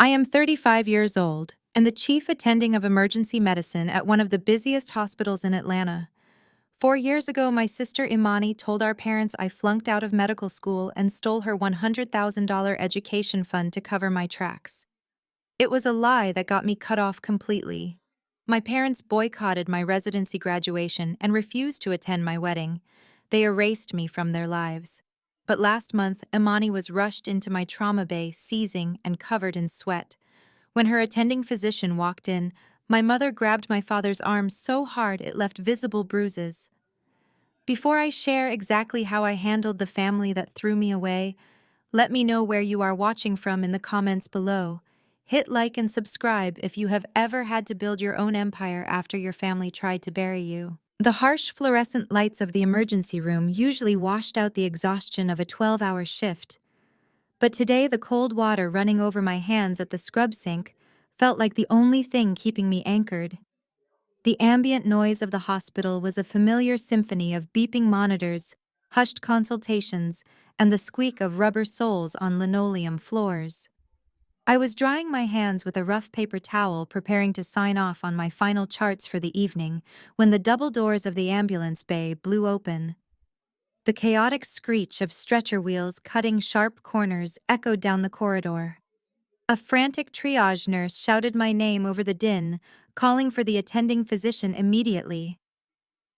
I am 35 years old and the chief attending of emergency medicine at one of the busiest hospitals in Atlanta. 4 years ago, my sister Imani told our parents I flunked out of medical school and stole her $100,000 education fund to cover my tracks. It was a lie that got me cut off completely. My parents boycotted my residency graduation and refused to attend my wedding. They erased me from their lives. But last month, Imani was rushed into my trauma bay, seizing and covered in sweat. When her attending physician walked in, my mother grabbed my father's arm so hard it left visible bruises. Before I share exactly how I handled the family that threw me away, let me know where you are watching from in the comments below. Hit like and subscribe if you have ever had to build your own empire after your family tried to bury you. The harsh fluorescent lights of the emergency room usually washed out the exhaustion of a 12-hour shift. But today the cold water running over my hands at the scrub sink felt like the only thing keeping me anchored. The ambient noise of the hospital was a familiar symphony of beeping monitors, hushed consultations, and the squeak of rubber soles on linoleum floors. I was drying my hands with a rough paper towel preparing to sign off on my final charts for the evening when the double doors of the ambulance bay blew open. The chaotic screech of stretcher wheels cutting sharp corners echoed down the corridor. A frantic triage nurse shouted my name over the din, calling for the attending physician immediately.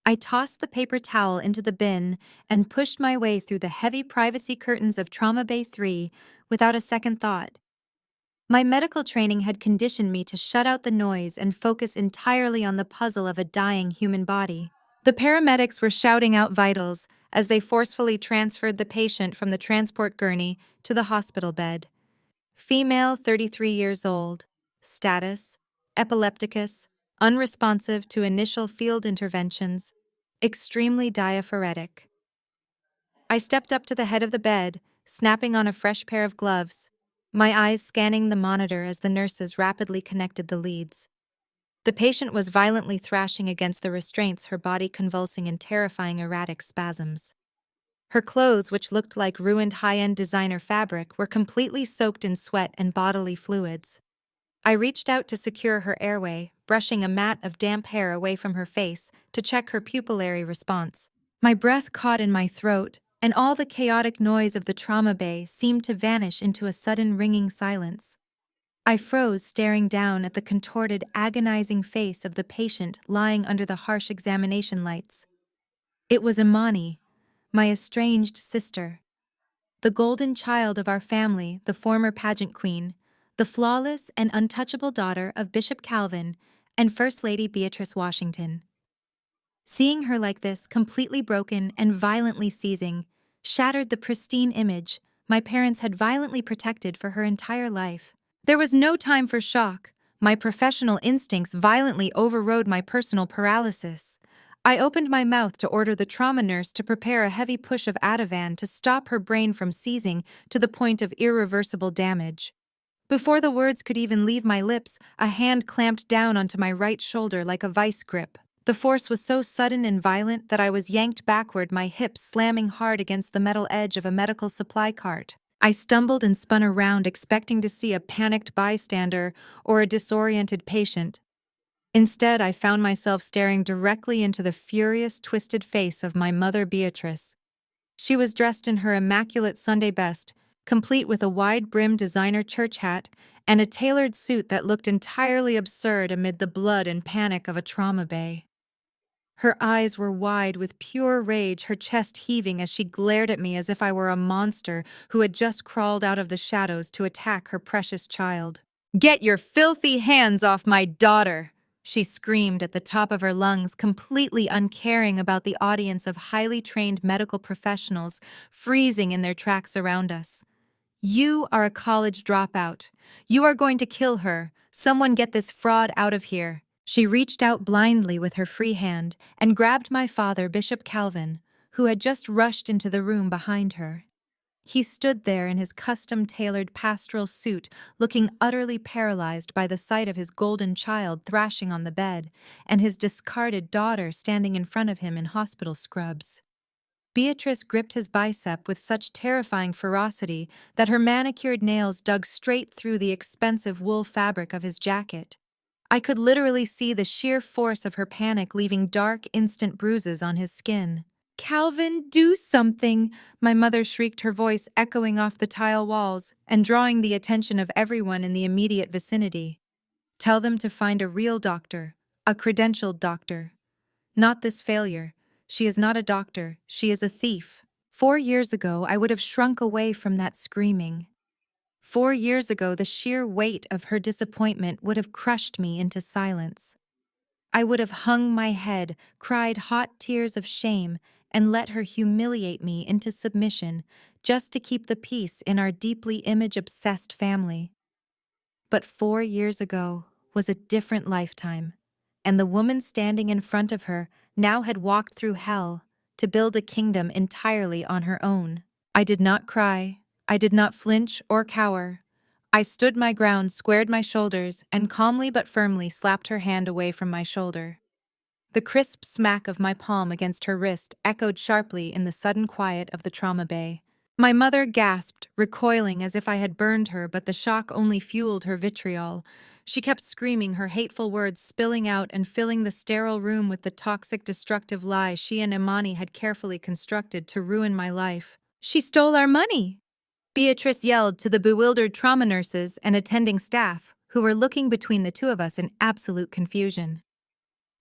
I tossed the paper towel into the bin and pushed my way through the heavy privacy curtains of Trauma Bay 3 without a second thought. My medical training had conditioned me to shut out the noise and focus entirely on the puzzle of a dying human body. The paramedics were shouting out vitals as they forcefully transferred the patient from the transport gurney to the hospital bed. Female, 33 years old. Status: epilepticus, unresponsive to initial field interventions, extremely diaphoretic. I stepped up to the head of the bed, snapping on a fresh pair of gloves, my eyes scanning the monitor as the nurses rapidly connected the leads. The patient was violently thrashing against the restraints, her body convulsing in terrifying erratic spasms. Her clothes, which looked like ruined high-end designer fabric, were completely soaked in sweat and bodily fluids. I reached out to secure her airway, brushing a mat of damp hair away from her face to check her pupillary response. My breath caught in my throat, and all the chaotic noise of the trauma bay seemed to vanish into a sudden ringing silence. I froze, staring down at the contorted, agonizing face of the patient lying under the harsh examination lights. It was Imani, my estranged sister, the golden child of our family, the former pageant queen, the flawless and untouchable daughter of Bishop Calvin and First Lady Beatrice Washington. Seeing her like this, completely broken and violently seizing, shattered the pristine image my parents had violently protected for her entire life. There was no time for shock. My professional instincts violently overrode my personal paralysis. I opened my mouth to order the trauma nurse to prepare a heavy push of Ativan to stop her brain from seizing to the point of irreversible damage. Before the words could even leave my lips, a hand clamped down onto my right shoulder like a vice grip. The force was so sudden and violent that I was yanked backward, my hips slamming hard against the metal edge of a medical supply cart. I stumbled and spun around, expecting to see a panicked bystander or a disoriented patient. Instead, I found myself staring directly into the furious, twisted face of my mother, Beatrice. She was dressed in her immaculate Sunday best, complete with a wide-brimmed designer church hat and a tailored suit that looked entirely absurd amid the blood and panic of a trauma bay. Her eyes were wide with pure rage, her chest heaving as she glared at me as if I were a monster who had just crawled out of the shadows to attack her precious child. "Get your filthy hands off my daughter!" she screamed at the top of her lungs, completely uncaring about the audience of highly trained medical professionals freezing in their tracks around us. "You are a college dropout. You are going to kill her. Someone get this fraud out of here." She reached out blindly with her free hand and grabbed my father, Bishop Calvin, who had just rushed into the room behind her. He stood there in his custom-tailored pastoral suit, looking utterly paralyzed by the sight of his golden child thrashing on the bed and his discarded daughter standing in front of him in hospital scrubs. Beatrice gripped his bicep with such terrifying ferocity that her manicured nails dug straight through the expensive wool fabric of his jacket. I could literally see the sheer force of her panic leaving dark, instant bruises on his skin. "Calvin, do something!" My mother shrieked, her voice echoing off the tile walls and drawing the attention of everyone in the immediate vicinity. "Tell them to find a real doctor, a credentialed doctor. Not this failure. She is not a doctor, she is a thief." 4 years ago, I would have shrunk away from that screaming. 4 years ago, the sheer weight of her disappointment would have crushed me into silence. I would have hung my head, cried hot tears of shame, and let her humiliate me into submission just to keep the peace in our deeply image-obsessed family. But 4 years ago was a different lifetime, and the woman standing in front of her now had walked through hell to build a kingdom entirely on her own. I did not cry, I did not flinch or cower. I stood my ground, squared my shoulders, and calmly but firmly slapped her hand away from my shoulder. The crisp smack of my palm against her wrist echoed sharply in the sudden quiet of the trauma bay. My mother gasped, recoiling as if I had burned her, but the shock only fueled her vitriol. She kept screaming, her hateful words spilling out and filling the sterile room with the toxic, destructive lie she and Imani had carefully constructed to ruin my life. "She stole our money!" Beatrice yelled to the bewildered trauma nurses and attending staff, who were looking between the two of us in absolute confusion.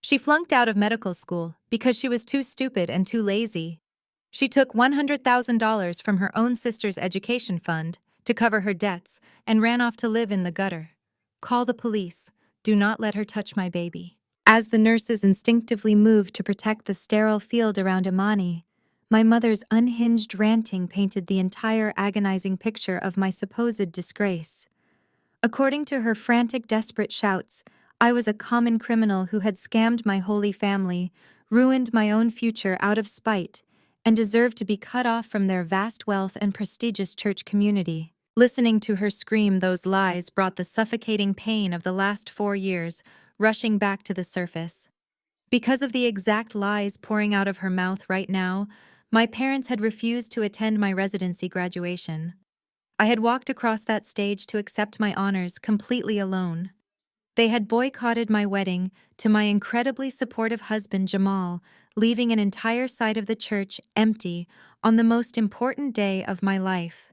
"She flunked out of medical school because she was too stupid and too lazy. She took $100,000 from her own sister's education fund to cover her debts and ran off to live in the gutter. Call the police. Do not let her touch my baby." As the nurses instinctively moved to protect the sterile field around Imani, my mother's unhinged ranting painted the entire agonizing picture of my supposed disgrace. According to her frantic, desperate shouts, I was a common criminal who had scammed my holy family, ruined my own future out of spite, and deserved to be cut off from their vast wealth and prestigious church community. Listening to her scream those lies brought the suffocating pain of the last 4 years rushing back to the surface. Because of the exact lies pouring out of her mouth right now, my parents had refused to attend my residency graduation. I had walked across that stage to accept my honors completely alone. They had boycotted my wedding to my incredibly supportive husband Jamal, leaving an entire side of the church empty on the most important day of my life.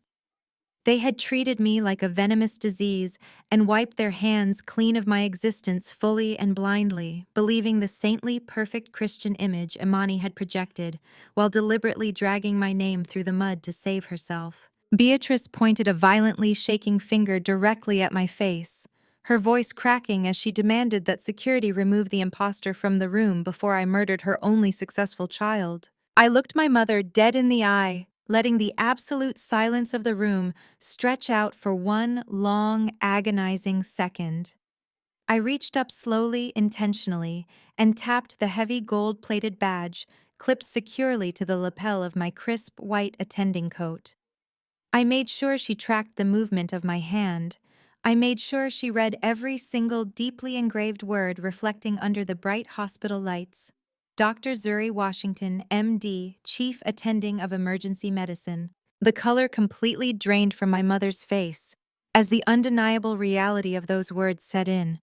They had treated me like a venomous disease and wiped their hands clean of my existence fully and blindly, believing the saintly, perfect Christian image Imani had projected, while deliberately dragging my name through the mud to save herself. Beatrice pointed a violently shaking finger directly at my face, her voice cracking as she demanded that security remove the imposter from the room before I murdered her only successful child. I looked my mother dead in the eye, letting the absolute silence of the room stretch out for one long, agonizing second. I reached up slowly, intentionally, and tapped the heavy gold-plated badge clipped securely to the lapel of my crisp, white attending coat. I made sure she tracked the movement of my hand. I made sure she read every single deeply engraved word reflecting under the bright hospital lights. Dr. Zuri Washington, MD, Chief Attending of Emergency Medicine. The color completely drained from my mother's face as the undeniable reality of those words set in.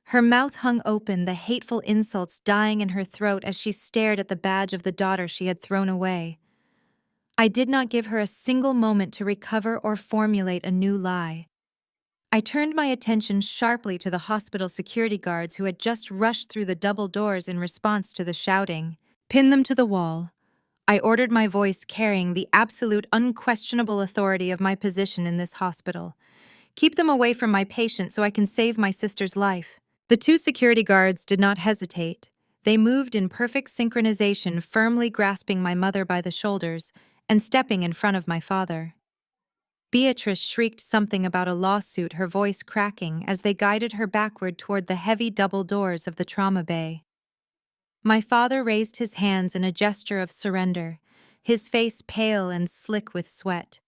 Her mouth hung open, the hateful insults dying in her throat as she stared at the badge of the daughter she had thrown away. I did not give her a single moment to recover or formulate a new lie. I turned my attention sharply to the hospital security guards who had just rushed through the double doors in response to the shouting. "Pin them to the wall." I ordered, my voice carrying the absolute unquestionable authority of my position in this hospital. "Keep them away from my patient so I can save my sister's life." The two security guards did not hesitate. They moved in perfect synchronization, firmly grasping my mother by the shoulders and stepping in front of my father. Beatrice shrieked something about a lawsuit, her voice cracking as they guided her backward toward the heavy double doors of the trauma bay. My father raised his hands in a gesture of surrender, his face pale and slick with sweat.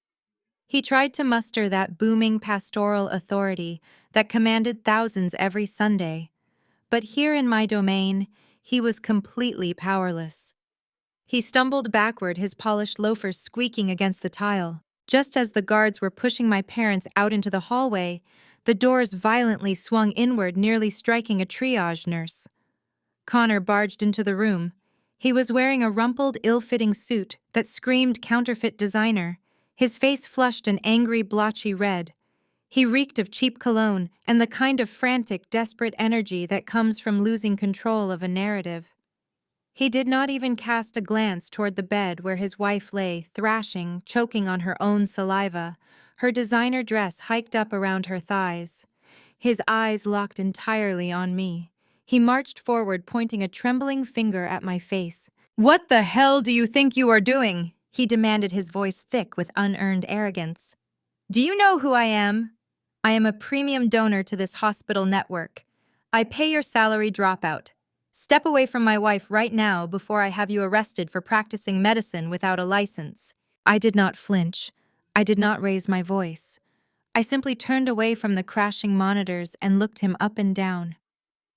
He tried to muster that booming pastoral authority that commanded thousands every Sunday, but here in my domain, he was completely powerless. He stumbled backward, his polished loafers squeaking against the tile. Just as the guards were pushing my parents out into the hallway, the doors violently swung inward, nearly striking a triage nurse. Connor barged into the room. He was wearing a rumpled, ill-fitting suit that screamed counterfeit designer, his face flushed an angry, blotchy red. He reeked of cheap cologne and the kind of frantic, desperate energy that comes from losing control of a narrative. He did not even cast a glance toward the bed where his wife lay, thrashing, choking on her own saliva, her designer dress hiked up around her thighs. His eyes locked entirely on me. He marched forward, pointing a trembling finger at my face. "What the hell do you think you are doing?" he demanded, his voice thick with unearned arrogance. "Do you know who I am? I am a premium donor to this hospital network. I pay your salary dropout. Step away from my wife right now before I have you arrested for practicing medicine without a license." I did not flinch. I did not raise my voice. I simply turned away from the crashing monitors and looked him up and down.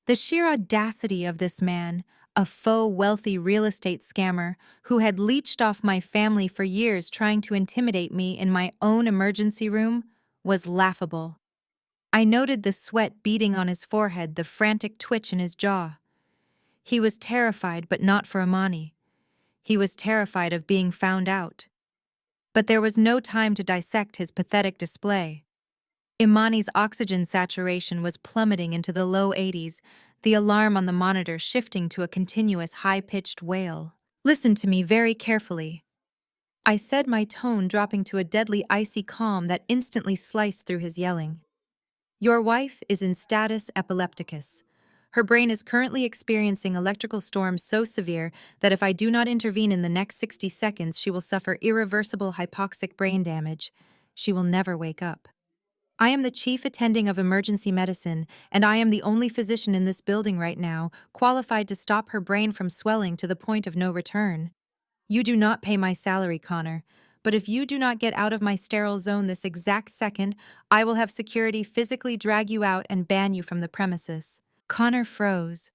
The sheer audacity of this man, a faux wealthy real estate scammer who had leeched off my family for years trying to intimidate me in my own emergency room, was laughable. I noted the sweat beading on his forehead, the frantic twitch in his jaw. He was terrified, but not for Imani. He was terrified of being found out. But there was no time to dissect his pathetic display. Imani's oxygen saturation was plummeting into the low 80s, the alarm on the monitor shifting to a continuous high-pitched wail. "Listen to me very carefully," I said, my tone dropping to a deadly icy calm that instantly sliced through his yelling. "Your wife is in status epilepticus. Her brain is currently experiencing electrical storms so severe that if I do not intervene in the next 60 seconds, she will suffer irreversible hypoxic brain damage. She will never wake up. I am the chief attending of emergency medicine, and I am the only physician in this building right now qualified to stop her brain from swelling to the point of no return. You do not pay my salary, Connor, but if you do not get out of my sterile zone this exact second, I will have security physically drag you out and ban you from the premises." Connor froze.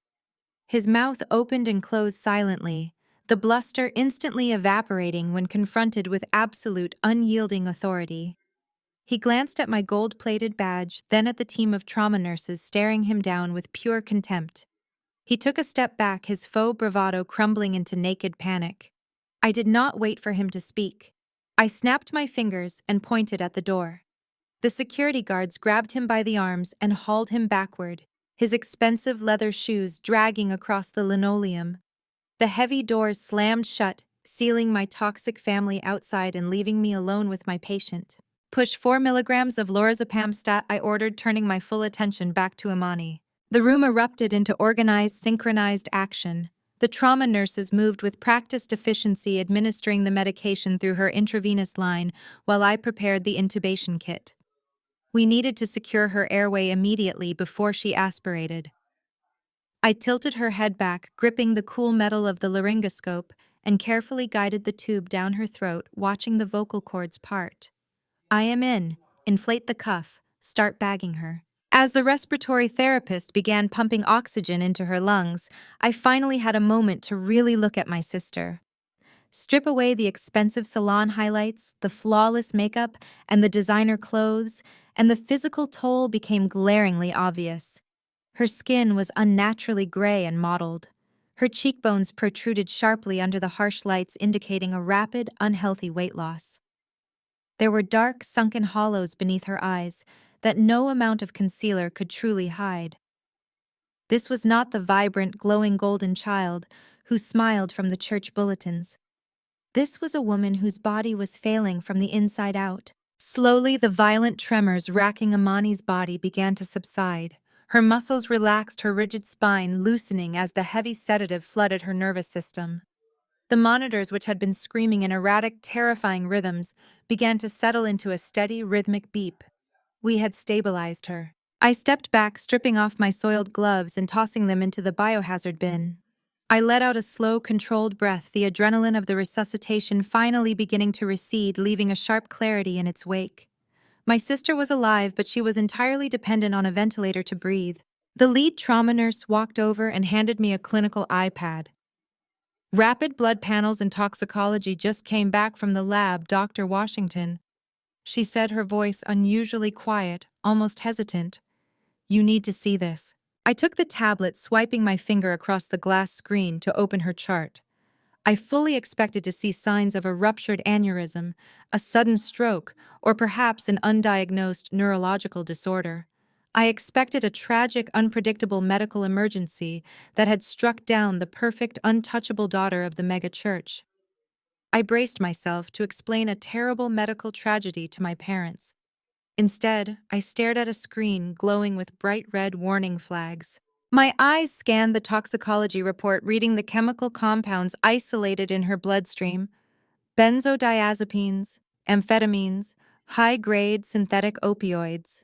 His mouth opened and closed silently, the bluster instantly evaporating when confronted with absolute, unyielding authority. He glanced at my gold-plated badge, then at the team of trauma nurses staring him down with pure contempt. He took a step back, his faux bravado crumbling into naked panic. I did not wait for him to speak. I snapped my fingers and pointed at the door. The security guards grabbed him by the arms and hauled him backward, his expensive leather shoes dragging across the linoleum. The heavy doors slammed shut, sealing my toxic family outside and leaving me alone with my patient. "Push 4 milligrams of lorazepam," I ordered, turning my full attention back to Imani. The room erupted into organized, synchronized action. The trauma nurses moved with practiced efficiency, administering the medication through her intravenous line while I prepared the intubation kit. We needed to secure her airway immediately before she aspirated. I tilted her head back, gripping the cool metal of the laryngoscope, and carefully guided the tube down her throat, watching the vocal cords part. "I am in. Inflate the cuff. Start bagging her." As the respiratory therapist began pumping oxygen into her lungs, I finally had a moment to really look at my sister. Strip away the expensive salon highlights, the flawless makeup, and the designer clothes, and the physical toll became glaringly obvious. Her skin was unnaturally gray and mottled. Her cheekbones protruded sharply under the harsh lights, indicating a rapid, unhealthy weight loss. There were dark, sunken hollows beneath her eyes that no amount of concealer could truly hide. This was not the vibrant, glowing golden child who smiled from the church bulletins. This was a woman whose body was failing from the inside out. Slowly, the violent tremors racking Imani's body began to subside. Her muscles relaxed, her rigid spine loosening as the heavy sedative flooded her nervous system. The monitors, which had been screaming in erratic, terrifying rhythms, began to settle into a steady, rhythmic beep. We had stabilized her. I stepped back, stripping off my soiled gloves and tossing them into the biohazard bin. I let out a slow, controlled breath, the adrenaline of the resuscitation finally beginning to recede, leaving a sharp clarity in its wake. My sister was alive, but she was entirely dependent on a ventilator to breathe. The lead trauma nurse walked over and handed me a clinical iPad. Rapid blood panels and toxicology just came back from the lab, Dr. Washington. She said, her voice unusually quiet, almost hesitant. You need to see this. I took the tablet, swiping my finger across the glass screen to open her chart. I fully expected to see signs of a ruptured aneurysm, a sudden stroke, or perhaps an undiagnosed neurological disorder. I expected a tragic, unpredictable medical emergency that had struck down the perfect, untouchable daughter of the megachurch. I braced myself to explain a terrible medical tragedy to my parents. Instead, I stared at a screen glowing with bright red warning flags. My eyes scanned the toxicology report, reading the chemical compounds isolated in her bloodstream: benzodiazepines, amphetamines, high-grade synthetic opioids.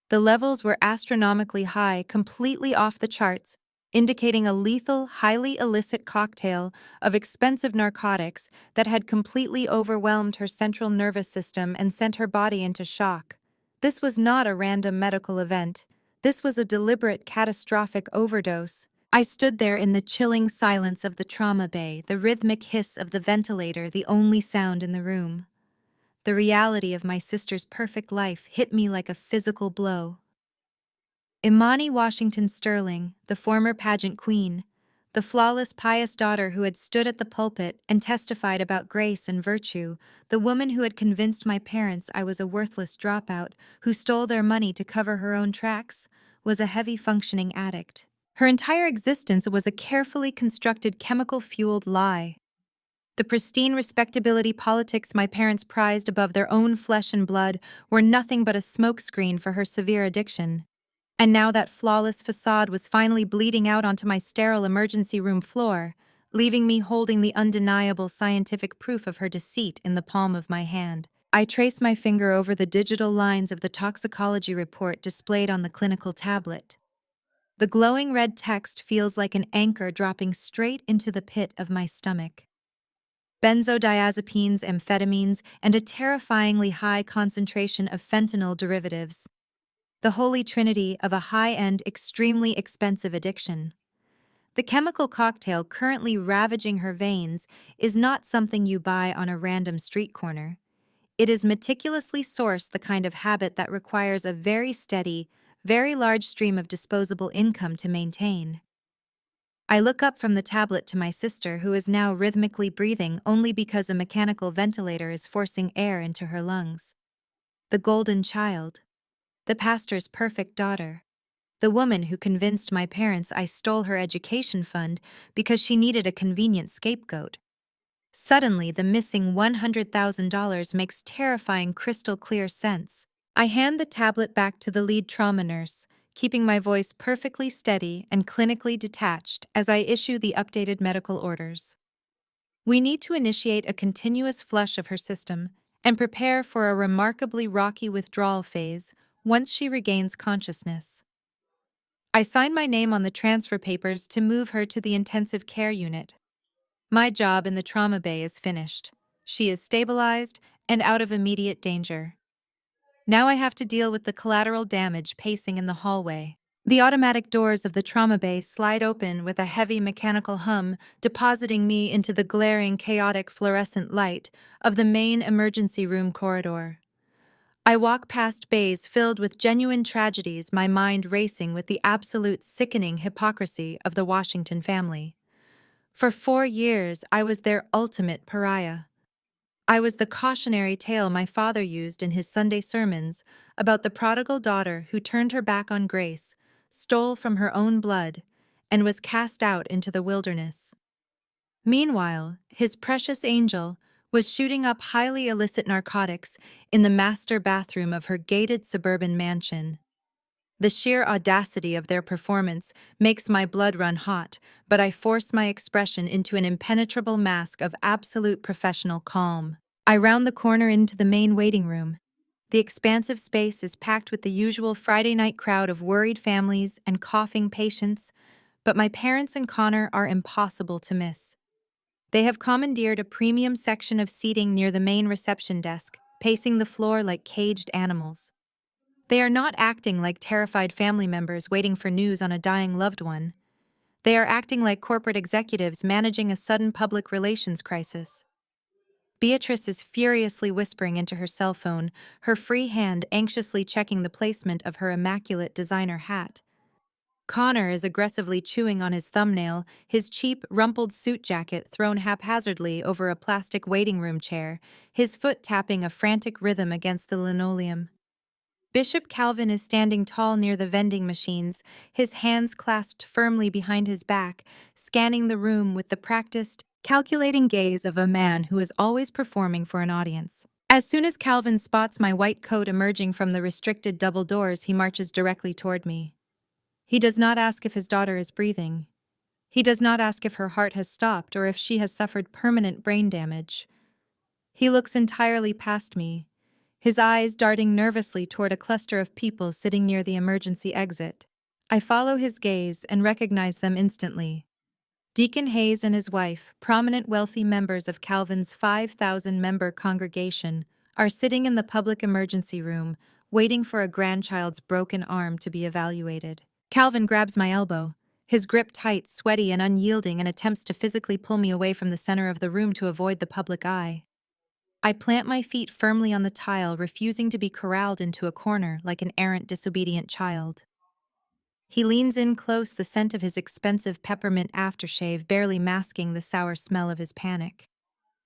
The levels were astronomically high, completely off the charts, indicating a lethal, highly illicit cocktail of expensive narcotics that had completely overwhelmed her central nervous system and sent her body into shock. This was not a random medical event. This was a deliberate, catastrophic overdose. I stood there in the chilling silence of the trauma bay, the rhythmic hiss of the ventilator the only sound in the room. The reality of my sister's perfect life hit me like a physical blow. Imani Washington Sterling, the former pageant queen, the flawless, pious daughter who had stood at the pulpit and testified about grace and virtue, the woman who had convinced my parents I was a worthless dropout who stole their money to cover her own tracks, was a heavy-functioning addict. Her entire existence was a carefully constructed, chemical-fueled lie. The pristine respectability politics my parents prized above their own flesh and blood were nothing but a smokescreen for her severe addiction. And now that flawless facade was finally bleeding out onto my sterile emergency room floor, leaving me holding the undeniable scientific proof of her deceit in the palm of my hand. I traced my finger over the digital lines of the toxicology report displayed on the clinical tablet. The glowing red text feels like an anchor dropping straight into the pit of my stomach. Benzodiazepines, amphetamines, and a terrifyingly high concentration of fentanyl derivatives. The holy trinity of a high-end, extremely expensive addiction. The chemical cocktail currently ravaging her veins is not something you buy on a random street corner. It is meticulously sourced, the kind of habit that requires a very steady, very large stream of disposable income to maintain. I look up from the tablet to my sister, who is now rhythmically breathing only because a mechanical ventilator is forcing air into her lungs. The golden child. The pastor's perfect daughter. The woman who convinced my parents I stole her education fund because she needed a convenient scapegoat. Suddenly, the missing $100,000 makes terrifying, crystal clear sense. I hand the tablet back to the lead trauma nurse, keeping my voice perfectly steady and clinically detached as I issue the updated medical orders. We need to initiate a continuous flush of her system and prepare for a remarkably rocky withdrawal phase once she regains consciousness. I sign my name on the transfer papers to move her to the intensive care unit. My job in the trauma bay is finished. She is stabilized and out of immediate danger. Now I have to deal with the collateral damage pacing in the hallway. The automatic doors of the trauma bay slide open with a heavy mechanical hum, depositing me into the glaring, chaotic fluorescent light of the main emergency room corridor. I walk past bays filled with genuine tragedies, my mind racing with the absolute sickening hypocrisy of the Washington family. For 4 years, I was their ultimate pariah. I was the cautionary tale my father used in his Sunday sermons about the prodigal daughter who turned her back on grace, stole from her own blood, and was cast out into the wilderness. Meanwhile, his precious angel was shooting up highly illicit narcotics in the master bathroom of her gated suburban mansion. The sheer audacity of their performance makes my blood run hot, but I force my expression into an impenetrable mask of absolute professional calm. I round the corner into the main waiting room. The expansive space is packed with the usual Friday night crowd of worried families and coughing patients, but my parents and Connor are impossible to miss. They have commandeered a premium section of seating near the main reception desk, pacing the floor like caged animals. They are not acting like terrified family members waiting for news on a dying loved one. They are acting like corporate executives managing a sudden public relations crisis. Beatrice is furiously whispering into her cell phone, her free hand anxiously checking the placement of her immaculate designer hat. Connor is aggressively chewing on his thumbnail, his cheap, rumpled suit jacket thrown haphazardly over a plastic waiting room chair, his foot tapping a frantic rhythm against the linoleum. Bishop Calvin is standing tall near the vending machines, his hands clasped firmly behind his back, scanning the room with the practiced, calculating gaze of a man who is always performing for an audience. As soon as Calvin spots my white coat emerging from the restricted double doors, he marches directly toward me. He does not ask if his daughter is breathing. He does not ask if her heart has stopped or if she has suffered permanent brain damage. He looks entirely past me, his eyes darting nervously toward a cluster of people sitting near the emergency exit. I follow his gaze and recognize them instantly. Deacon Hayes and his wife, prominent wealthy members of Calvin's 5,000-member congregation, are sitting in the public emergency room, waiting for a grandchild's broken arm to be evaluated. Calvin grabs my elbow, his grip tight, sweaty, and unyielding, and attempts to physically pull me away from the center of the room to avoid the public eye. I plant my feet firmly on the tile, refusing to be corralled into a corner like an errant, disobedient child. He leans in close, the scent of his expensive peppermint aftershave barely masking the sour smell of his panic.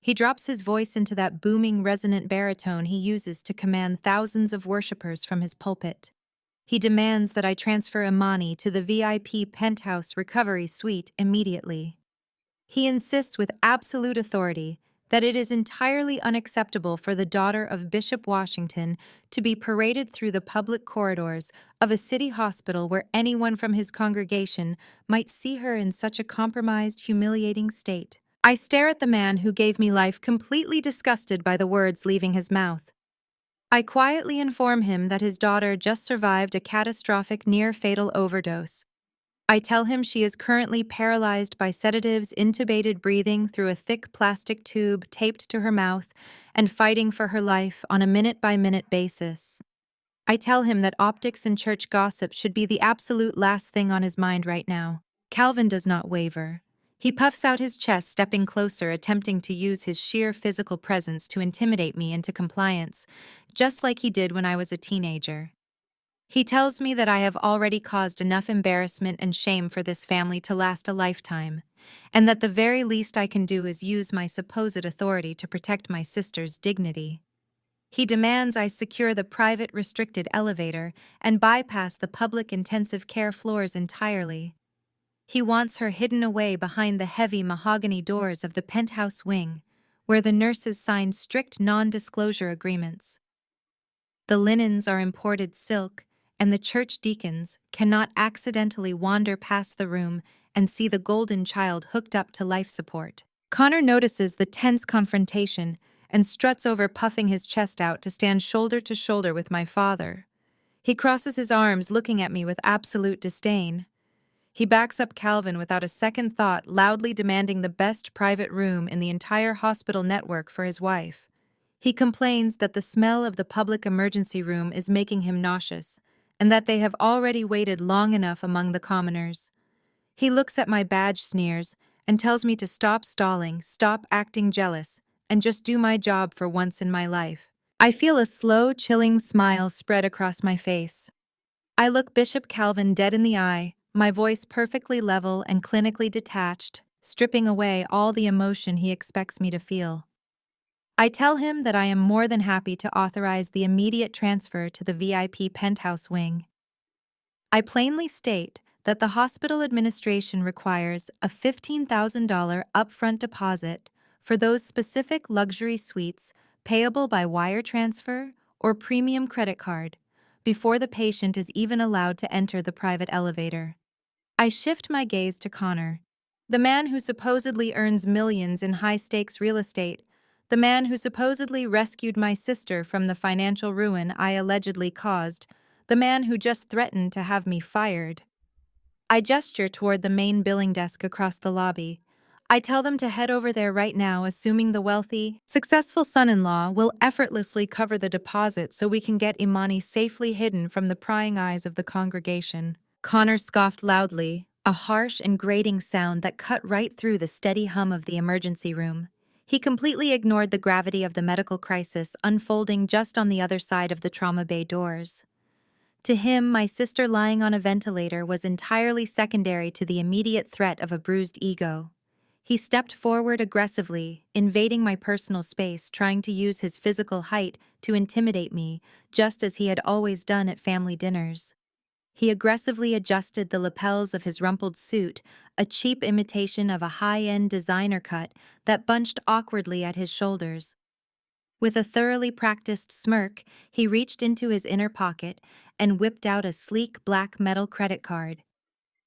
He drops his voice into that booming, resonant baritone he uses to command thousands of worshippers from his pulpit. He demands that I transfer Imani to the VIP penthouse recovery suite immediately. He insists with absolute authority that it is entirely unacceptable for the daughter of Bishop Washington to be paraded through the public corridors of a city hospital where anyone from his congregation might see her in such a compromised, humiliating state. I stare at the man who gave me life, completely disgusted by the words leaving his mouth. I quietly inform him that his daughter just survived a catastrophic near-fatal overdose. I tell him she is currently paralyzed by sedatives, intubated, breathing through a thick plastic tube taped to her mouth, and fighting for her life on a minute-by-minute basis. I tell him that optics and church gossip should be the absolute last thing on his mind right now. Calvin does not waver. He puffs out his chest, stepping closer, attempting to use his sheer physical presence to intimidate me into compliance, just like he did when I was a teenager. He tells me that I have already caused enough embarrassment and shame for this family to last a lifetime, and that the very least I can do is use my supposed authority to protect my sister's dignity. He demands I secure the private restricted elevator and bypass the public intensive care floors entirely. He wants her hidden away behind the heavy mahogany doors of the penthouse wing, where the nurses sign strict non-disclosure agreements. The linens are imported silk, and the church deacons cannot accidentally wander past the room and see the golden child hooked up to life support. Connor notices the tense confrontation and struts over, puffing his chest out to stand shoulder to shoulder with my father. He crosses his arms, looking at me with absolute disdain. He backs up Calvin without a second thought, loudly demanding the best private room in the entire hospital network for his wife. He complains that the smell of the public emergency room is making him nauseous, and that they have already waited long enough among the commoners. He looks at my badge sneers and tells me to stop stalling, stop acting jealous, and just do my job for once in my life. I feel a slow, chilling smile spread across my face. I look Bishop Calvin dead in the eye, my voice perfectly level and clinically detached, stripping away all the emotion he expects me to feel. I tell him that I am more than happy to authorize the immediate transfer to the VIP penthouse wing. I plainly state that the hospital administration requires a $15,000 upfront deposit for those specific luxury suites payable by wire transfer or premium credit card before the patient is even allowed to enter the private elevator. I shift my gaze to Connor, the man who supposedly earns millions in high-stakes real estate, the man who supposedly rescued my sister from the financial ruin I allegedly caused, the man who just threatened to have me fired. I gesture toward the main billing desk across the lobby. I tell them to head over there right now, assuming the wealthy, successful son-in-law will effortlessly cover the deposit so we can get Imani safely hidden from the prying eyes of the congregation. Connor scoffed loudly, a harsh and grating sound that cut right through the steady hum of the emergency room. He completely ignored the gravity of the medical crisis unfolding just on the other side of the trauma bay doors. To him, my sister lying on a ventilator was entirely secondary to the immediate threat of a bruised ego. He stepped forward aggressively, invading my personal space, trying to use his physical height to intimidate me, just as he had always done at family dinners. He aggressively adjusted the lapels of his rumpled suit, a cheap imitation of a high-end designer cut that bunched awkwardly at his shoulders. With a thoroughly practiced smirk, he reached into his inner pocket and whipped out a sleek black metal credit card.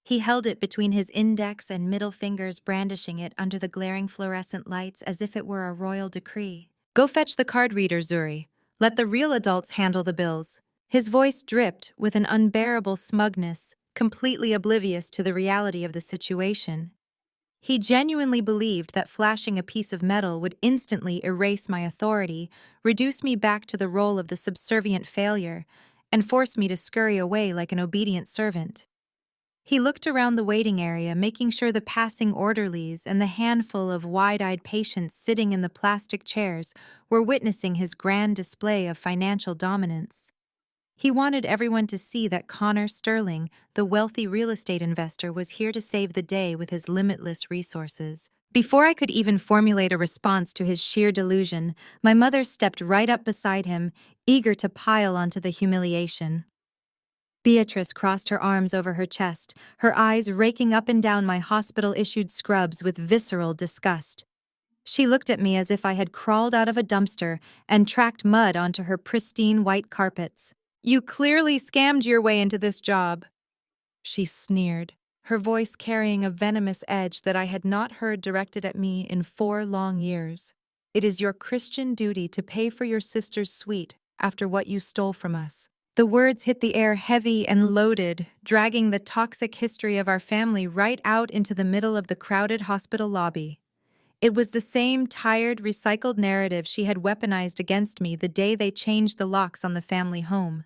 He held it between his index and middle fingers, brandishing it under the glaring fluorescent lights as if it were a royal decree. "Go fetch the card reader, Zuri. Let the real adults handle the bills." His voice dripped with an unbearable smugness, completely oblivious to the reality of the situation. He genuinely believed that flashing a piece of metal would instantly erase my authority, reduce me back to the role of the subservient failure, and force me to scurry away like an obedient servant. He looked around the waiting area, making sure the passing orderlies and the handful of wide-eyed patients sitting in the plastic chairs were witnessing his grand display of financial dominance. He wanted everyone to see that Connor Sterling, the wealthy real estate investor, was here to save the day with his limitless resources. Before I could even formulate a response to his sheer delusion, my mother stepped right up beside him, eager to pile onto the humiliation. Beatrice crossed her arms over her chest, her eyes raking up and down my hospital-issued scrubs with visceral disgust. She looked at me as if I had crawled out of a dumpster and tracked mud onto her pristine white carpets. "You clearly scammed your way into this job," she sneered, her voice carrying a venomous edge that I had not heard directed at me in 4 long years. "It is your Christian duty to pay for your sister's suite after what you stole from us." The words hit the air heavy and loaded, dragging the toxic history of our family right out into the middle of the crowded hospital lobby. It was the same tired, recycled narrative she had weaponized against me the day they changed the locks on the family home.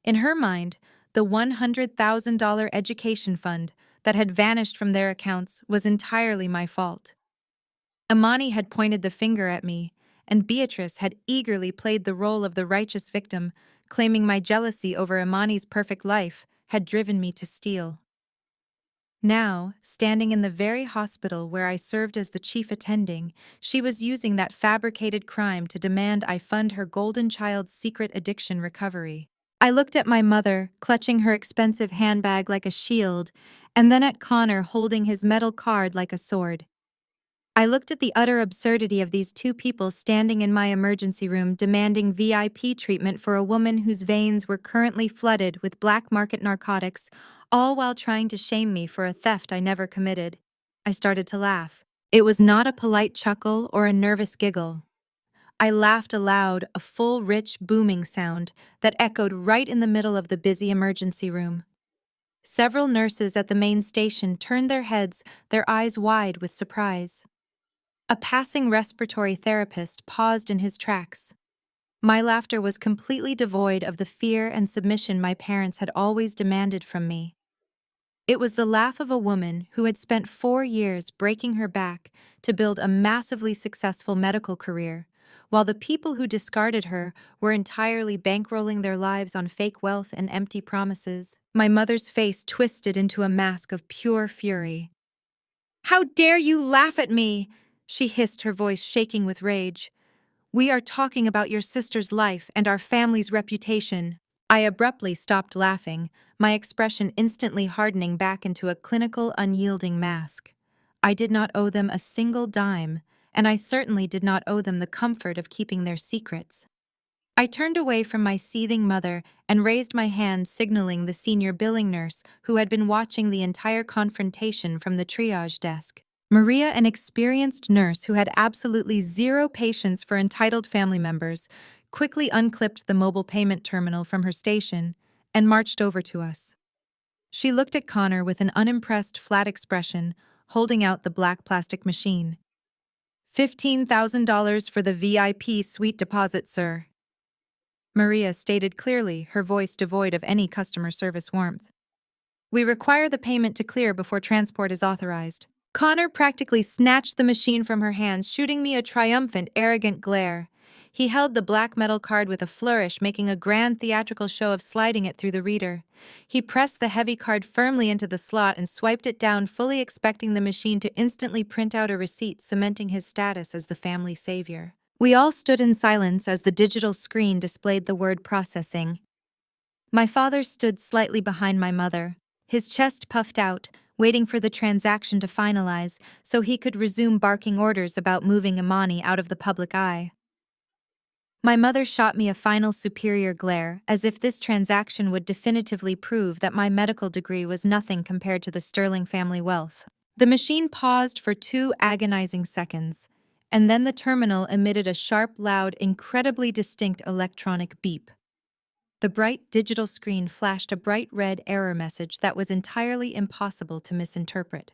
In her mind, the $100,000 education fund that had vanished from their accounts was entirely my fault. Imani had pointed the finger at me, and Beatrice had eagerly played the role of the righteous victim, claiming my jealousy over Imani's perfect life had driven me to steal. Now, standing in the very hospital where I served as the chief attending, she was using that fabricated crime to demand I fund her golden child's secret addiction recovery. I looked at my mother, clutching her expensive handbag like a shield, and then at Connor holding his metal card like a sword. I looked at the utter absurdity of these two people standing in my emergency room demanding VIP treatment for a woman whose veins were currently flooded with black market narcotics, all while trying to shame me for a theft I never committed. I started to laugh. It was not a polite chuckle or a nervous giggle. I laughed aloud, a full, rich, booming sound that echoed right in the middle of the busy emergency room. Several nurses at the main station turned their heads, their eyes wide with surprise. A passing respiratory therapist paused in his tracks. My laughter was completely devoid of the fear and submission my parents had always demanded from me. It was the laugh of a woman who had spent 4 years breaking her back to build a massively successful medical career, while the people who discarded her were entirely bankrolling their lives on fake wealth and empty promises. My mother's face twisted into a mask of pure fury. "How dare you laugh at me?" she hissed, her voice shaking with rage. "We are talking about your sister's life and our family's reputation." I abruptly stopped laughing, my expression instantly hardening back into a clinical, unyielding mask. I did not owe them a single dime, and I certainly did not owe them the comfort of keeping their secrets. I turned away from my seething mother and raised my hand, signaling the senior billing nurse who had been watching the entire confrontation from the triage desk. Maria, an experienced nurse who had absolutely zero patience for entitled family members, quickly unclipped the mobile payment terminal from her station and marched over to us. She looked at Connor with an unimpressed, flat expression, holding out the black plastic machine. $15,000 for the VIP suite deposit, sir," Maria stated clearly, her voice devoid of any customer service warmth. We require the payment to clear before transport is authorized. Connor practically snatched the machine from her hands, shooting me a triumphant, arrogant glare. He held the black metal card with a flourish, making a grand theatrical show of sliding it through the reader. He pressed the heavy card firmly into the slot and swiped it down, fully expecting the machine to instantly print out a receipt, cementing his status as the family savior. We all stood in silence as the digital screen displayed the word processing. My father stood slightly behind my mother, his chest puffed out, waiting for the transaction to finalize so he could resume barking orders about moving Imani out of the public eye. My mother shot me a final superior glare, as if this transaction would definitively prove that my medical degree was nothing compared to the sterling family wealth. The machine paused for 2 agonizing seconds, and then the terminal emitted a sharp, loud, incredibly distinct electronic beep. The bright digital screen flashed a bright red error message that was entirely impossible to misinterpret.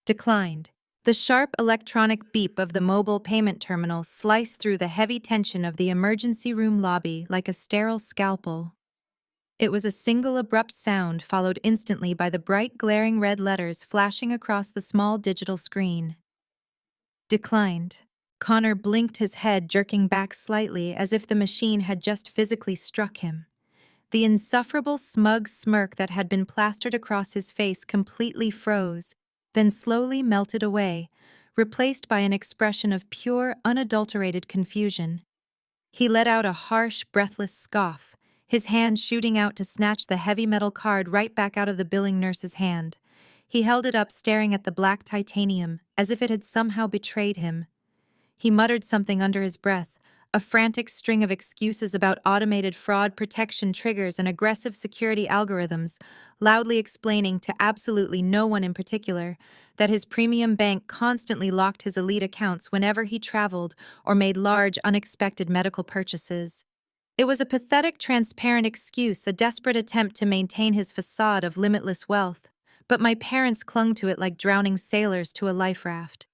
Declined. The sharp electronic beep of the mobile payment terminal sliced through the heavy tension of the emergency room lobby like a sterile scalpel. It was a single abrupt sound followed instantly by the bright glaring red letters flashing across the small digital screen. Declined. Connor blinked his head, jerking back slightly as if the machine had just physically struck him. The insufferable smug smirk that had been plastered across his face completely froze, then slowly melted away, replaced by an expression of pure, unadulterated confusion. He let out a harsh, breathless scoff, his hand shooting out to snatch the heavy metal card right back out of the billing nurse's hand. He held it up, staring at the black titanium, as if it had somehow betrayed him. He muttered something under his breath, a frantic string of excuses about automated fraud protection triggers and aggressive security algorithms, loudly explaining to absolutely no one in particular that his premium bank constantly locked his elite accounts whenever he traveled or made large, unexpected medical purchases. It was a pathetic, transparent excuse, a desperate attempt to maintain his facade of limitless wealth, but my parents clung to it like drowning sailors to a life raft.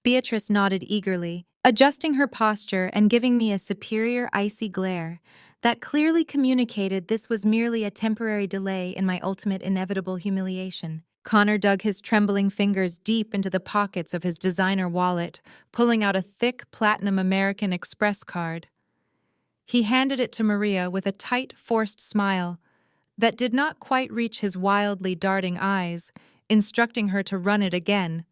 Beatrice nodded eagerly, adjusting her posture and giving me a superior icy glare that clearly communicated this was merely a temporary delay in my ultimate inevitable humiliation. Connor dug his trembling fingers deep into the pockets of his designer wallet, pulling out a thick platinum American Express card. He handed it to Maria with a tight, forced smile that did not quite reach his wildly darting eyes, instructing her to run it again,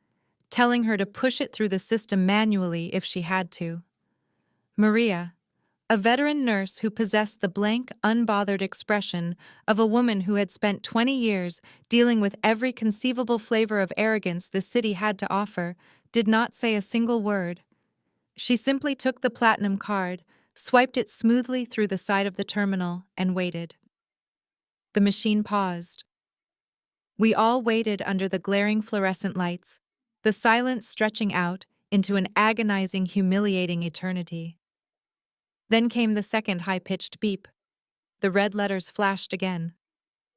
telling her to push it through the system manually if she had to. Maria, a veteran nurse who possessed the blank, unbothered expression of a woman who had spent 20 years dealing with every conceivable flavor of arrogance the city had to offer, did not say a single word. She simply took the platinum card, swiped it smoothly through the side of the terminal, and waited. The machine paused. We all waited under the glaring fluorescent lights, the silence stretching out into an agonizing, humiliating eternity. Then came the second high-pitched beep. The red letters flashed again.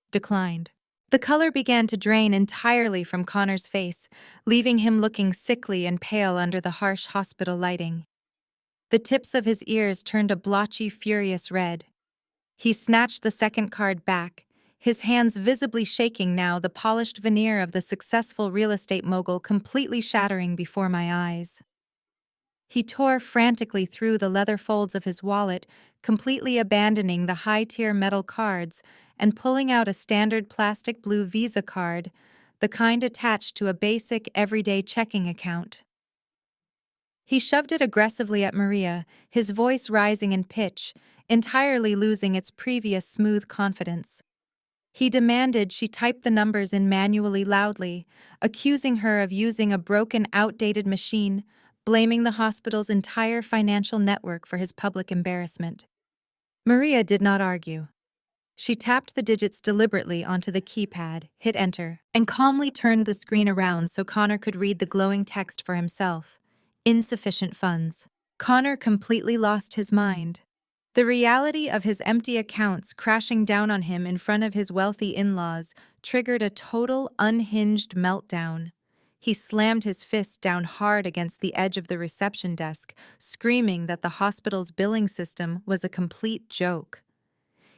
Declined. The color began to drain entirely from Connor's face, leaving him looking sickly and pale under the harsh hospital lighting. The tips of his ears turned a blotchy, furious red. He snatched the second card back, his hands visibly shaking now, the polished veneer of the successful real estate mogul completely shattering before my eyes. He tore frantically through the leather folds of his wallet, completely abandoning the high-tier metal cards and pulling out a standard plastic blue Visa card, the kind attached to a basic, everyday checking account. He shoved it aggressively at Maria, his voice rising in pitch, entirely losing its previous smooth confidence. He demanded she type the numbers in manually loudly, accusing her of using a broken, outdated machine, blaming the hospital's entire financial network for his public embarrassment. Maria did not argue. She tapped the digits deliberately onto the keypad, hit enter, and calmly turned the screen around so Connor could read the glowing text for himself. Insufficient funds. Connor completely lost his mind. The reality of his empty accounts crashing down on him in front of his wealthy in-laws triggered a total, unhinged meltdown. He slammed his fist down hard against the edge of the reception desk, screaming that the hospital's billing system was a complete joke.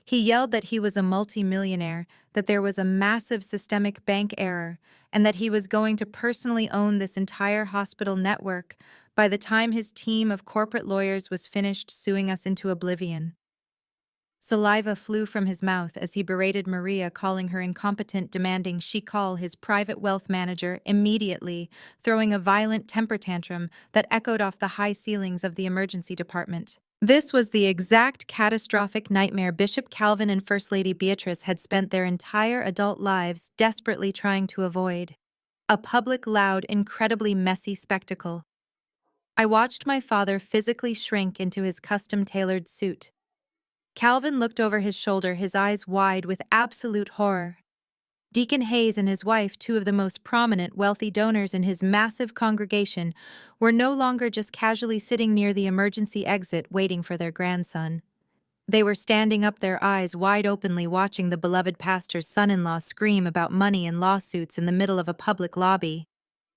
He yelled that he was a multimillionaire, that there was a massive systemic bank error, and that he was going to personally own this entire hospital network by the time his team of corporate lawyers was finished suing us into oblivion. Saliva flew from his mouth as he berated Maria, calling her incompetent, demanding she call his private wealth manager immediately, throwing a violent temper tantrum that echoed off the high ceilings of the emergency department. This was the exact catastrophic nightmare Bishop Calvin and First Lady Beatrice had spent their entire adult lives desperately trying to avoid. A public, loud, incredibly messy spectacle. I watched my father physically shrink into his custom-tailored suit. Calvin looked over his shoulder, his eyes wide with absolute horror. Deacon Hayes and his wife, two of the most prominent wealthy donors in his massive congregation, were no longer just casually sitting near the emergency exit waiting for their grandson. They were standing up, their eyes wide openly, watching the beloved pastor's son-in-law scream about money and lawsuits in the middle of a public lobby.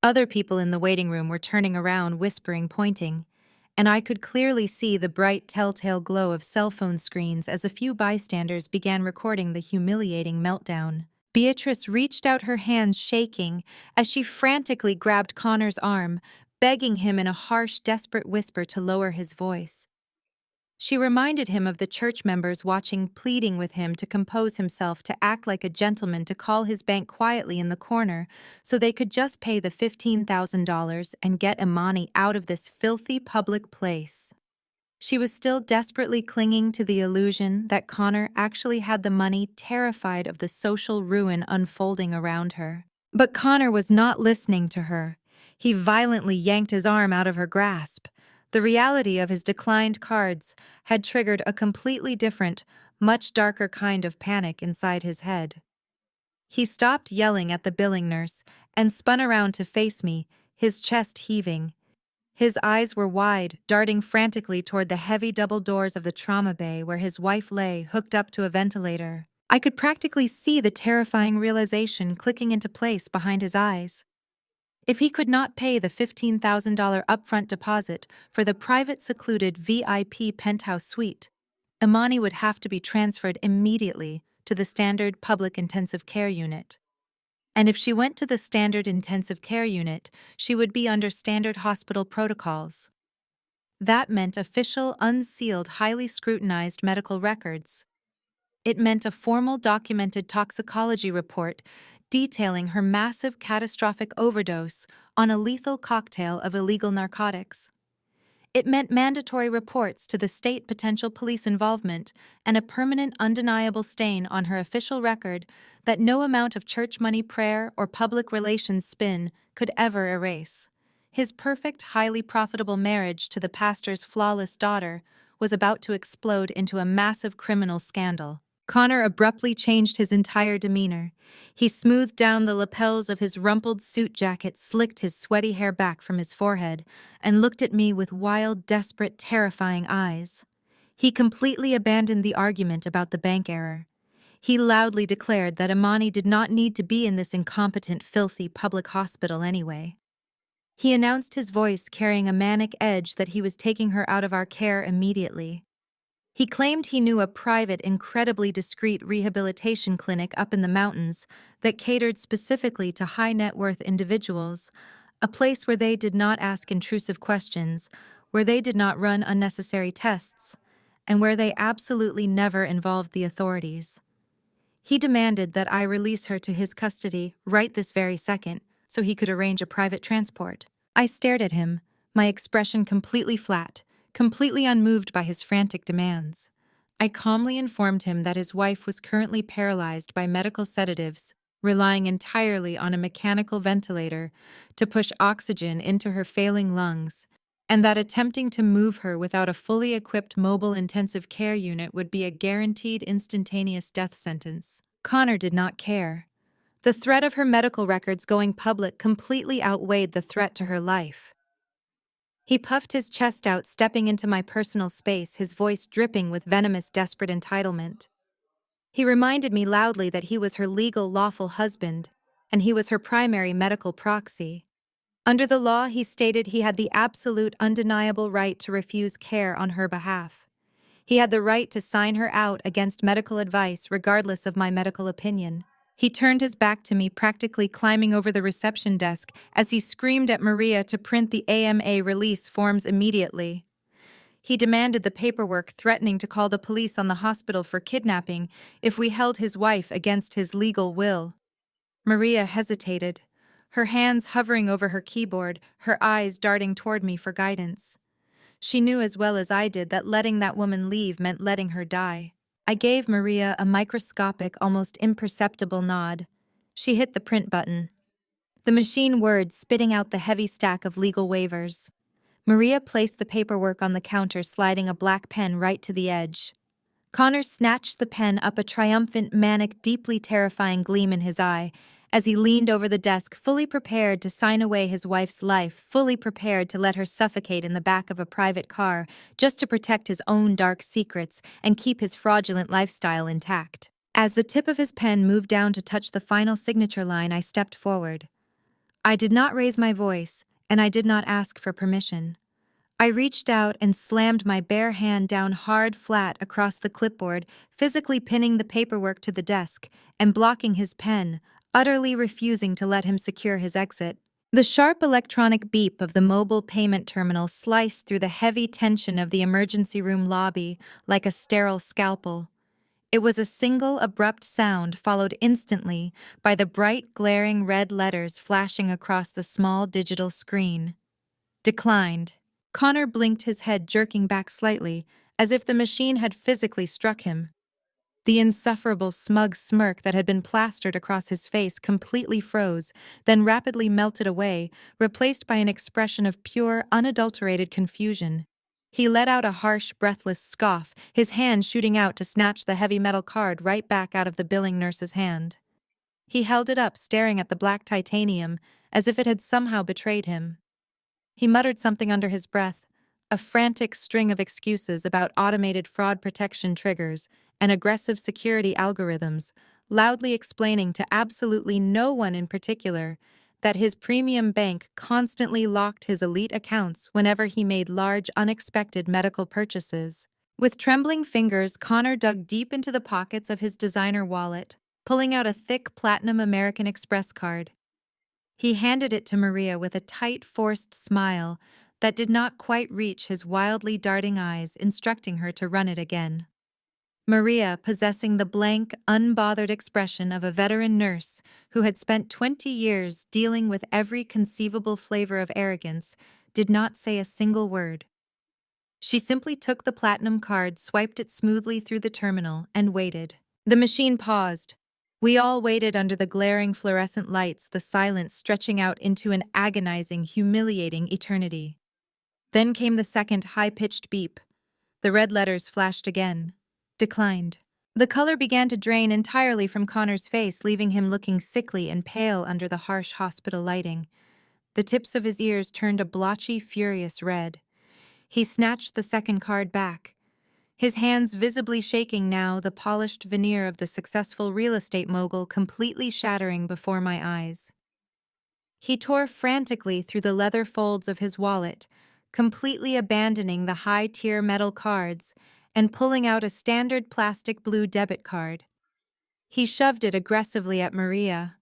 Other people in the waiting room were turning around, whispering, pointing, and I could clearly see the bright telltale glow of cell phone screens as a few bystanders began recording the humiliating meltdown. Beatrice reached out, her hands shaking, as she frantically grabbed Connor's arm, begging him in a harsh, desperate whisper to lower his voice. She reminded him of the church members watching, pleading with him to compose himself, to act like a gentleman, to call his bank quietly in the corner so they could just pay the $15,000 and get Imani out of this filthy public place. She was still desperately clinging to the illusion that Connor actually had the money, terrified of the social ruin unfolding around her. But Connor was not listening to her. He violently yanked his arm out of her grasp. The reality of his declined cards had triggered a completely different, much darker kind of panic inside his head. He stopped yelling at the billing nurse and spun around to face me, his chest heaving. His eyes were wide, darting frantically toward the heavy double doors of the trauma bay where his wife lay, hooked up to a ventilator. I could practically see the terrifying realization clicking into place behind his eyes. If he could not pay the $15,000 upfront deposit for the private, secluded VIP penthouse suite, Imani would have to be transferred immediately to the standard public intensive care unit. And if she went to the standard intensive care unit, she would be under standard hospital protocols. That meant official, unsealed, highly scrutinized medical records. It meant a formal, documented toxicology report detailing her massive, catastrophic overdose on a lethal cocktail of illegal narcotics. It meant mandatory reports to the state, potential police involvement, and a permanent, undeniable stain on her official record that no amount of church money, prayer, or public relations spin could ever erase. His perfect, highly profitable marriage to the pastor's flawless daughter was about to explode into a massive criminal scandal. Connor abruptly changed his entire demeanor. He smoothed down the lapels of his rumpled suit jacket, slicked his sweaty hair back from his forehead, and looked at me with wild, desperate, terrifying eyes. He completely abandoned the argument about the bank error. He loudly declared that Imani did not need to be in this incompetent, filthy public hospital anyway. He announced, his voice carrying a manic edge, that he was taking her out of our care immediately. He claimed he knew a private, incredibly discreet rehabilitation clinic up in the mountains that catered specifically to high-net-worth individuals, a place where they did not ask intrusive questions, where they did not run unnecessary tests, and where they absolutely never involved the authorities. He demanded that I release her to his custody right this very second so he could arrange a private transport. I stared at him, my expression completely flat, completely unmoved by his frantic demands. I calmly informed him that his wife was currently paralyzed by medical sedatives, relying entirely on a mechanical ventilator to push oxygen into her failing lungs, and that attempting to move her without a fully equipped mobile intensive care unit would be a guaranteed instantaneous death sentence. Connor did not care. The threat of her medical records going public completely outweighed the threat to her life. He puffed his chest out, stepping into my personal space, his voice dripping with venomous, desperate entitlement. He reminded me loudly that he was her legal, lawful husband, and he was her primary medical proxy. Under the law, he stated, he had the absolute, undeniable right to refuse care on her behalf. He had the right to sign her out against medical advice regardless of my medical opinion. He turned his back to me, practically climbing over the reception desk as he screamed at Maria to print the AMA release forms immediately. He demanded the paperwork, threatening to call the police on the hospital for kidnapping if we held his wife against his legal will. Maria hesitated, her hands hovering over her keyboard, her eyes darting toward me for guidance. She knew as well as I did that letting that woman leave meant letting her die. I gave Maria a microscopic, almost imperceptible nod. She hit the print button. The machine whirred, spitting out the heavy stack of legal waivers. Maria placed the paperwork on the counter, sliding a black pen right to the edge. Connor snatched the pen up, a triumphant, manic, deeply terrifying gleam in his eye, as he leaned over the desk, fully prepared to sign away his wife's life, fully prepared to let her suffocate in the back of a private car, just to protect his own dark secrets and keep his fraudulent lifestyle intact. As the tip of his pen moved down to touch the final signature line, I stepped forward. I did not raise my voice, and I did not ask for permission. I reached out and slammed my bare hand down hard, flat across the clipboard, physically pinning the paperwork to the desk and blocking his pen, utterly refusing to let him secure his exit. The sharp electronic beep of the mobile payment terminal sliced through the heavy tension of the emergency room lobby like a sterile scalpel. It was a single, abrupt sound, followed instantly by the bright, glaring red letters flashing across the small digital screen. Declined. Connor blinked, his head jerking back slightly, as if the machine had physically struck him. The insufferable, smug smirk that had been plastered across his face completely froze, then rapidly melted away, replaced by an expression of pure, unadulterated confusion. He let out a harsh, breathless scoff, his hand shooting out to snatch the heavy metal card right back out of the billing nurse's hand. He held it up, staring at the black titanium, as if it had somehow betrayed him. He muttered something under his breath, a frantic string of excuses about automated fraud protection triggers and aggressive security algorithms, loudly explaining to absolutely no one in particular that his premium bank constantly locked his elite accounts whenever he made large, unexpected medical purchases. With trembling fingers, Connor dug deep into the pockets of his designer wallet, pulling out a thick platinum American Express card. He handed it to Maria with a tight, forced smile that did not quite reach his wildly darting eyes, instructing her to run it again. Maria, possessing the blank, unbothered expression of a veteran nurse who had spent 20 years dealing with every conceivable flavor of arrogance, did not say a single word. She simply took the platinum card, swiped it smoothly through the terminal, and waited. The machine paused. We all waited under the glaring fluorescent lights, the silence stretching out into an agonizing, humiliating eternity. Then came the second high-pitched beep. The red letters flashed again. Declined. The color began to drain entirely from Connor's face, leaving him looking sickly and pale under the harsh hospital lighting. The tips of his ears turned a blotchy, furious red. He snatched the second card back, his hands visibly shaking now, the polished veneer of the successful real estate mogul completely shattering before my eyes. He tore frantically through the leather folds of his wallet, completely abandoning the high-tier metal cards and pulling out a standard plastic blue debit card. He shoved it aggressively at Maria,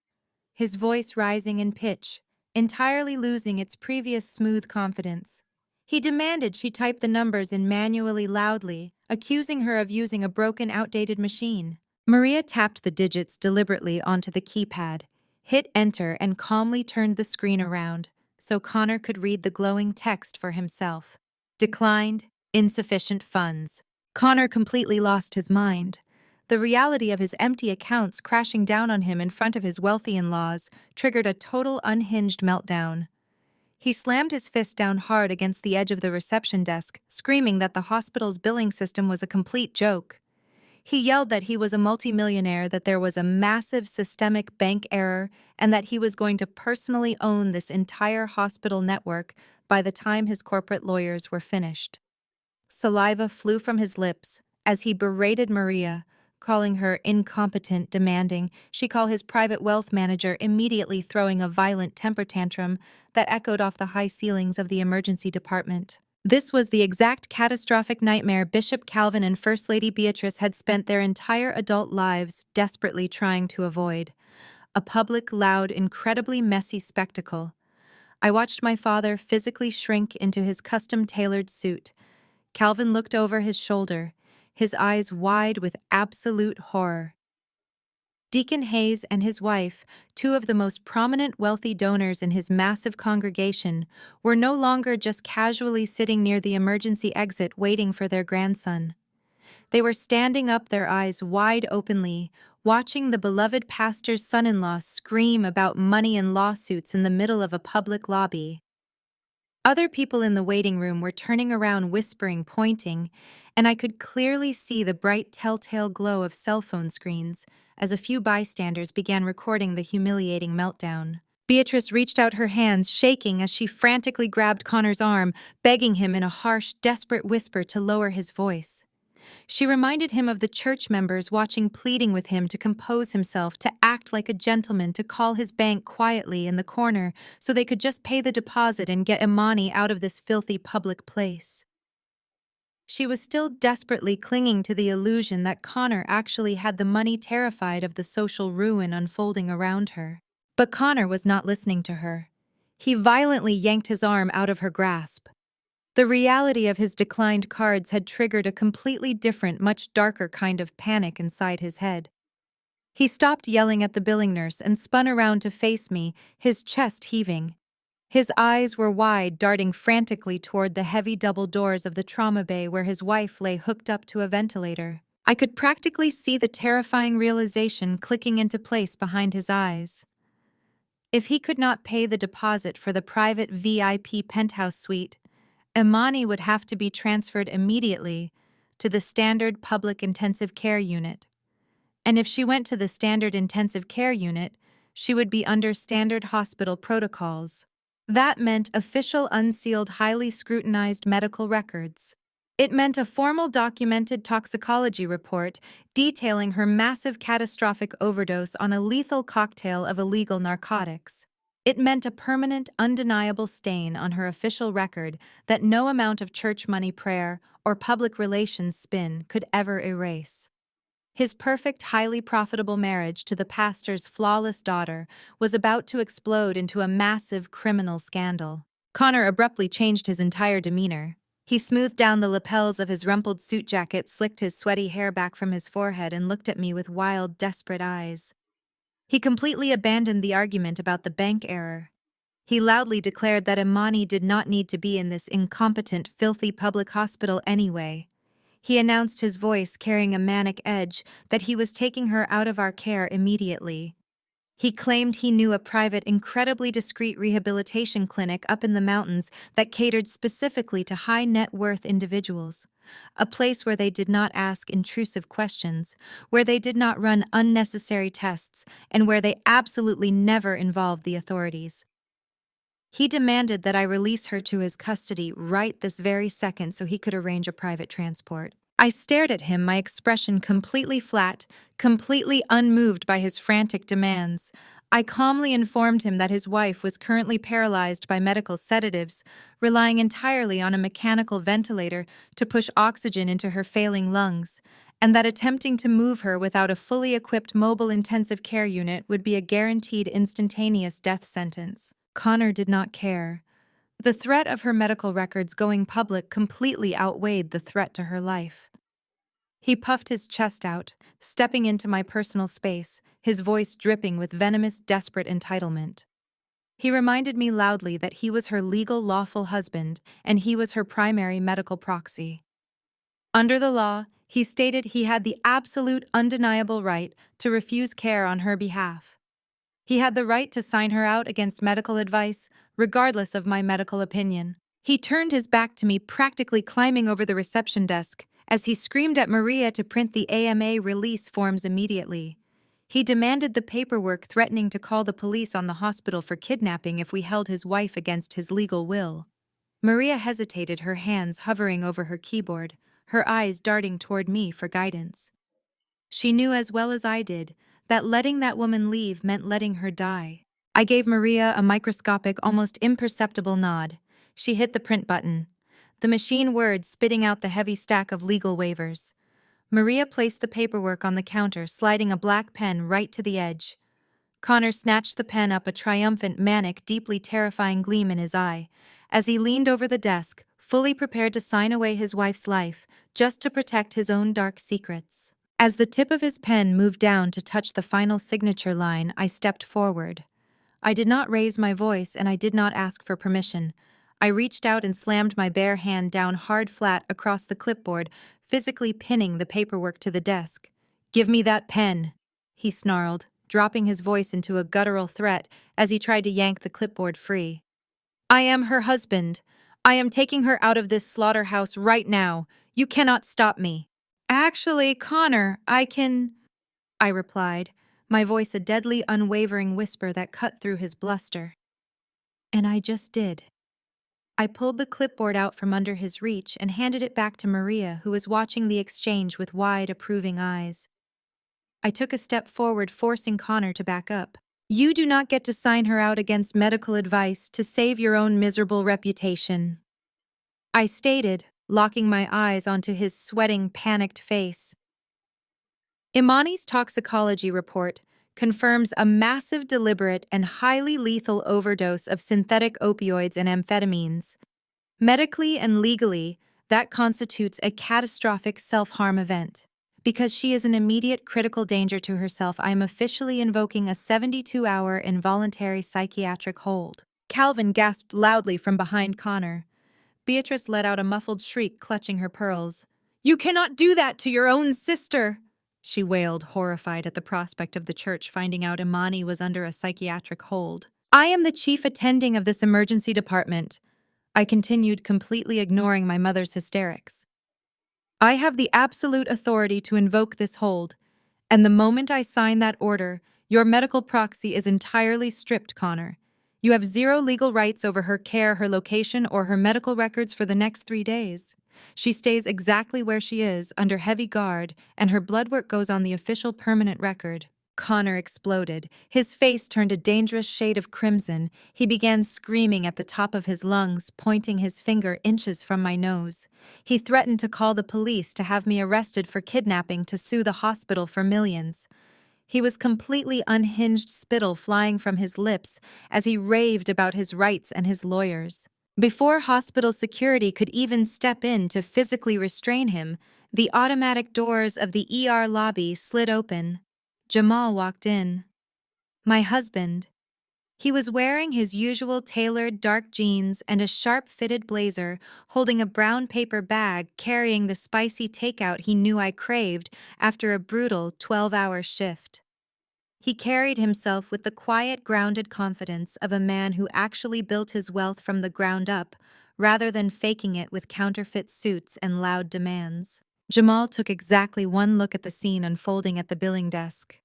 his voice rising in pitch, entirely losing its previous smooth confidence. He demanded she type the numbers in manually, loudly, accusing her of using a broken, outdated machine. Maria tapped the digits deliberately onto the keypad, hit enter, and calmly turned the screen around so Connor could read the glowing text for himself. Declined, insufficient funds. Connor completely lost his mind. The reality of his empty accounts crashing down on him in front of his wealthy in-laws triggered a total unhinged meltdown. He slammed his fist down hard against the edge of the reception desk, screaming that the hospital's billing system was a complete joke. He yelled that he was a multimillionaire, that there was a massive systemic bank error, and that he was going to personally own this entire hospital network by the time his corporate lawyers were finished. Saliva flew from his lips as he berated Maria, calling her incompetent, demanding she call his private wealth manager, immediately throwing a violent temper tantrum that echoed off the high ceilings of the emergency department. This was the exact catastrophic nightmare Bishop Calvin and First Lady Beatrice had spent their entire adult lives desperately trying to avoid. A public, loud, incredibly messy spectacle. I watched my father physically shrink into his custom-tailored suit. Calvin looked over his shoulder, his eyes wide with absolute horror. Deacon Hayes and his wife, two of the most prominent wealthy donors in his massive congregation, were no longer just casually sitting near the emergency exit waiting for their grandson. They were standing up, their eyes wide openly, watching the beloved pastor's son-in-law scream about money and lawsuits in the middle of a public lobby. Other people in the waiting room were turning around, whispering, pointing, and I could clearly see the bright telltale glow of cell phone screens as a few bystanders began recording the humiliating meltdown. Beatrice reached out her hands, shaking as she frantically grabbed Connor's arm, begging him in a harsh, desperate whisper to lower his voice. She reminded him of the church members watching, pleading with him to compose himself, to act like a gentleman, to call his bank quietly in the corner so they could just pay the deposit and get Imani out of this filthy public place. She was still desperately clinging to the illusion that Connor actually had the money, terrified of the social ruin unfolding around her. But Connor was not listening to her. He violently yanked his arm out of her grasp. The reality of his declined cards had triggered a completely different, much darker kind of panic inside his head. He stopped yelling at the billing nurse and spun around to face me, his chest heaving. His eyes were wide, darting frantically toward the heavy double doors of the trauma bay where his wife lay hooked up to a ventilator. I could practically see the terrifying realization clicking into place behind his eyes. If he could not pay the deposit for the private VIP penthouse suite, Imani would have to be transferred immediately to the standard public intensive care unit. And if she went to the standard intensive care unit, she would be under standard hospital protocols. That meant official, unsealed, highly scrutinized medical records. It meant a formal documented toxicology report detailing her massive catastrophic overdose on a lethal cocktail of illegal narcotics. It meant a permanent, undeniable stain on her official record that no amount of church money, prayer, or public relations spin could ever erase. His perfect, highly profitable marriage to the pastor's flawless daughter was about to explode into a massive criminal scandal. Connor abruptly changed his entire demeanor. He smoothed down the lapels of his rumpled suit jacket, slicked his sweaty hair back from his forehead, and looked at me with wild, desperate eyes. He completely abandoned the argument about the bank error. He loudly declared that Imani did not need to be in this incompetent, filthy public hospital anyway. He announced, his voice carrying a manic edge, that he was taking her out of our care immediately. He claimed he knew a private, incredibly discreet rehabilitation clinic up in the mountains that catered specifically to high-net-worth individuals, a place where they did not ask intrusive questions, where they did not run unnecessary tests, and where they absolutely never involved the authorities. He demanded that I release her to his custody right this very second so he could arrange a private transport. I stared at him, my expression completely flat, completely unmoved by his frantic demands. I calmly informed him that his wife was currently paralyzed by medical sedatives, relying entirely on a mechanical ventilator to push oxygen into her failing lungs, and that attempting to move her without a fully equipped mobile intensive care unit would be a guaranteed instantaneous death sentence. Connor did not care. The threat of her medical records going public completely outweighed the threat to her life. He puffed his chest out, stepping into my personal space, his voice dripping with venomous, desperate entitlement. He reminded me loudly that he was her legal, lawful husband, and he was her primary medical proxy. Under the law, he stated he had the absolute, undeniable right to refuse care on her behalf. He had the right to sign her out against medical advice, regardless of my medical opinion. He turned his back to me, practically climbing over the reception desk, as he screamed at Maria to print the AMA release forms immediately. He demanded the paperwork, threatening to call the police on the hospital for kidnapping if we held his wife against his legal will. Maria hesitated, her hands hovering over her keyboard, her eyes darting toward me for guidance. She knew as well as I did that letting that woman leave meant letting her die. I gave Maria a microscopic, almost imperceptible nod. She hit the print button. the machine whirred, spitting out the heavy stack of legal waivers. Maria placed the paperwork on the counter, sliding a black pen right to the edge. Connor snatched the pen up, a triumphant, manic, deeply terrifying gleam in his eye, as he leaned over the desk, fully prepared to sign away his wife's life, just to protect his own dark secrets. As the tip of his pen moved down to touch the final signature line, I stepped forward. I did not raise my voice, and I did not ask for permission. I reached out and slammed my bare hand down hard flat across the clipboard, physically pinning the paperwork to the desk. "Give me that pen," he snarled, dropping his voice into a guttural threat as he tried to yank the clipboard free. "I am her husband. I am taking her out of this slaughterhouse right now. You cannot stop me." "Actually, Connor, I can," I replied, my voice a deadly, unwavering whisper that cut through his bluster. And I just did. I pulled the clipboard out from under his reach and handed it back to Maria, who was watching the exchange with wide, approving eyes. I took a step forward, forcing Connor to back up. "You do not get to sign her out against medical advice to save your own miserable reputation," I stated, locking my eyes onto his sweating, panicked face. Imani's toxicology report confirms a massive, deliberate, and highly lethal overdose of synthetic opioids and amphetamines. Medically and legally, that constitutes a catastrophic self-harm event. Because she is an immediate critical danger to herself, I am officially invoking a 72-hour involuntary psychiatric hold. Calvin gasped loudly from behind Connor. Beatrice let out a muffled shriek, clutching her pearls. "You cannot do that to your own sister!" she wailed, horrified at the prospect of the church finding out Imani was under a psychiatric hold. "I am the chief attending of this emergency department," I continued, completely ignoring my mother's hysterics. "I have the absolute authority to invoke this hold, and the moment I sign that order, your medical proxy is entirely stripped, Connor. You have zero legal rights over her care, her location, or her medical records for the next 3 days. She stays exactly where she is, under heavy guard, and her blood work goes on the official permanent record." Connor exploded. His face turned a dangerous shade of crimson. He began screaming at the top of his lungs, pointing his finger inches from my nose. He threatened to call the police, to have me arrested for kidnapping, to sue the hospital for millions. He was completely unhinged, spittle flying from his lips as he raved about his rights and his lawyers. Before hospital security could even step in to physically restrain him, the automatic doors of the ER lobby slid open. Jamal walked in. My husband. He was wearing his usual tailored dark jeans and a sharp-fitted blazer, holding a brown paper bag carrying the spicy takeout he knew I craved after a brutal 12-hour shift. He carried himself with the quiet, grounded confidence of a man who actually built his wealth from the ground up, rather than faking it with counterfeit suits and loud demands. Jamal took exactly one look at the scene unfolding at the billing desk.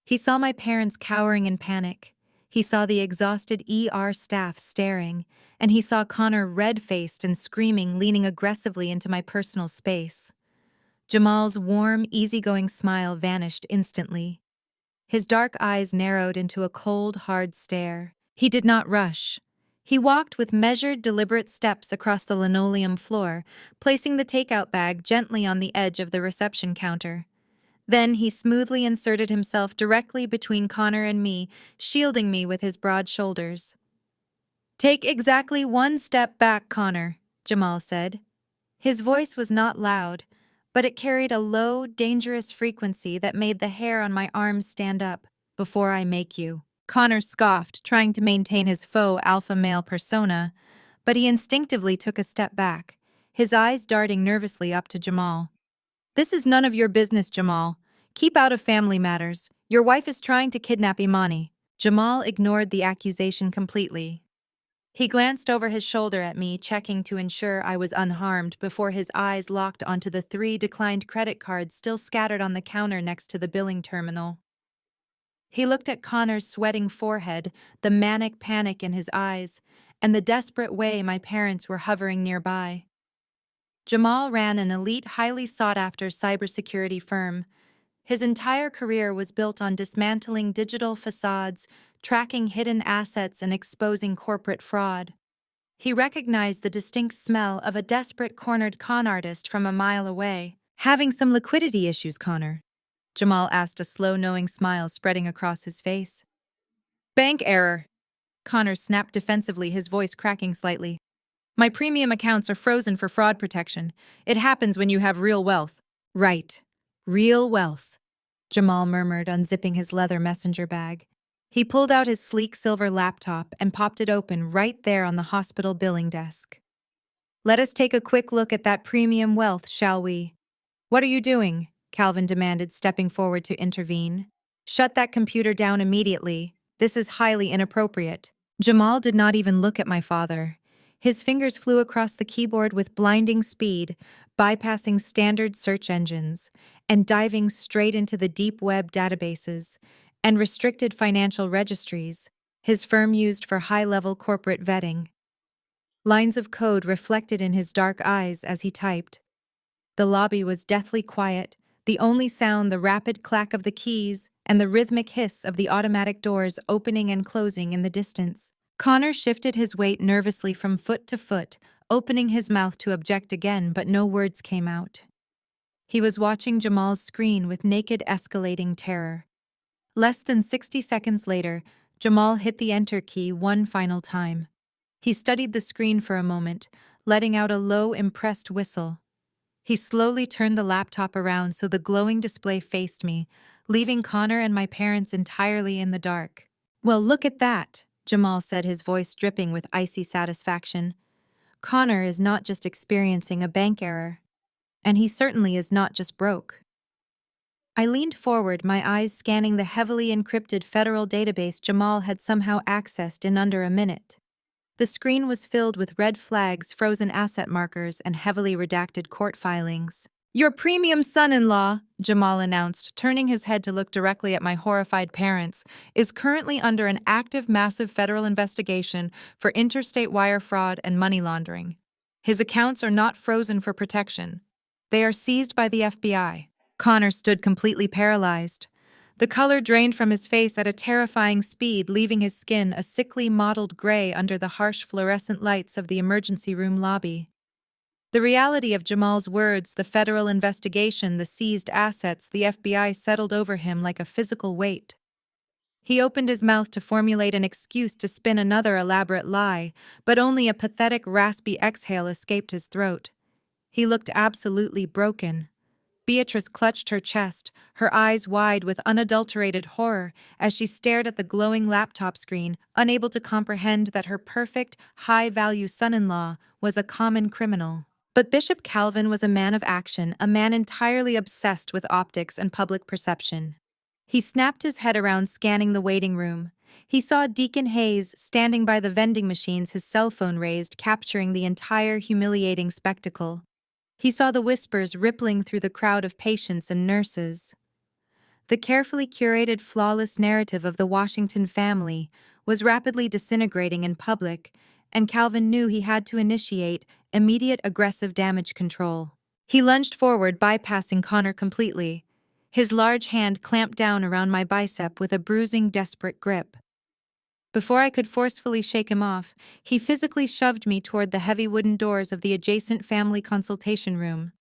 He saw my parents cowering in panic. He saw the exhausted ER staff staring, and he saw Connor red-faced and screaming, leaning aggressively into my personal space. Jamal's warm, easygoing smile vanished instantly. His dark eyes narrowed into a cold, hard stare. He did not rush. He walked with measured, deliberate steps across the linoleum floor, placing the takeout bag gently on the edge of the reception counter. Then he smoothly inserted himself directly between Connor and me, shielding me with his broad shoulders. "Take exactly one step back, Connor," Jamal said. His voice was not loud, but it carried a low, dangerous frequency that made the hair on my arms stand up. "Before I make you." Connor scoffed, trying to maintain his faux alpha male persona, but he instinctively took a step back, his eyes darting nervously up to Jamal. "This is none of your business, Jamal. Keep out of family matters. Your wife is trying to kidnap Imani." Jamal ignored the accusation completely. He glanced over his shoulder at me, checking to ensure I was unharmed before his eyes locked onto the 3 declined credit cards still scattered on the counter next to the billing terminal. He looked at Connor's sweating forehead, the manic panic in his eyes, and the desperate way my parents were hovering nearby. Jamal ran an elite, highly sought-after cybersecurity firm. His entire career was built on dismantling digital facades, tracking hidden assets, and exposing corporate fraud. He recognized the distinct smell of a desperate cornered con artist from a mile away. Having some liquidity issues, Connor? Jamal asked, a slow, knowing smile spreading across his face. Bank error. Connor snapped defensively, his voice cracking slightly. My premium accounts are frozen for fraud protection. It happens when you have real wealth. Right. Real wealth. Jamal murmured, unzipping his leather messenger bag. He pulled out his sleek silver laptop and popped it open right there on the hospital billing desk. Let us take a quick look at that premium wealth, shall we? What are you doing? Calvin demanded, stepping forward to intervene. Shut that computer down immediately. This is highly inappropriate. Jamal did not even look at my father. His fingers flew across the keyboard with blinding speed, bypassing standard search engines and diving straight into the deep web databases and restricted financial registries his firm used for high-level corporate vetting. Lines of code reflected in his dark eyes as he typed. The lobby was deathly quiet, the only sound the rapid clack of the keys and the rhythmic hiss of the automatic doors opening and closing in the distance. Connor shifted his weight nervously from foot to foot, opening his mouth to object again, but no words came out. He was watching Jamal's screen with naked, escalating terror. Less than 60 seconds later, Jamal hit the enter key one final time. He studied the screen for a moment, letting out a low, impressed whistle. He slowly turned the laptop around so the glowing display faced me, leaving Connor and my parents entirely in the dark. Well, look at that, Jamal said, his voice dripping with icy satisfaction. Connor is not just experiencing a bank error. And he certainly is not just broke. I leaned forward, my eyes scanning the heavily encrypted federal database Jamal had somehow accessed in under a minute. The screen was filled with red flags, frozen asset markers, and heavily redacted court filings. Your premium son-in-law, Jamal announced, turning his head to look directly at my horrified parents, is currently under an active, massive federal investigation for interstate wire fraud and money laundering. His accounts are not frozen for protection. They are seized by the FBI. Connor stood completely paralyzed. The color drained from his face at a terrifying speed, leaving his skin a sickly mottled gray under the harsh fluorescent lights of the emergency room lobby. The reality of Jamal's words, the federal investigation, the seized assets, the FBI settled over him like a physical weight. He opened his mouth to formulate an excuse to spin another elaborate lie, but only a pathetic, raspy exhale escaped his throat. He looked absolutely broken. Beatrice clutched her chest, her eyes wide with unadulterated horror as she stared at the glowing laptop screen, unable to comprehend that her perfect, high-value son-in-law was a common criminal. But Bishop Calvin was a man of action, a man entirely obsessed with optics and public perception. He snapped his head around, scanning the waiting room. He saw Deacon Hayes standing by the vending machines, his cell phone raised, capturing the entire humiliating spectacle. He saw the whispers rippling through the crowd of patients and nurses. The carefully curated, flawless narrative of the Washington family was rapidly disintegrating in public, and Calvin knew he had to initiate immediate aggressive damage control. He lunged forward, bypassing Connor completely. His large hand clamped down around my bicep with a bruising, desperate grip. Before I could forcefully shake him off, he physically shoved me toward the heavy wooden doors of the adjacent family consultation room.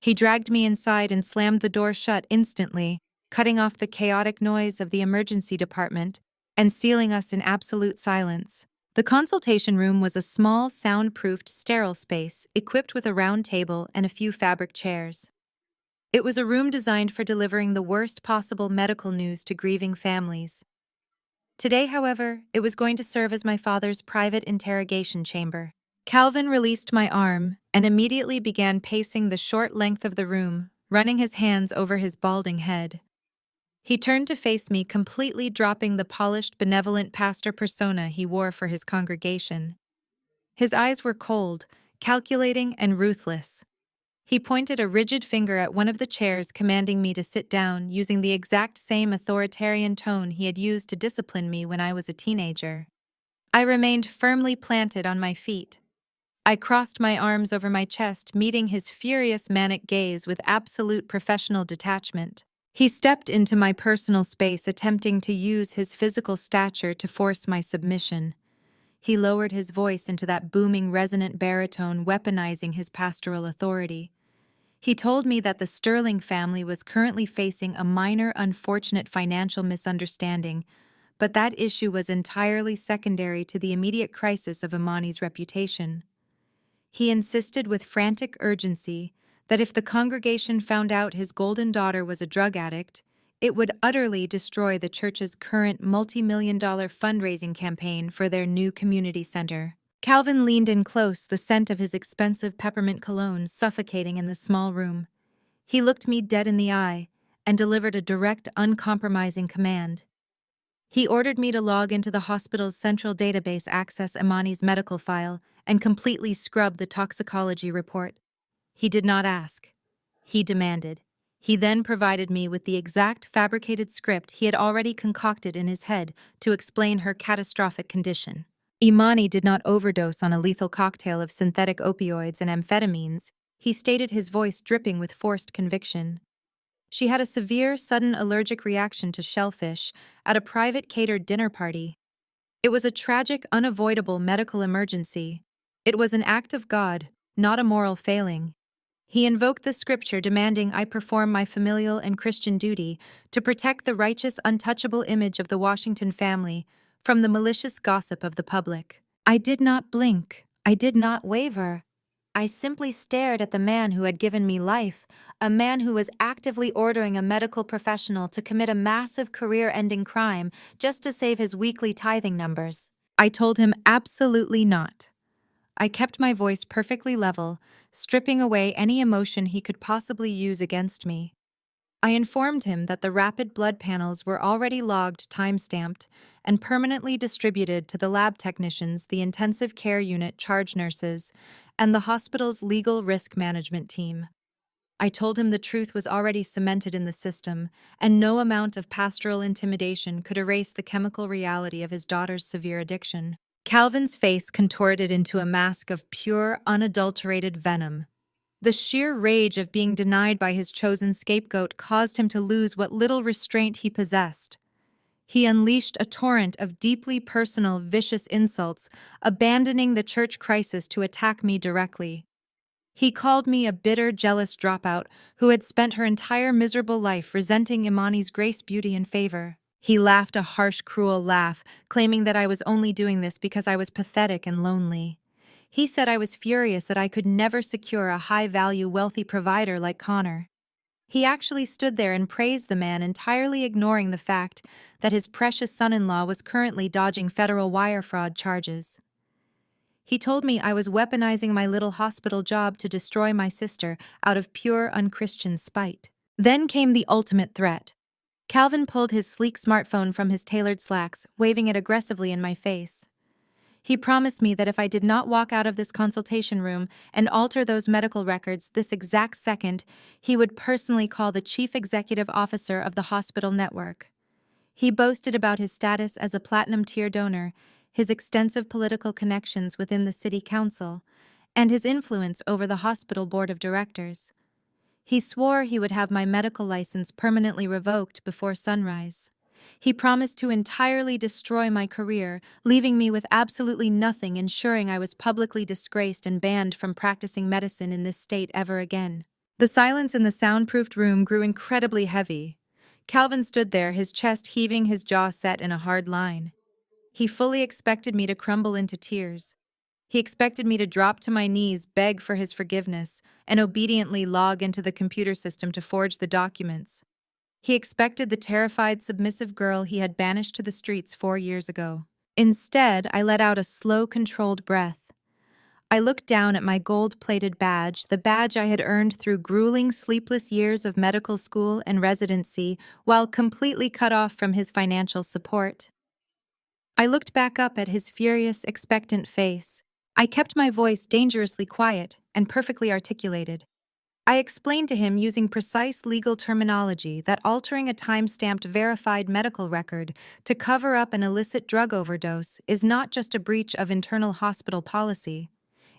He dragged me inside and slammed the door shut instantly, cutting off the chaotic noise of the emergency department and sealing us in absolute silence. The consultation room was a small, soundproofed, sterile space equipped with a round table and a few fabric chairs. It was a room designed for delivering the worst possible medical news to grieving families. Today, however, it was going to serve as my father's private interrogation chamber. Calvin released my arm and immediately began pacing the short length of the room, running his hands over his balding head. He turned to face me, completely dropping the polished, benevolent pastor persona he wore for his congregation. His eyes were cold, calculating, and ruthless. He pointed a rigid finger at one of the chairs, commanding me to sit down, using the exact same authoritarian tone he had used to discipline me when I was a teenager. I remained firmly planted on my feet. I crossed my arms over my chest, meeting his furious, manic gaze with absolute professional detachment. He stepped into my personal space, attempting to use his physical stature to force my submission. He lowered his voice into that booming, resonant baritone, weaponizing his pastoral authority. He told me that the Sterling family was currently facing a minor, unfortunate financial misunderstanding, but that issue was entirely secondary to the immediate crisis of Imani's reputation. He insisted with frantic urgency that if the congregation found out his golden daughter was a drug addict, it would utterly destroy the church's current multi-million-dollar fundraising campaign for their new community center. Calvin leaned in close, the scent of his expensive peppermint cologne suffocating in the small room. He looked me dead in the eye and delivered a direct, uncompromising command. He ordered me to log into the hospital's central database, access Imani's medical file, and completely scrub the toxicology report. He did not ask. He demanded. He then provided me with the exact fabricated script he had already concocted in his head to explain her catastrophic condition. Imani did not overdose on a lethal cocktail of synthetic opioids and amphetamines. He stated, his voice dripping with forced conviction. She had a severe, sudden allergic reaction to shellfish at a private catered dinner party. It was a tragic, unavoidable medical emergency. It was an act of God, not a moral failing. He invoked the scripture demanding I perform my familial and Christian duty to protect the righteous, untouchable image of the Washington family from the malicious gossip of the public. I did not blink. I did not waver. I simply stared at the man who had given me life, a man who was actively ordering a medical professional to commit a massive career-ending crime just to save his weekly tithing numbers. I told him absolutely not. I kept my voice perfectly level, stripping away any emotion he could possibly use against me. I informed him that the rapid blood panels were already logged, time-stamped, and permanently distributed to the lab technicians, the intensive care unit charge nurses, and the hospital's legal risk management team. I told him the truth was already cemented in the system, and no amount of pastoral intimidation could erase the chemical reality of his daughter's severe addiction. Calvin's face contorted into a mask of pure, unadulterated venom. The sheer rage of being denied by his chosen scapegoat caused him to lose what little restraint he possessed. He unleashed a torrent of deeply personal, vicious insults, abandoning the church crisis to attack me directly. He called me a bitter, jealous dropout who had spent her entire miserable life resenting Imani's grace, beauty, and favor. He laughed a harsh, cruel laugh, claiming that I was only doing this because I was pathetic and lonely. He said I was furious that I could never secure a high-value, wealthy provider like Connor. He actually stood there and praised the man, entirely ignoring the fact that his precious son-in-law was currently dodging federal wire fraud charges. He told me I was weaponizing my little hospital job to destroy my sister out of pure unchristian spite. Then came the ultimate threat. Calvin pulled his sleek smartphone from his tailored slacks, waving it aggressively in my face. He promised me that if I did not walk out of this consultation room and alter those medical records this exact second, he would personally call the chief executive officer of the hospital network. He boasted about his status as a platinum-tier donor, his extensive political connections within the city council, and his influence over the hospital board of directors. He swore he would have my medical license permanently revoked before sunrise. He promised to entirely destroy my career, leaving me with absolutely nothing, ensuring I was publicly disgraced and banned from practicing medicine in this state ever again. The silence in the soundproofed room grew incredibly heavy. Calvin stood there, his chest heaving, his jaw set in a hard line. He fully expected me to crumble into tears. He expected me to drop to my knees, beg for his forgiveness, and obediently log into the computer system to forge the documents. He expected the terrified, submissive girl he had banished to the streets 4 years ago. Instead, I let out a slow, controlled breath. I looked down at my gold-plated badge, the badge I had earned through grueling, sleepless years of medical school and residency, while completely cut off from his financial support. I looked back up at his furious, expectant face. I kept my voice dangerously quiet and perfectly articulated. I explained to him using precise legal terminology that altering a time-stamped verified medical record to cover up an illicit drug overdose is not just a breach of internal hospital policy.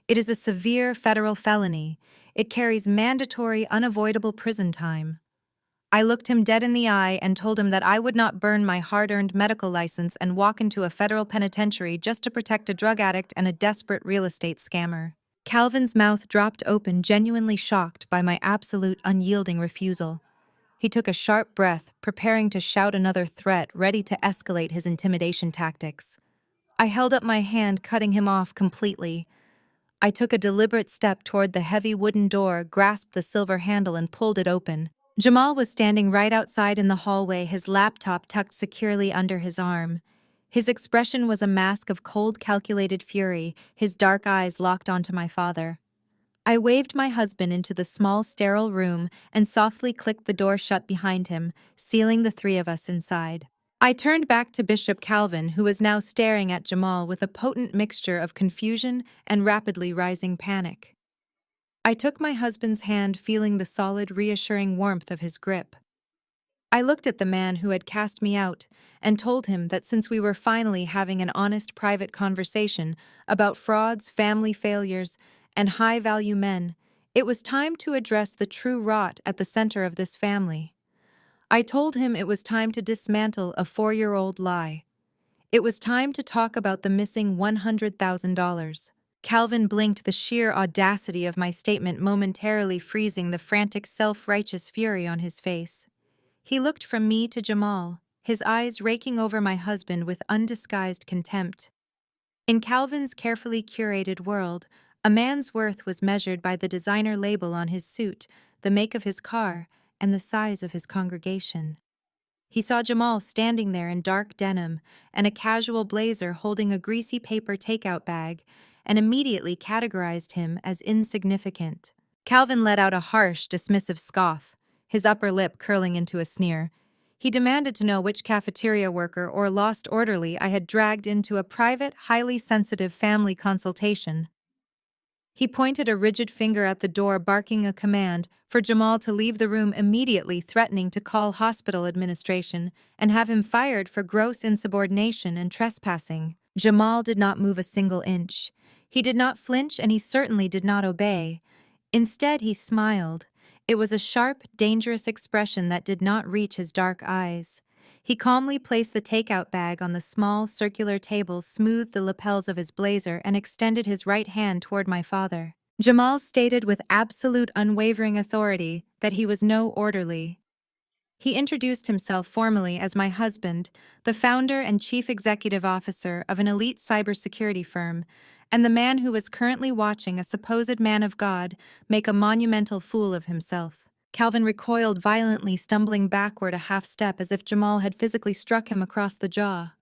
It is a severe federal felony. It carries mandatory, unavoidable prison time. I looked him dead in the eye and told him that I would not burn my hard-earned medical license and walk into a federal penitentiary just to protect a drug addict and a desperate real estate scammer. Calvin's mouth dropped open, genuinely shocked by my absolute unyielding refusal. He took a sharp breath, preparing to shout another threat, ready to escalate his intimidation tactics. I held up my hand, cutting him off completely. I took a deliberate step toward the heavy wooden door, grasped the silver handle, and pulled it open. Jamal was standing right outside in the hallway, his laptop tucked securely under his arm. His expression was a mask of cold, calculated fury, his dark eyes locked onto my father. I waved my husband into the small, sterile room and softly clicked the door shut behind him, sealing the three of us inside. I turned back to Bishop Calvin, who was now staring at Jamal with a potent mixture of confusion and rapidly rising panic. I took my husband's hand, feeling the solid, reassuring warmth of his grip. I looked at the man who had cast me out and told him that since we were finally having an honest, private conversation about frauds, family failures, and high-value men, it was time to address the true rot at the center of this family. I told him it was time to dismantle a 4-year-old lie. It was time to talk about the missing $100,000. Calvin blinked, the sheer audacity of my statement momentarily freezing the frantic, self-righteous fury on his face. He looked from me to Jamal, his eyes raking over my husband with undisguised contempt. In Calvin's carefully curated world, a man's worth was measured by the designer label on his suit, the make of his car, and the size of his congregation. He saw Jamal standing there in dark denim and a casual blazer holding a greasy paper takeout bag, and immediately categorized him as insignificant. Calvin let out a harsh, dismissive scoff, his upper lip curling into a sneer. He demanded to know which cafeteria worker or lost orderly I had dragged into a private, highly sensitive family consultation. He pointed a rigid finger at the door, barking a command for Jamal to leave the room immediately, threatening to call hospital administration and have him fired for gross insubordination and trespassing. Jamal did not move a single inch. He did not flinch, and he certainly did not obey. Instead, he smiled. It was a sharp, dangerous expression that did not reach his dark eyes. He calmly placed the takeout bag on the small, circular table, smoothed the lapels of his blazer, and extended his right hand toward my father. Jamal stated with absolute, unwavering authority that he was no orderly. He introduced himself formally as my husband, the founder and chief executive officer of an elite cybersecurity firm, and the man who was currently watching a supposed man of God make a monumental fool of himself. Calvin recoiled violently, stumbling backward a half step as if Jamal had physically struck him across the jaw.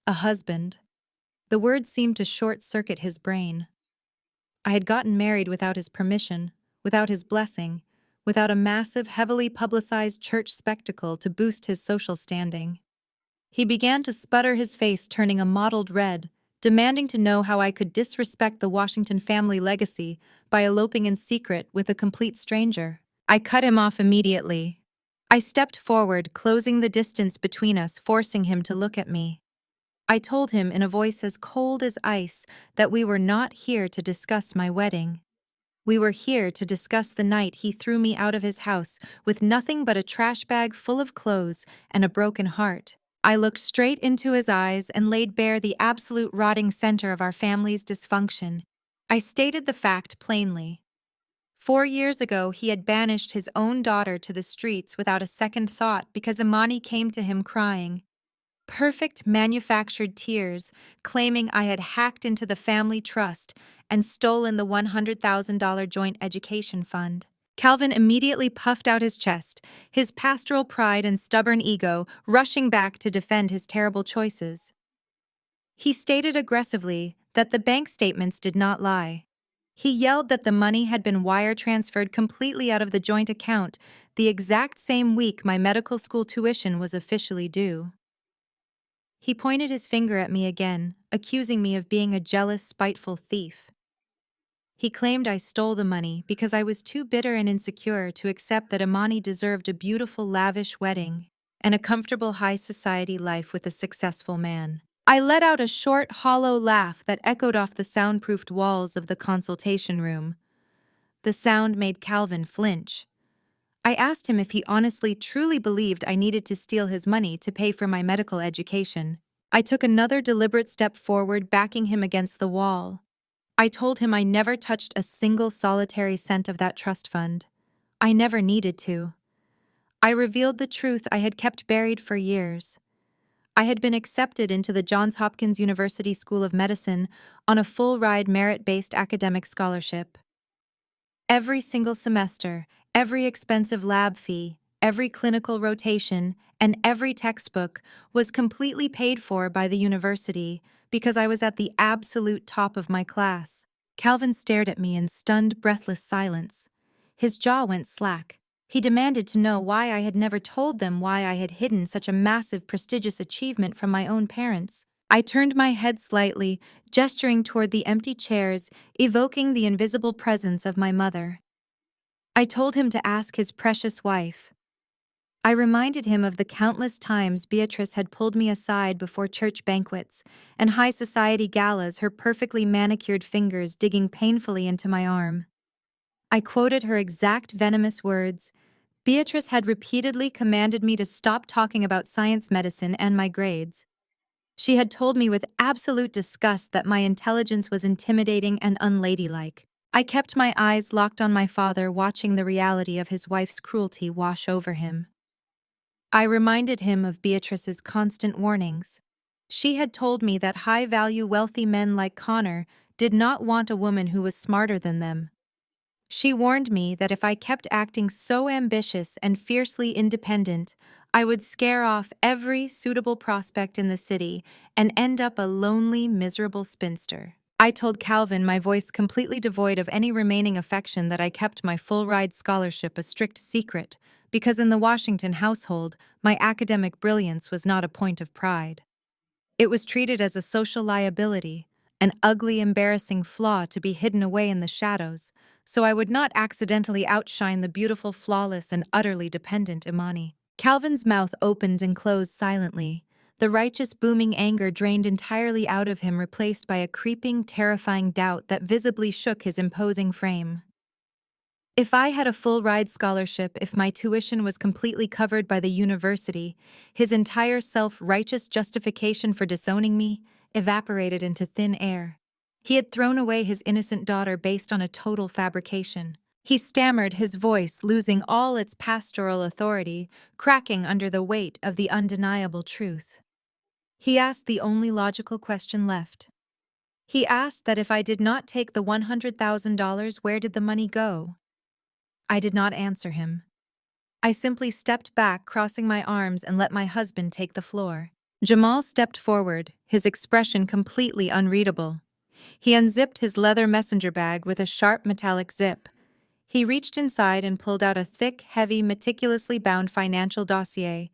A husband. The word seemed to short-circuit his brain. I had gotten married without his permission, without his blessing, without a massive, heavily publicized church spectacle to boost his social standing. He began to sputter, his face turning a mottled red, demanding to know how I could disrespect the Washington family legacy by eloping in secret with a complete stranger. I cut him off immediately. I stepped forward, closing the distance between us, forcing him to look at me. I told him in a voice as cold as ice that we were not here to discuss my wedding. We were here to discuss the night he threw me out of his house with nothing but a trash bag full of clothes and a broken heart. I looked straight into his eyes and laid bare the absolute rotting center of our family's dysfunction. I stated the fact plainly. 4 years ago, he had banished his own daughter to the streets without a second thought because Imani came to him crying. Perfect manufactured tears, claiming I had hacked into the family trust and stolen the $100,000 joint education fund. Calvin immediately puffed out his chest, his pastoral pride and stubborn ego rushing back to defend his terrible choices. He stated aggressively that the bank statements did not lie. He yelled that the money had been wire transferred completely out of the joint account the exact same week my medical school tuition was officially due. He pointed his finger at me again, accusing me of being a jealous, spiteful thief. He claimed I stole the money because I was too bitter and insecure to accept that Imani deserved a beautiful, lavish wedding and a comfortable high society life with a successful man. I let out a short, hollow laugh that echoed off the soundproofed walls of the consultation room. The sound made Calvin flinch. I asked him if he honestly, truly believed I needed to steal his money to pay for my medical education. I took another deliberate step forward, backing him against the wall. I told him I never touched a single solitary cent of that trust fund. I never needed to. I revealed the truth I had kept buried for years. I had been accepted into the Johns Hopkins University School of Medicine on a full-ride merit-based academic scholarship. Every single semester, every expensive lab fee, every clinical rotation, and every textbook was completely paid for by the university because I was at the absolute top of my class. Calvin stared at me in stunned, breathless silence. His jaw went slack. He demanded to know why I had never told them why I had hidden such a massive, prestigious achievement from my own parents. I turned my head slightly, gesturing toward the empty chairs, evoking the invisible presence of my mother. I told him to ask his precious wife. I reminded him of the countless times Beatrice had pulled me aside before church banquets and high society galas, her perfectly manicured fingers digging painfully into my arm. I quoted her exact venomous words. Beatrice had repeatedly commanded me to stop talking about science, medicine, and my grades. She had told me with absolute disgust that my intelligence was intimidating and unladylike. I kept my eyes locked on my father, watching the reality of his wife's cruelty wash over him. I reminded him of Beatrice's constant warnings. She had told me that high-value, wealthy men like Connor did not want a woman who was smarter than them. She warned me that if I kept acting so ambitious and fiercely independent, I would scare off every suitable prospect in the city and end up a lonely, miserable spinster. I told Calvin, my voice completely devoid of any remaining affection, that I kept my full-ride scholarship a strict secret, because in the Washington household, my academic brilliance was not a point of pride. It was treated as a social liability, an ugly, embarrassing flaw to be hidden away in the shadows, so I would not accidentally outshine the beautiful, flawless, and utterly dependent Imani. Calvin's mouth opened and closed silently, the righteous, booming anger drained entirely out of him, replaced by a creeping, terrifying doubt that visibly shook his imposing frame. If I had a full-ride scholarship, if my tuition was completely covered by the university, his entire self-righteous justification for disowning me evaporated into thin air. He had thrown away his innocent daughter based on a total fabrication. He stammered, his voice losing all its pastoral authority, cracking under the weight of the undeniable truth. He asked the only logical question left. He asked that if I did not take the $100,000, where did the money go? I did not answer him. I simply stepped back, crossing my arms, and let my husband take the floor. Jamal stepped forward, his expression completely unreadable. He unzipped his leather messenger bag with a sharp metallic zip. He reached inside and pulled out a thick, heavy, meticulously bound financial dossier.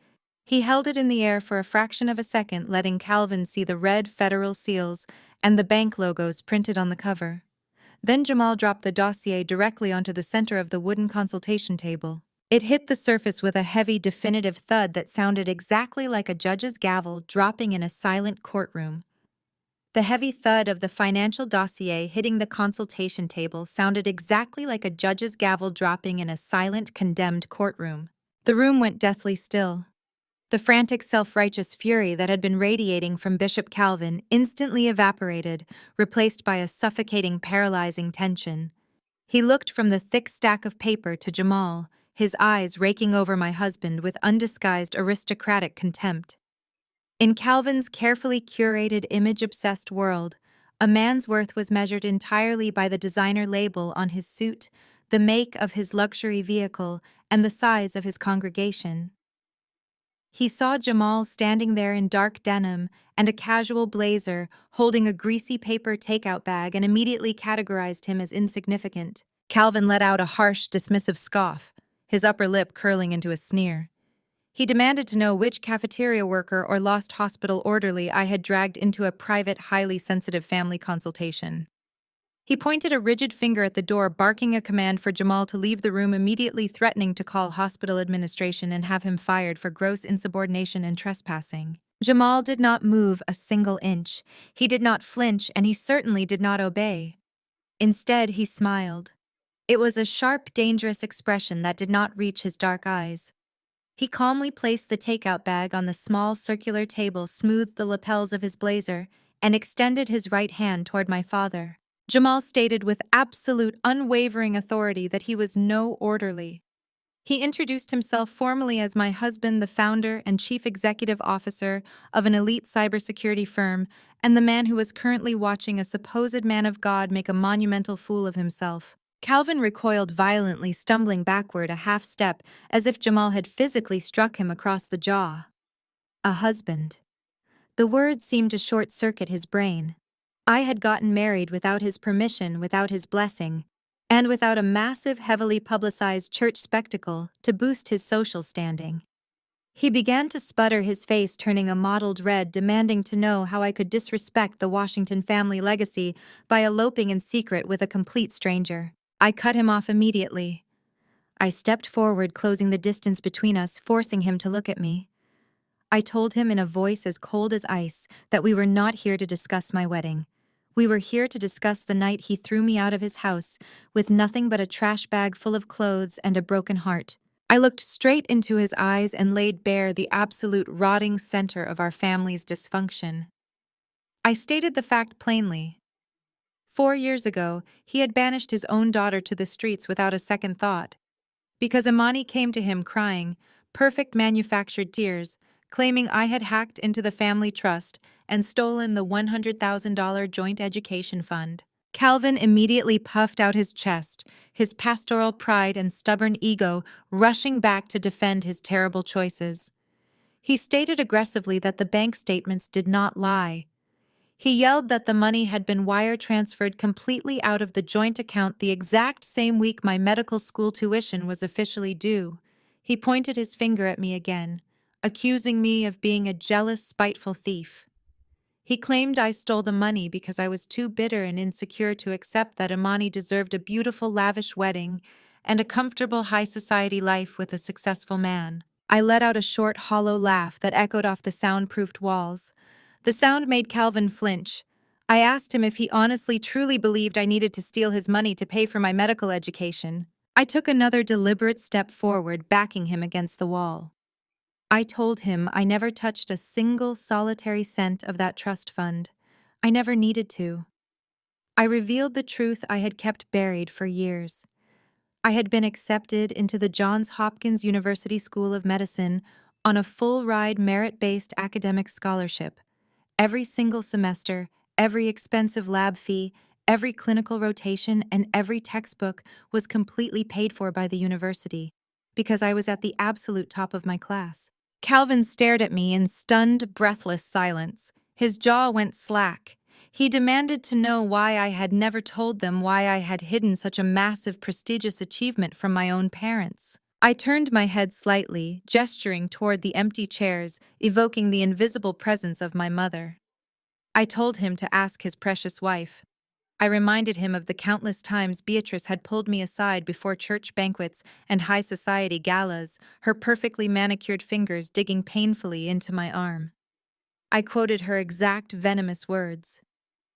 He held it in the air for a fraction of a second, letting Calvin see the red federal seals and the bank logos printed on the cover. Then Jamal dropped the dossier directly onto the center of the wooden consultation table. It hit the surface with a heavy, definitive thud that sounded exactly like a judge's gavel dropping in a silent courtroom. The heavy thud of the financial dossier hitting the consultation table sounded exactly like a judge's gavel dropping in a silent, condemned courtroom. The room went deathly still. The frantic, self-righteous fury that had been radiating from Bishop Calvin instantly evaporated, replaced by a suffocating, paralyzing tension. He looked from the thick stack of paper to Jamal, his eyes raking over my husband with undisguised aristocratic contempt. In Calvin's carefully curated, image-obsessed world, a man's worth was measured entirely by the designer label on his suit, the make of his luxury vehicle, and the size of his congregation. He saw Jamal standing there in dark denim and a casual blazer, holding a greasy paper takeout bag, and immediately categorized him as insignificant. Calvin let out a harsh, dismissive scoff, his upper lip curling into a sneer. He demanded to know which cafeteria worker or lost hospital orderly I had dragged into a private, highly sensitive family consultation. He pointed a rigid finger at the door, barking a command for Jamal to leave the room immediately, threatening to call hospital administration and have him fired for gross insubordination and trespassing. Jamal did not move a single inch. He did not flinch, and he certainly did not obey. Instead, he smiled. It was a sharp, dangerous expression that did not reach his dark eyes. He calmly placed the takeout bag on the small circular table, smoothed the lapels of his blazer, and extended his right hand toward my father. Jamal stated with absolute, unwavering authority that he was no orderly. He introduced himself formally as my husband, the founder and chief executive officer of an elite cybersecurity firm, and the man who was currently watching a supposed man of God make a monumental fool of himself. Calvin recoiled violently, stumbling backward a half step, as if Jamal had physically struck him across the jaw. A husband. The word seemed to short-circuit his brain. I had gotten married without his permission, without his blessing, and without a massive, heavily publicized church spectacle to boost his social standing. He began to sputter, his face turning a mottled red, demanding to know how I could disrespect the Washington family legacy by eloping in secret with a complete stranger. I cut him off immediately. I stepped forward, closing the distance between us, forcing him to look at me. I told him in a voice as cold as ice that we were not here to discuss my wedding. We were here to discuss the night he threw me out of his house with nothing but a trash bag full of clothes and a broken heart. I looked straight into his eyes and laid bare the absolute rotting center of our family's dysfunction. I stated the fact plainly. 4 years ago, he had banished his own daughter to the streets without a second thought. Because Imani came to him crying, perfect manufactured tears, claiming I had hacked into the family trust and stolen the $100,000 joint education fund. Calvin immediately puffed out his chest, his pastoral pride and stubborn ego rushing back to defend his terrible choices. He stated aggressively that the bank statements did not lie. He yelled that the money had been wire transferred completely out of the joint account the exact same week my medical school tuition was officially due. He pointed his finger at me again, accusing me of being a jealous, spiteful thief. He claimed I stole the money because I was too bitter and insecure to accept that Imani deserved a beautiful, lavish wedding and a comfortable high society life with a successful man. I let out a short, hollow laugh that echoed off the soundproofed walls. The sound made Calvin flinch. I asked him if he honestly, truly believed I needed to steal his money to pay for my medical education. I took another deliberate step forward, backing him against the wall. I told him I never touched a single solitary cent of that trust fund. I never needed to. I revealed the truth I had kept buried for years. I had been accepted into the Johns Hopkins University School of Medicine on a full-ride merit-based academic scholarship. Every single semester, every expensive lab fee, every clinical rotation, and every textbook was completely paid for by the university, because I was at the absolute top of my class. Calvin stared at me in stunned, breathless silence. His jaw went slack. He demanded to know why I had never told them, why I had hidden such a massive, prestigious achievement from my own parents. I turned my head slightly, gesturing toward the empty chairs, evoking the invisible presence of my mother. I told him to ask his precious wife. I reminded him of the countless times Beatrice had pulled me aside before church banquets and high society galas, her perfectly manicured fingers digging painfully into my arm. I quoted her exact venomous words.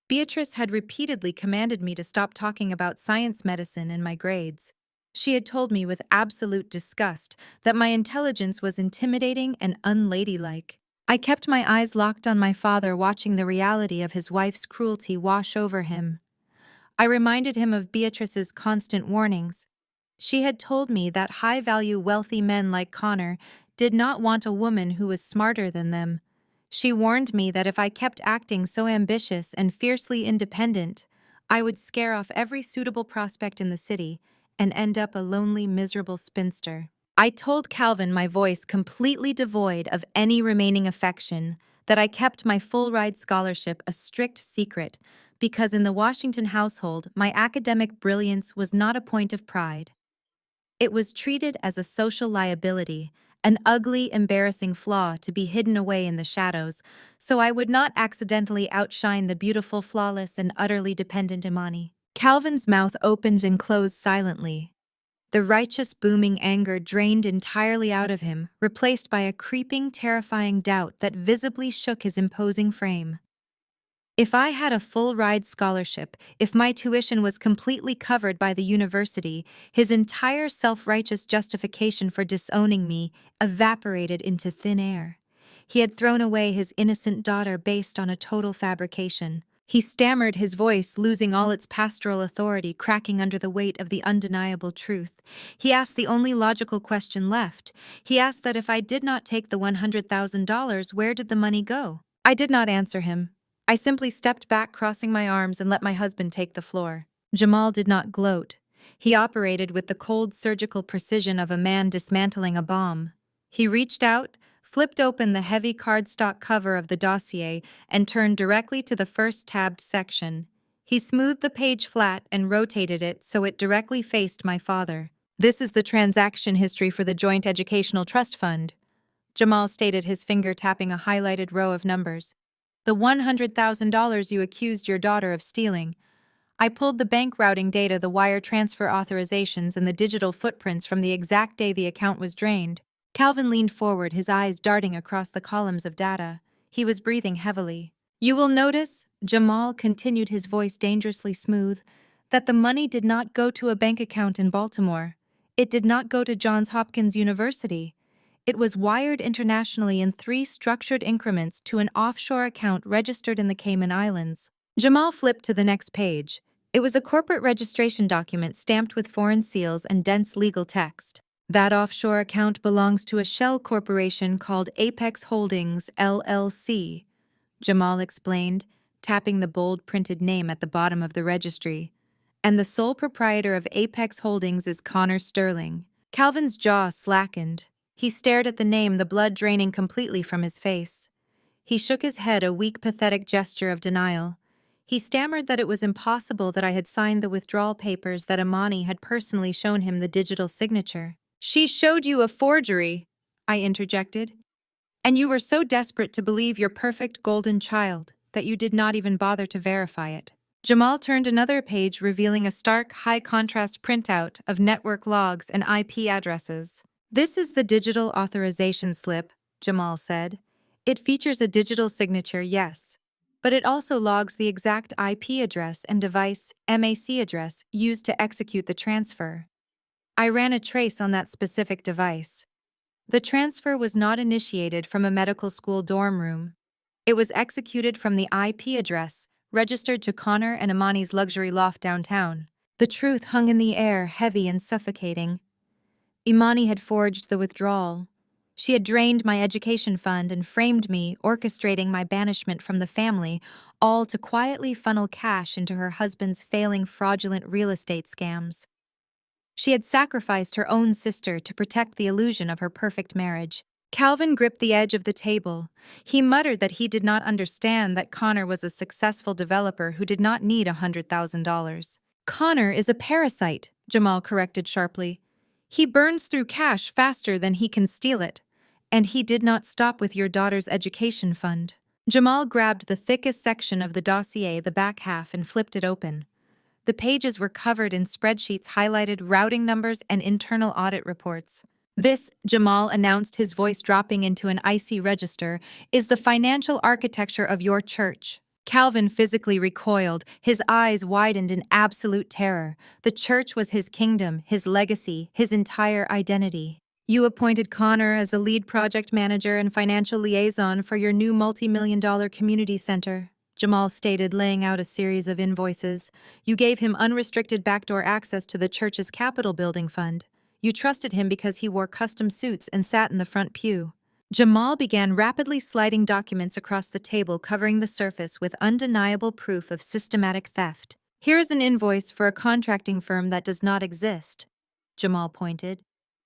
Beatrice had repeatedly commanded me to stop talking about science medicine in my grades. She had told me with absolute disgust that my intelligence was intimidating and unladylike. I kept my eyes locked on my father, watching the reality of his wife's cruelty wash over him. I reminded him of Beatrice's constant warnings. She had told me that high-value wealthy men like Connor did not want a woman who was smarter than them. She warned me that if I kept acting so ambitious and fiercely independent, I would scare off every suitable prospect in the city and end up a lonely, miserable spinster. I told Calvin, my voice completely devoid of any remaining affection, that I kept my full-ride scholarship a strict secret because in the Washington household, my academic brilliance was not a point of pride. It was treated as a social liability, an ugly, embarrassing flaw to be hidden away in the shadows, so I would not accidentally outshine the beautiful, flawless, and utterly dependent Imani. Calvin's mouth opened and closed silently. The righteous, booming anger drained entirely out of him, replaced by a creeping, terrifying doubt that visibly shook his imposing frame. If I had a full-ride scholarship, if my tuition was completely covered by the university, his entire self-righteous justification for disowning me evaporated into thin air. He had thrown away his innocent daughter based on a total fabrication. He stammered, his voice losing all its pastoral authority, cracking under the weight of the undeniable truth. He asked the only logical question left. He asked that if I did not take the $100,000, where did the money go? I did not answer him. I simply stepped back, crossing my arms, and let my husband take the floor. Jamal did not gloat. He operated with the cold surgical precision of a man dismantling a bomb. He reached out, flipped open the heavy cardstock cover of the dossier, and turned directly to the first tabbed section. He smoothed the page flat and rotated it so it directly faced my father. "This is the transaction history for the Joint Educational Trust Fund," Jamal stated, his finger tapping a highlighted row of numbers. "The $100,000 you accused your daughter of stealing. I pulled the bank routing data, the wire transfer authorizations, and the digital footprints from the exact day the account was drained." Calvin leaned forward, his eyes darting across the columns of data. He was breathing heavily. "You will notice," Jamal continued, his voice dangerously smooth, "that the money did not go to a bank account in Baltimore. It did not go to Johns Hopkins University. It was wired internationally in 3 structured increments to an offshore account registered in the Cayman Islands." Jamal flipped to the next page. It was a corporate registration document stamped with foreign seals and dense legal text. "That offshore account belongs to a shell corporation called Apex Holdings, LLC," Jamal explained, tapping the bold printed name at the bottom of the registry. "And the sole proprietor of Apex Holdings is Connor Sterling." Calvin's jaw slackened. He stared at the name, the blood draining completely from his face. He shook his head, a weak, pathetic gesture of denial. He stammered that it was impossible, that I had signed the withdrawal papers, that Imani had personally shown him the digital signature. "She showed you a forgery," I interjected. "And you were so desperate to believe your perfect golden child that you did not even bother to verify it." Jamal turned another page, revealing a stark, high-contrast printout of network logs and IP addresses. "This is the digital authorization slip," Jamal said. "It features a digital signature, yes, but it also logs the exact IP address and device MAC address used to execute the transfer. I ran a trace on that specific device. The transfer was not initiated from a medical school dorm room. It was executed from the IP address registered to Connor and Imani's luxury loft downtown." The truth hung in the air, heavy and suffocating. Imani had forged the withdrawal. She had drained my education fund and framed me, orchestrating my banishment from the family, all to quietly funnel cash into her husband's failing, fraudulent real estate scams. She had sacrificed her own sister to protect the illusion of her perfect marriage. Calvin gripped the edge of the table. He muttered that he did not understand that Connor was a successful developer who did not need $100,000. "Connor is a parasite," Jamal corrected sharply. "He burns through cash faster than he can steal it. And he did not stop with your daughter's education fund." Jamal grabbed the thickest section of the dossier, the back half, and flipped it open. The pages were covered in spreadsheets, highlighted routing numbers, and internal audit reports. "This," Jamal announced, his voice dropping into an icy register, "is the financial architecture of your church." Calvin physically recoiled, his eyes widened in absolute terror. The church was his kingdom, his legacy, his entire identity. "You appointed Connor as the lead project manager and financial liaison for your new multi-million-dollar community center," Jamal stated, laying out a series of invoices. "You gave him unrestricted backdoor access to the church's Capitol building fund. You trusted him because he wore custom suits and sat in the front pew." Jamal began rapidly sliding documents across the table, covering the surface with undeniable proof of systematic theft. "Here is an invoice for a contracting firm that does not exist," Jamal pointed.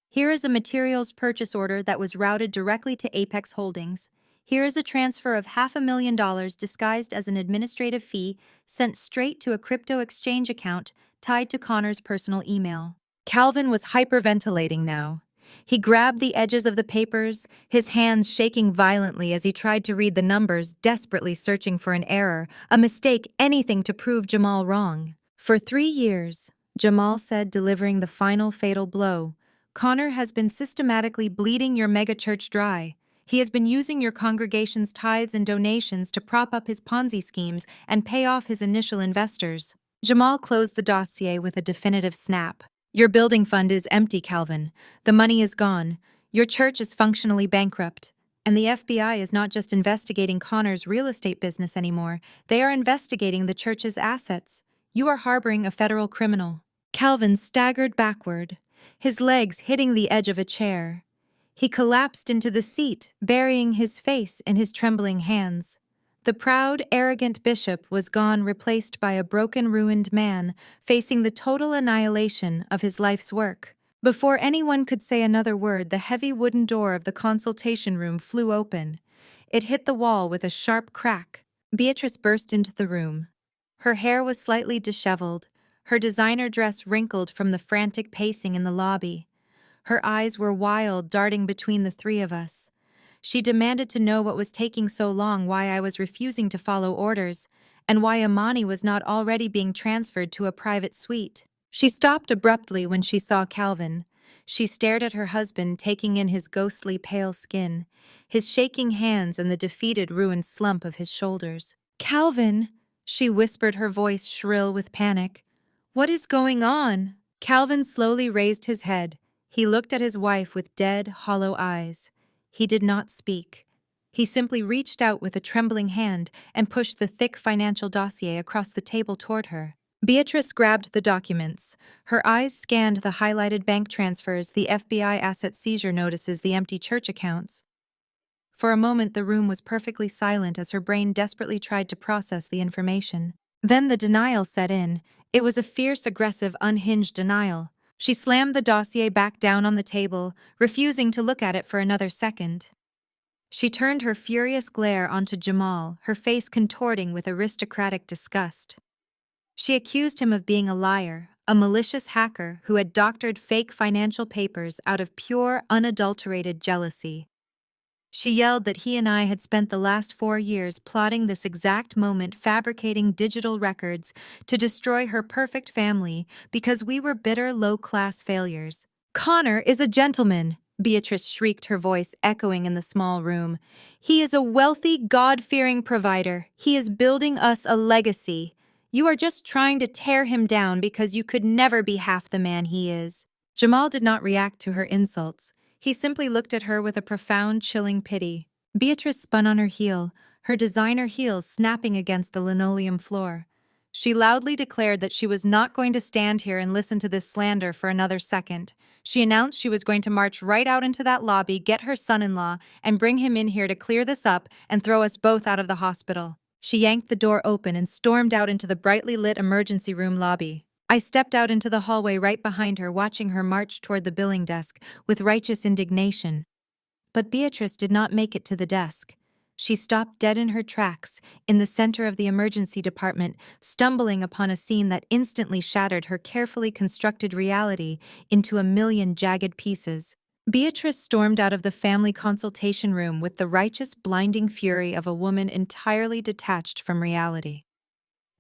"Here is a materials purchase order that was routed directly to Apex Holdings. Here is a transfer of $500,000 disguised as an administrative fee sent straight to a crypto exchange account tied to Connor's personal email." Calvin was hyperventilating now. He grabbed the edges of the papers, his hands shaking violently as he tried to read the numbers, desperately searching for an error, a mistake, anything to prove Jamal wrong. "For 3 years," Jamal said, delivering the final fatal blow, "Connor has been systematically bleeding your megachurch dry. He has been using your congregation's tithes and donations to prop up his Ponzi schemes and pay off his initial investors. Jamal closed the dossier with a definitive snap. Your building fund is empty, Calvin. The money is gone. Your church is functionally bankrupt. And the FBI is not just investigating Connor's real estate business anymore, they are investigating the church's assets. You are harboring a federal criminal. Calvin staggered backward, his legs hitting the edge of a chair. He collapsed into the seat, burying his face in his trembling hands. The proud, arrogant bishop was gone, replaced by a broken, ruined man, facing the total annihilation of his life's work. Before anyone could say another word, the heavy wooden door of the consultation room flew open. It hit the wall with a sharp crack. Beatrice burst into the room. Her hair was slightly disheveled, her designer dress wrinkled from the frantic pacing in the lobby. Her eyes were wild, darting between the three of us. She demanded to know what was taking so long, why I was refusing to follow orders, and why Imani was not already being transferred to a private suite. She stopped abruptly when she saw Calvin. She stared at her husband, taking in his ghostly pale skin, his shaking hands and the defeated, ruined slump of his shoulders. "Calvin," she whispered, her voice shrill with panic. "What is going on?" Calvin slowly raised his head. He looked at his wife with dead, hollow eyes. He did not speak. He simply reached out with a trembling hand and pushed the thick financial dossier across the table toward her. Beatrice grabbed the documents. Her eyes scanned the highlighted bank transfers, the FBI asset seizure notices, the empty church accounts. For a moment, the room was perfectly silent as her brain desperately tried to process the information. Then the denial set in. It was a fierce, aggressive, unhinged denial. She slammed the dossier back down on the table, refusing to look at it for another second. She turned her furious glare onto Jamal, her face contorting with aristocratic disgust. She accused him of being a liar, a malicious hacker who had doctored fake financial papers out of pure, unadulterated jealousy. She yelled that he and I had spent the last 4 years plotting this exact moment, fabricating digital records to destroy her perfect family because we were bitter, low-class failures. "Connor is a gentleman," Beatrice shrieked, her voice echoing in the small room. "He is a wealthy, God-fearing provider. He is building us a legacy. You are just trying to tear him down because you could never be half the man he is." Jamal did not react to her insults. He simply looked at her with a profound, chilling pity. Beatrice spun on her heel, her designer heels snapping against the linoleum floor. She loudly declared that she was not going to stand here and listen to this slander for another second. She announced she was going to march right out into that lobby, get her son-in-law, and bring him in here to clear this up and throw us both out of the hospital. She yanked the door open and stormed out into the brightly lit emergency room lobby. I stepped out into the hallway right behind her, watching her march toward the billing desk with righteous indignation. But Beatrice did not make it to the desk. She stopped dead in her tracks, in the center of the emergency department, stumbling upon a scene that instantly shattered her carefully constructed reality into a million jagged pieces. Beatrice stormed out of the family consultation room with the righteous, blinding fury of a woman entirely detached from reality.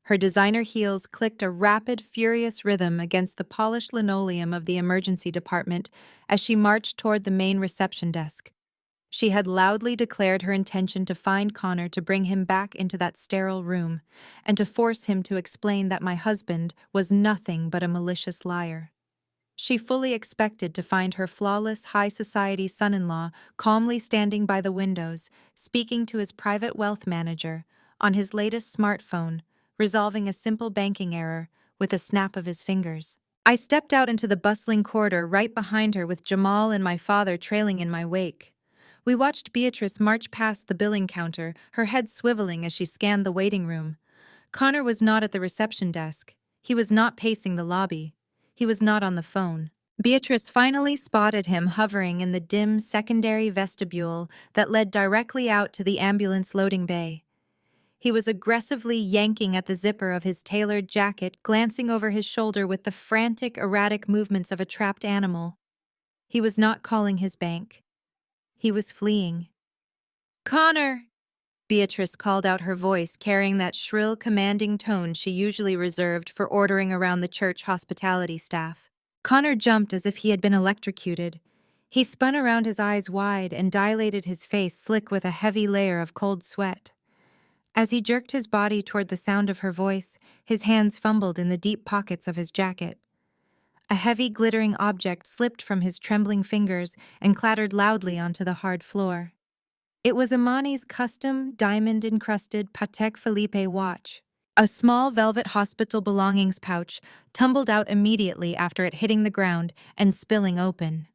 Her designer heels clicked a rapid, furious rhythm against the polished linoleum of the emergency department as she marched toward the main reception desk. She had loudly declared her intention to find Connor, to bring him back into that sterile room, and to force him to explain that my husband was nothing but a malicious liar. She fully expected to find her flawless high society son-in-law calmly standing by the windows, speaking to his private wealth manager on his latest smartphone, resolving a simple banking error with a snap of his fingers. I stepped out into the bustling corridor right behind her, with Jamal and my father trailing in my wake. We watched Beatrice march past the billing counter, her head swiveling as she scanned the waiting room. Connor was not at the reception desk. He was not pacing the lobby. He was not on the phone. Beatrice finally spotted him hovering in the dim secondary vestibule that led directly out to the ambulance loading bay. He was aggressively yanking at the zipper of his tailored jacket, glancing over his shoulder with the frantic, erratic movements of a trapped animal. He was not calling his bank. He was fleeing. "Connor!" Beatrice called out, her voice carrying that shrill, commanding tone she usually reserved for ordering around the church hospitality staff. Connor jumped as if he had been electrocuted. He spun around, his eyes wide, and dilated, his face slick with a heavy layer of cold sweat. As he jerked his body toward the sound of her voice, his hands fumbled in the deep pockets of his jacket. A heavy, glittering object slipped from his trembling fingers and clattered loudly onto the hard floor. It was Imani's custom, diamond-encrusted Patek Philippe watch. A small velvet hospital belongings pouch tumbled out immediately after it hitting the ground and spilling open.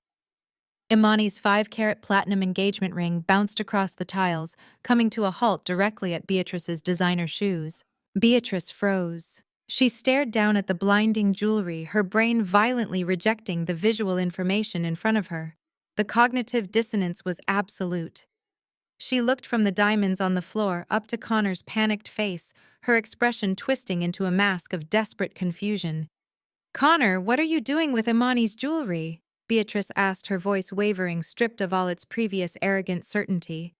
Imani's 5-carat platinum engagement ring bounced across the tiles, coming to a halt directly at Beatrice's designer shoes. Beatrice froze. She stared down at the blinding jewelry, her brain violently rejecting the visual information in front of her. The cognitive dissonance was absolute. She looked from the diamonds on the floor up to Connor's panicked face, her expression twisting into a mask of desperate confusion. "Connor, what are you doing with Imani's jewelry?" Beatrice asked, her voice wavering, stripped of all its previous arrogant certainty.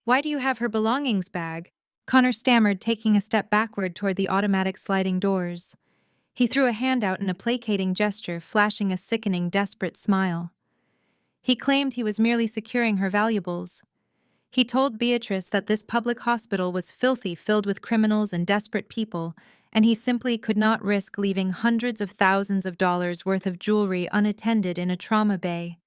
"Why do you have her belongings bag?" Connor stammered, taking a step backward toward the automatic sliding doors. He threw a hand out in a placating gesture, flashing a sickening, desperate smile. He claimed he was merely securing her valuables. He told Beatrice that this public hospital was filthy, filled with criminals and desperate people, and he simply could not risk leaving hundreds of thousands of dollars worth of jewelry unattended in a trauma bay.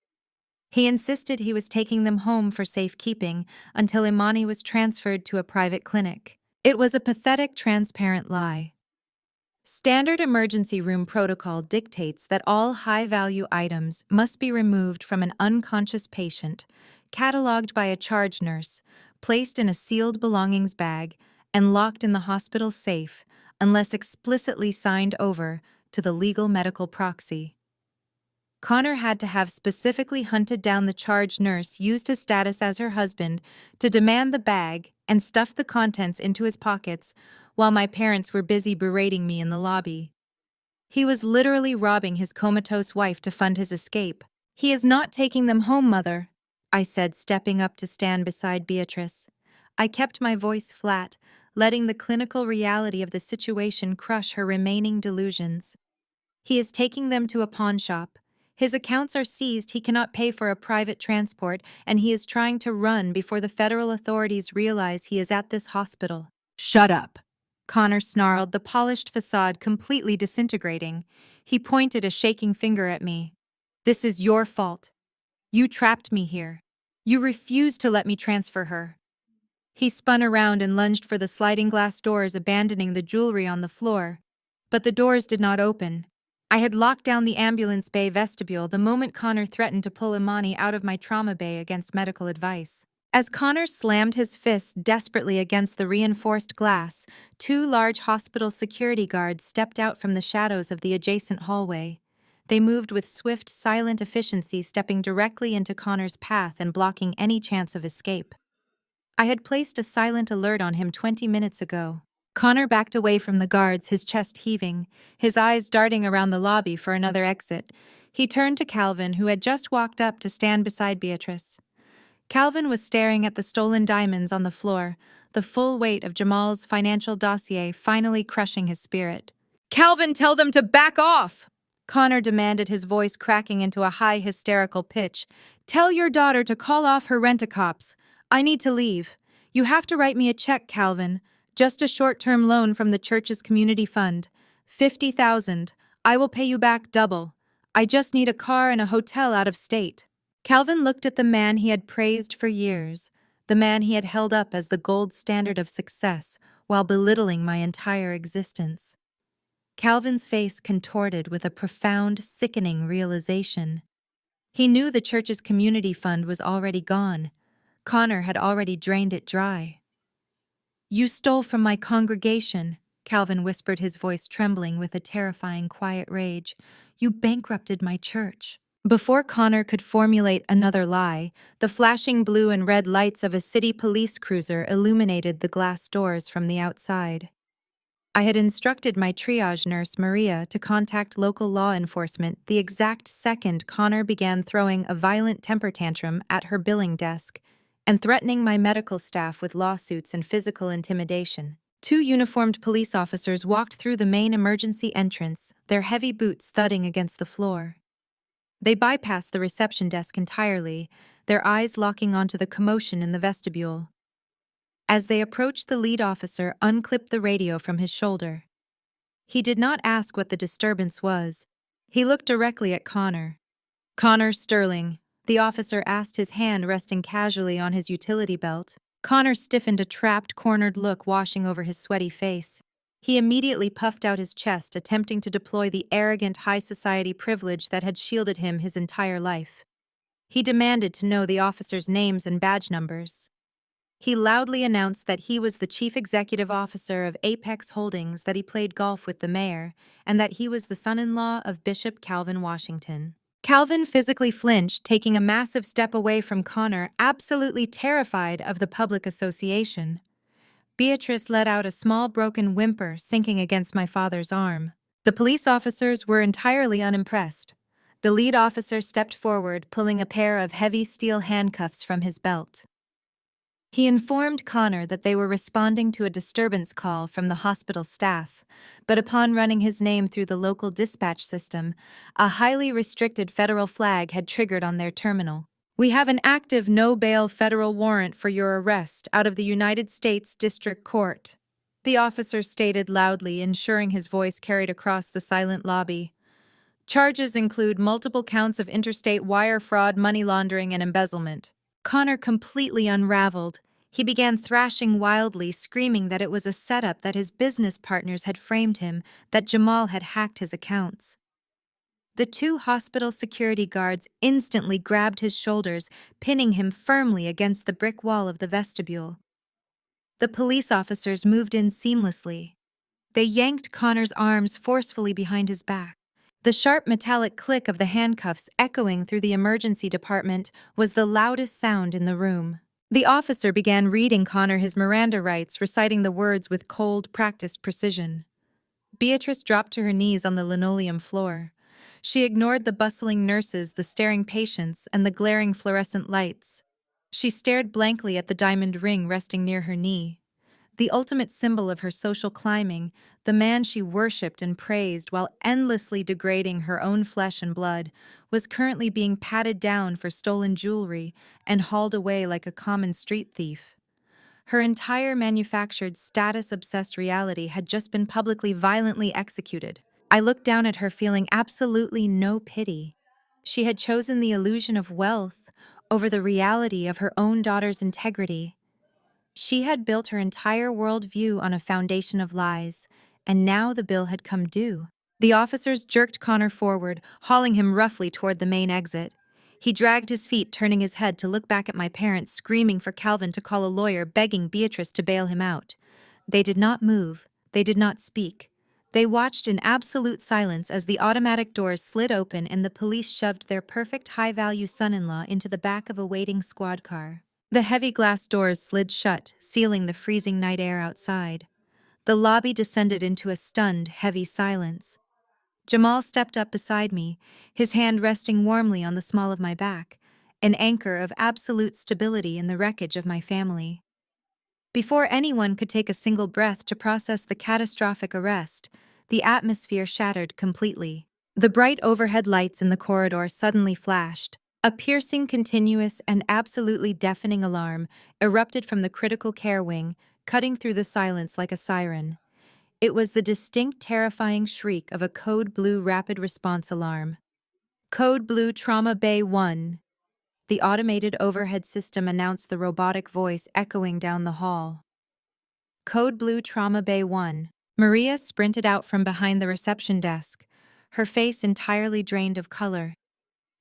He insisted he was taking them home for safekeeping until Imani was transferred to a private clinic. It was a pathetic, transparent lie. Standard emergency room protocol dictates that all high-value items must be removed from an unconscious patient, cataloged by a charge nurse, placed in a sealed belongings bag, and locked in the hospital safe unless explicitly signed over to the legal medical proxy. Connor had to have specifically hunted down the charge nurse, used his status as her husband to demand the bag, and stuffed the contents into his pockets while my parents were busy berating me in the lobby. He was literally robbing his comatose wife to fund his escape. "He is not taking them home, Mother," I said, stepping up to stand beside Beatrice. I kept my voice flat, letting the clinical reality of the situation crush her remaining delusions. "He is taking them to a pawn shop. His accounts are seized, he cannot pay for a private transport, and he is trying to run before the federal authorities realize he is at this hospital." "Shut up," Connor snarled, the polished facade completely disintegrating. He pointed a shaking finger at me. "This is your fault. You trapped me here. You refused to let me transfer her." He spun around and lunged for the sliding glass doors, abandoning the jewelry on the floor. But the doors did not open. I had locked down the ambulance bay vestibule the moment Connor threatened to pull Imani out of my trauma bay against medical advice. As Connor slammed his fists desperately against the reinforced glass, 2 large hospital security guards stepped out from the shadows of the adjacent hallway. They moved with swift, silent efficiency, stepping directly into Connor's path and blocking any chance of escape. I had placed a silent alert on him 20 minutes ago. Connor backed away from the guards, his chest heaving, his eyes darting around the lobby for another exit. He turned to Calvin, who had just walked up to stand beside Beatrice. Calvin was staring at the stolen diamonds on the floor, the full weight of Jamal's financial dossier finally crushing his spirit. "Calvin, tell them to back off!" Connor demanded, his voice cracking into a high, hysterical pitch. "Tell your daughter to call off her rent-a-cops. I need to leave. You have to write me a check, Calvin. Just a short-term loan from the church's community fund. 50,000. I will pay you back double. I just need a car and a hotel out of state." Calvin looked at the man he had praised for years, the man he had held up as the gold standard of success while belittling my entire existence. Calvin's face contorted with a profound, sickening realization. He knew the church's community fund was already gone. Connor had already drained it dry. "You stole from my congregation," Calvin whispered, his voice trembling with a terrifying, quiet rage. "You bankrupted my church." Before Connor could formulate another lie, the flashing blue and red lights of a city police cruiser illuminated the glass doors from the outside. I had instructed my triage nurse, Maria, to contact local law enforcement the exact second Connor began throwing a violent temper tantrum at her billing desk and threatening my medical staff with lawsuits and physical intimidation. 2 uniformed police officers walked through the main emergency entrance, their heavy boots thudding against the floor. They bypassed the reception desk entirely, their eyes locking onto the commotion in the vestibule. As they approached, the lead officer unclipped the radio from his shoulder. He did not ask what the disturbance was. He looked directly at Connor. "Connor Sterling," the officer asked, his hand resting casually on his utility belt. Connor stiffened, a trapped, cornered look washing over his sweaty face. He immediately puffed out his chest, attempting to deploy the arrogant high society privilege that had shielded him his entire life. He demanded to know the officers' names and badge numbers. He loudly announced that he was the chief executive officer of Apex Holdings, that he played golf with the mayor, and that he was the son-in-law of Bishop Calvin Washington. Calvin physically flinched, taking a massive step away from Connor, absolutely terrified of the public association. Beatrice let out a small broken whimper, sinking against my father's arm. The police officers were entirely unimpressed. The lead officer stepped forward, pulling a pair of heavy steel handcuffs from his belt. He informed Connor that they were responding to a disturbance call from the hospital staff, but upon running his name through the local dispatch system, a highly restricted federal flag had triggered on their terminal. "We have an active no-bail federal warrant for your arrest out of the United States District Court," the officer stated loudly, ensuring his voice carried across the silent lobby. "Charges include multiple counts of interstate wire fraud, money laundering, and embezzlement." Connor completely unraveled. He began thrashing wildly, screaming that it was a setup, that his business partners had framed him, that Jamal had hacked his accounts. The two hospital security guards instantly grabbed his shoulders, pinning him firmly against the brick wall of the vestibule. The police officers moved in seamlessly. They yanked Connor's arms forcefully behind his back. The sharp metallic click of the handcuffs echoing through the emergency department was the loudest sound in the room. The officer began reading Connor his Miranda rights, reciting the words with cold, practiced precision. Beatrice dropped to her knees on the linoleum floor. She ignored the bustling nurses, the staring patients, and the glaring fluorescent lights. She stared blankly at the diamond ring resting near her knee. The ultimate symbol of her social climbing, the man she worshipped and praised while endlessly degrading her own flesh and blood, was currently being patted down for stolen jewelry and hauled away like a common street thief. Her entire manufactured, status-obsessed reality had just been publicly violently executed. I looked down at her, feeling absolutely no pity. She had chosen the illusion of wealth over the reality of her own daughter's integrity. She had built her entire worldview on a foundation of lies, and now the bill had come due. The officers jerked Connor forward, hauling him roughly toward the main exit. He dragged his feet, turning his head to look back at my parents, screaming for Calvin to call a lawyer, begging Beatrice to bail him out. They did not move. They did not speak. They watched in absolute silence as the automatic doors slid open and the police shoved their perfect high-value son-in-law into the back of a waiting squad car. The heavy glass doors slid shut, sealing the freezing night air outside. The lobby descended into a stunned, heavy silence. Jamal stepped up beside me, his hand resting warmly on the small of my back, an anchor of absolute stability in the wreckage of my family. Before anyone could take a single breath to process the catastrophic arrest, the atmosphere shattered completely. The bright overhead lights in the corridor suddenly flashed. A piercing, continuous, and absolutely deafening alarm erupted from the critical care wing, cutting through the silence like a siren. It was the distinct, terrifying shriek of a Code Blue rapid response alarm. "Code Blue Trauma Bay 1. The automated overhead system announced, the robotic voice echoing down the hall. "Code Blue Trauma Bay 1. Maria sprinted out from behind the reception desk, her face entirely drained of color.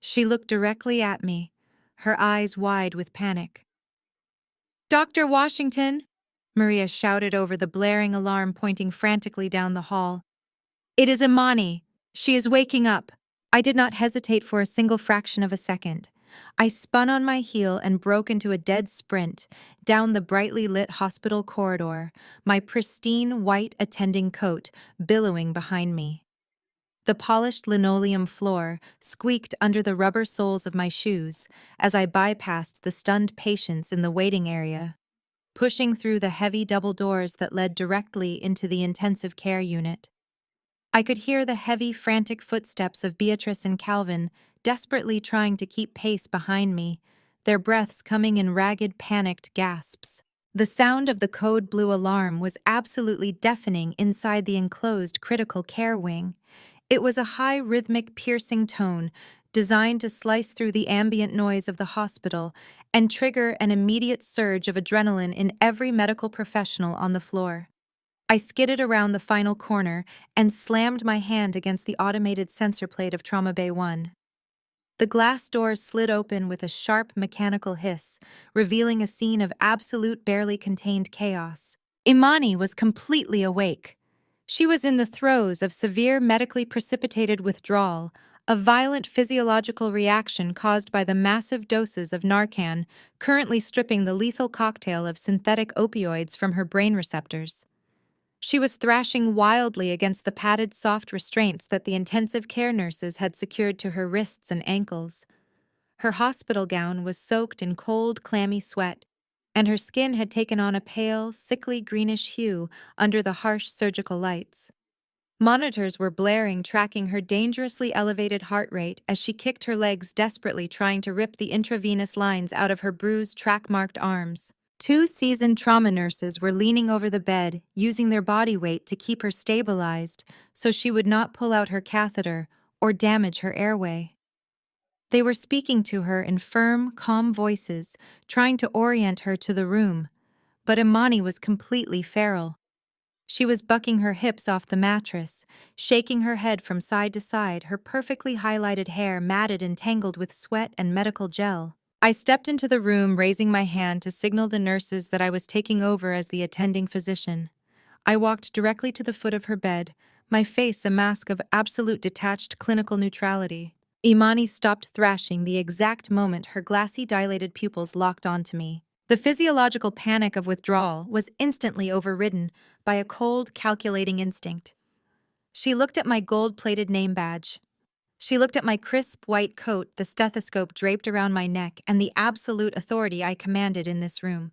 She looked directly at me, her eyes wide with panic. "Dr. Washington!" Maria shouted over the blaring alarm, pointing frantically down the hall. "It is Imani. She is waking up." I did not hesitate for a single fraction of a second. I spun on my heel and broke into a dead sprint down the brightly lit hospital corridor, my pristine white attending coat billowing behind me. The polished linoleum floor squeaked under the rubber soles of my shoes as I bypassed the stunned patients in the waiting area, pushing through the heavy double doors that led directly into the intensive care unit. I could hear the heavy, frantic footsteps of Beatrice and Calvin desperately trying to keep pace behind me, their breaths coming in ragged, panicked gasps. The sound of the code blue alarm was absolutely deafening inside the enclosed critical care wing. It was a high, rhythmic, piercing tone designed to slice through the ambient noise of the hospital and trigger an immediate surge of adrenaline in every medical professional on the floor. I skidded around the final corner and slammed my hand against the automated sensor plate of Trauma Bay 1. The glass doors slid open with a sharp mechanical hiss, revealing a scene of absolute barely contained chaos. Imani was completely awake. She was in the throes of severe medically precipitated withdrawal, a violent physiological reaction caused by the massive doses of Narcan currently stripping the lethal cocktail of synthetic opioids from her brain receptors. She was thrashing wildly against the padded soft restraints that the intensive care nurses had secured to her wrists and ankles. Her hospital gown was soaked in cold, clammy sweat, and her skin had taken on a pale, sickly greenish hue under the harsh surgical lights. Monitors were blaring, tracking her dangerously elevated heart rate as she kicked her legs desperately, trying to rip the intravenous lines out of her bruised, track-marked arms. Two seasoned trauma nurses were leaning over the bed, using their body weight to keep her stabilized so she would not pull out her catheter or damage her airway. They were speaking to her in firm, calm voices, trying to orient her to the room, but Imani was completely feral. She was bucking her hips off the mattress, shaking her head from side to side, her perfectly highlighted hair matted and tangled with sweat and medical gel. I stepped into the room, raising my hand to signal the nurses that I was taking over as the attending physician. I walked directly to the foot of her bed, my face a mask of absolute detached clinical neutrality. Imani stopped thrashing the exact moment her glassy, dilated pupils locked onto me. The physiological panic of withdrawal was instantly overridden by a cold, calculating instinct. She looked at my gold-plated name badge. She looked at my crisp white coat, the stethoscope draped around my neck, and the absolute authority I commanded in this room.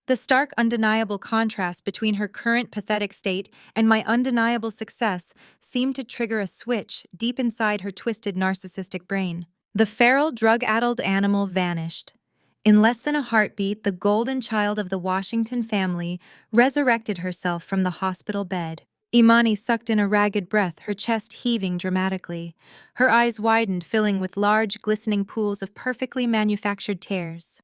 The stark, undeniable contrast between her current pathetic state and my undeniable success seemed to trigger a switch deep inside her twisted narcissistic brain. The feral, drug-addled animal vanished. In less than a heartbeat, the golden child of the Washington family resurrected herself from the hospital bed. Imani sucked in a ragged breath, her chest heaving dramatically. Her eyes widened, filling with large, glistening pools of perfectly manufactured tears.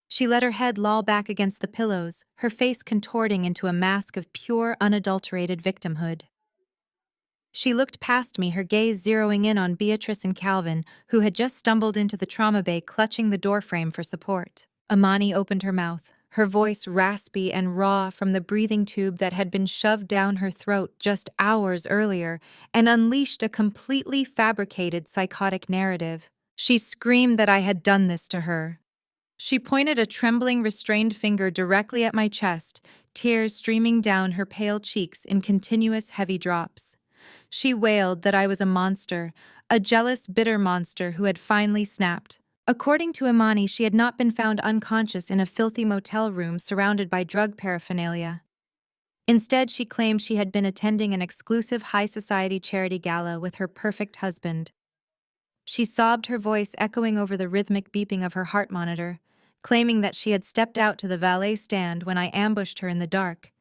She let her head loll back against the pillows, her face contorting into a mask of pure, unadulterated victimhood. She looked past me, her gaze zeroing in on Beatrice and Calvin, who had just stumbled into the trauma bay, clutching the doorframe for support. Imani opened her mouth, her voice raspy and raw from the breathing tube that had been shoved down her throat just hours earlier, and unleashed a completely fabricated psychotic narrative. She screamed that I had done this to her. She pointed a trembling, restrained finger directly at my chest, tears streaming down her pale cheeks in continuous, heavy drops. She wailed that I was a monster, a jealous, bitter monster who had finally snapped. According to Imani, she had not been found unconscious in a filthy motel room surrounded by drug paraphernalia. Instead, she claimed she had been attending an exclusive high society charity gala with her perfect husband. She sobbed, her voice echoing over the rhythmic beeping of her heart monitor, claiming that she had stepped out to the valet stand when I ambushed her in the dark.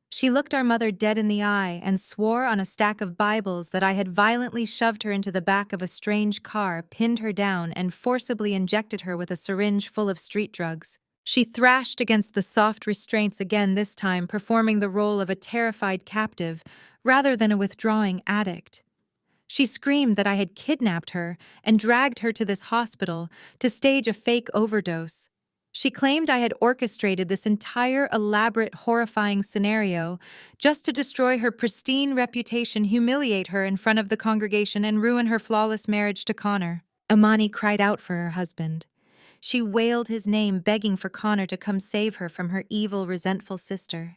She looked our mother dead in the eye and swore on a stack of Bibles that I had violently shoved her into the back of a strange car, pinned her down, and forcibly injected her with a syringe full of street drugs. She thrashed against the soft restraints again, this time performing the role of a terrified captive rather than a withdrawing addict. She screamed that I had kidnapped her and dragged her to this hospital to stage a fake overdose. She claimed I had orchestrated this entire elaborate, horrifying scenario just to destroy her pristine reputation, humiliate her in front of the congregation, and ruin her flawless marriage to Connor. Imani cried out for her husband. She wailed his name, begging for Connor to come save her from her evil, resentful sister.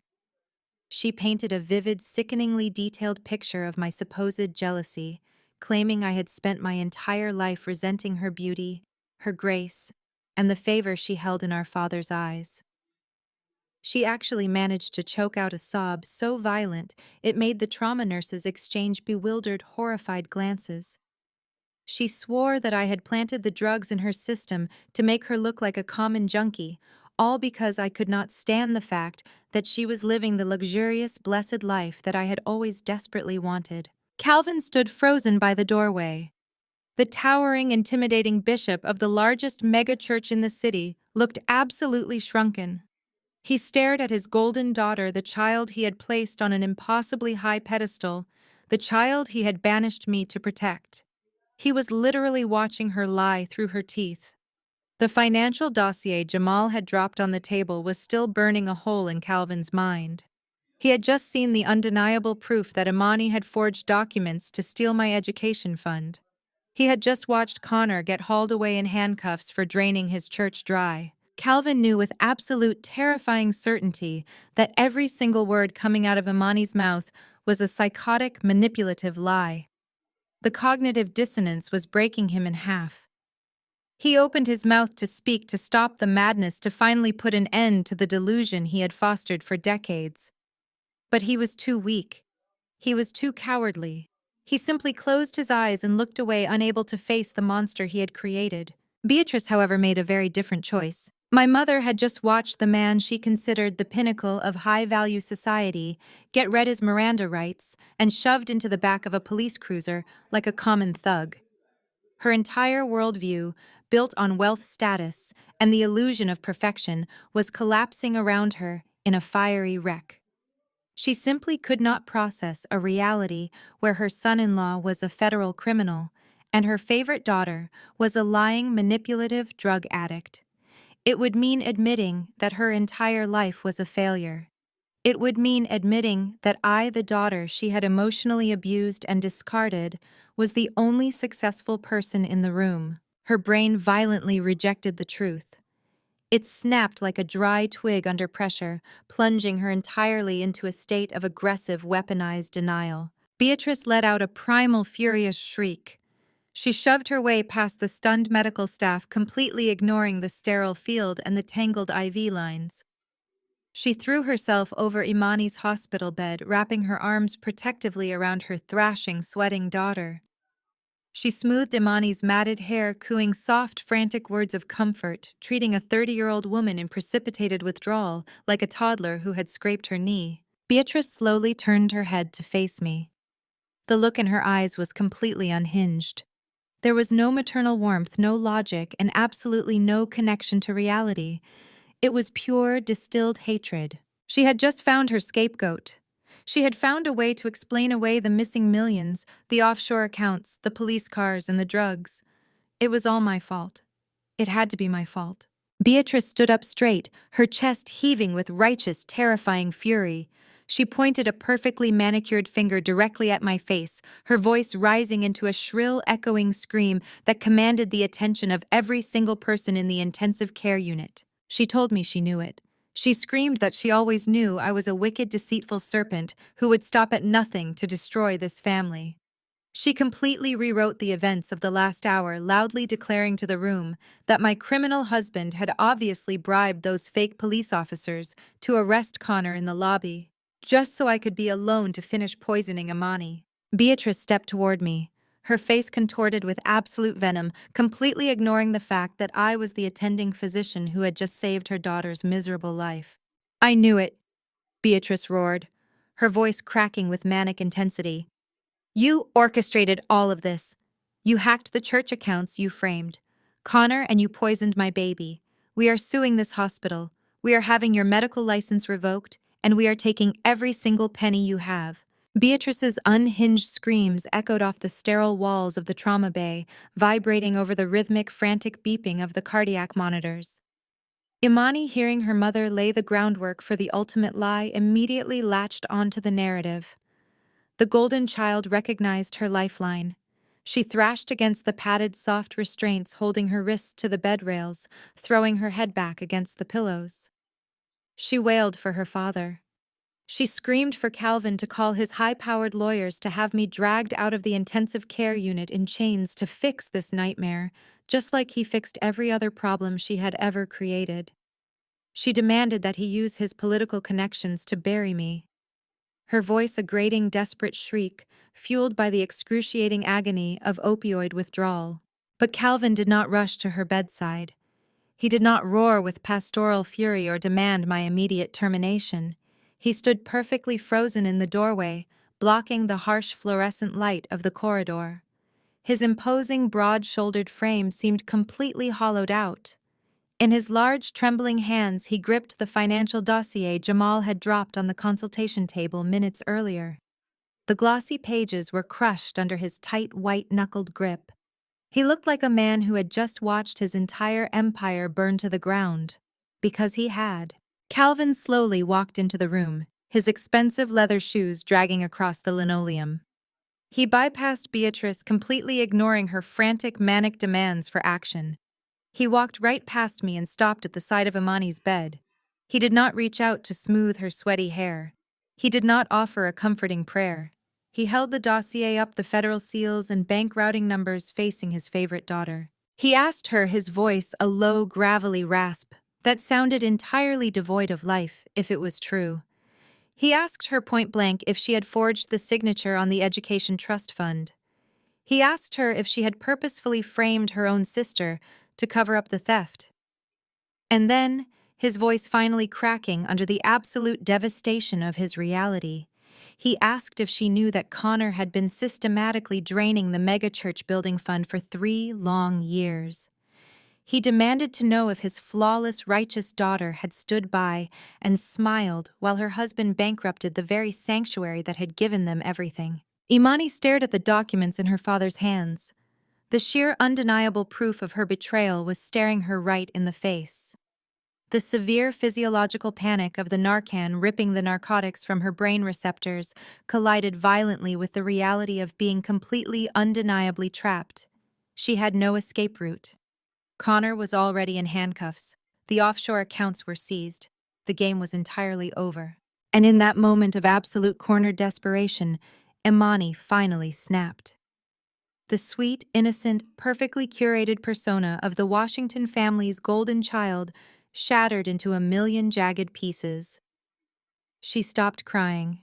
She painted a vivid, sickeningly detailed picture of my supposed jealousy, claiming I had spent my entire life resenting her beauty, her grace, and the favor she held in our father's eyes. She actually managed to choke out a sob so violent it made the trauma nurses exchange bewildered, horrified glances. She swore that I had planted the drugs in her system to make her look like a common junkie, all because I could not stand the fact that she was living the luxurious, blessed life that I had always desperately wanted. Calvin stood frozen by the doorway. The towering, intimidating bishop of the largest megachurch in the city looked absolutely shrunken. He stared at his golden daughter, the child he had placed on an impossibly high pedestal, the child he had banished me to protect. He was literally watching her lie through her teeth. The financial dossier Jamal had dropped on the table was still burning a hole in Calvin's mind. He had just seen the undeniable proof that Imani had forged documents to steal my education fund. He had just watched Connor get hauled away in handcuffs for draining his church dry. Calvin knew with absolute terrifying certainty that every single word coming out of Imani's mouth was a psychotic, manipulative lie. The cognitive dissonance was breaking him in half. He opened his mouth to speak, to stop the madness, to finally put an end to the delusion he had fostered for decades. But he was too weak. He was too cowardly. He simply closed his eyes and looked away, unable to face the monster he had created. Beatrice, however, made a very different choice. My mother had just watched the man she considered the pinnacle of high-value society get read his Miranda rights and shoved into the back of a police cruiser like a common thug. Her entire worldview, built on wealth, status, and the illusion of perfection, was collapsing around her in a fiery wreck. She simply could not process a reality where her son-in-law was a federal criminal and her favorite daughter was a lying, manipulative drug addict. It would mean admitting that her entire life was a failure. It would mean admitting that I, the daughter she had emotionally abused and discarded, was the only successful person in the room. Her brain violently rejected the truth. It snapped like a dry twig under pressure, plunging her entirely into a state of aggressive, weaponized denial. Beatrice let out a primal, furious shriek. She shoved her way past the stunned medical staff, completely ignoring the sterile field and the tangled IV lines. She threw herself over Imani's hospital bed, wrapping her arms protectively around her thrashing, sweating daughter. She smoothed Imani's matted hair, cooing soft, frantic words of comfort, treating a 30-year-old woman in precipitated withdrawal like a toddler who had scraped her knee. Beatrice slowly turned her head to face me. The look in her eyes was completely unhinged. There was no maternal warmth, no logic, and absolutely no connection to reality. It was pure, distilled hatred. She had just found her scapegoat. She had found a way to explain away the missing millions, the offshore accounts, the police cars, and the drugs. It was all my fault. It had to be my fault. Beatrice stood up straight, her chest heaving with righteous, terrifying fury. She pointed a perfectly manicured finger directly at my face, her voice rising into a shrill, echoing scream that commanded the attention of every single person in the intensive care unit. She told me she knew it. She screamed that she always knew I was a wicked, deceitful serpent who would stop at nothing to destroy this family. She completely rewrote the events of the last hour, loudly declaring to the room that my criminal husband had obviously bribed those fake police officers to arrest Connor in the lobby, just so I could be alone to finish poisoning Imani. Beatrice stepped toward me, her face contorted with absolute venom, completely ignoring the fact that I was the attending physician who had just saved her daughter's miserable life. "I knew it," Beatrice roared, her voice cracking with manic intensity. "You orchestrated all of this. You hacked the church accounts you framed. Connor, and you poisoned my baby. We are suing this hospital. We are having your medical license revoked, and we are taking every single penny you have." Beatrice's unhinged screams echoed off the sterile walls of the trauma bay, vibrating over the rhythmic, frantic beeping of the cardiac monitors. Imani, hearing her mother lay the groundwork for the ultimate lie, immediately latched onto the narrative. The golden child recognized her lifeline. She thrashed against the padded, soft restraints holding her wrists to the bed rails, throwing her head back against the pillows. She wailed for her father. She screamed for Calvin to call his high-powered lawyers to have me dragged out of the intensive care unit in chains to fix this nightmare, just like he fixed every other problem she had ever created. She demanded that he use his political connections to bury me. her voice a grating, desperate shriek, fueled by the excruciating agony of opioid withdrawal. But Calvin did not rush to her bedside. He did not roar with pastoral fury or demand my immediate termination. He stood perfectly frozen in the doorway, blocking the harsh fluorescent light of the corridor. His imposing, broad-shouldered frame seemed completely hollowed out. In his large, trembling hands, he gripped the financial dossier Jamal had dropped on the consultation table minutes earlier. The glossy pages were crushed under his tight, white-knuckled grip. He looked like a man who had just watched his entire empire burn to the ground. Because he had. Calvin slowly walked into the room, his expensive leather shoes dragging across the linoleum. He bypassed Beatrice, completely ignoring her frantic, manic demands for action. He walked right past me and stopped at the side of Imani's bed. He did not reach out to smooth her sweaty hair. He did not offer a comforting prayer. He held the dossier up, the federal seals and bank routing numbers facing his favorite daughter. He asked her, his voice a low, gravelly rasp that sounded entirely devoid of life, if it was true. He asked her point blank if she had forged the signature on the education trust fund. He asked her if she had purposefully framed her own sister to cover up the theft. And then, his voice finally cracking under the absolute devastation of his reality, he asked if she knew that Connor had been systematically draining the megachurch building fund for 3 long years. He demanded to know if his flawless, righteous daughter had stood by and smiled while her husband bankrupted the very sanctuary that had given them everything. Imani stared at the documents in her father's hands. The sheer, undeniable proof of her betrayal was staring her right in the face. The severe physiological panic of the Narcan ripping the narcotics from her brain receptors collided violently with the reality of being completely, undeniably trapped. She had no escape route. Connor was already in handcuffs. The offshore accounts were seized. The game was entirely over. And in that moment of absolute cornered desperation, Imani finally snapped. The sweet, innocent, perfectly curated persona of the Washington family's golden child shattered into a million jagged pieces. She stopped crying.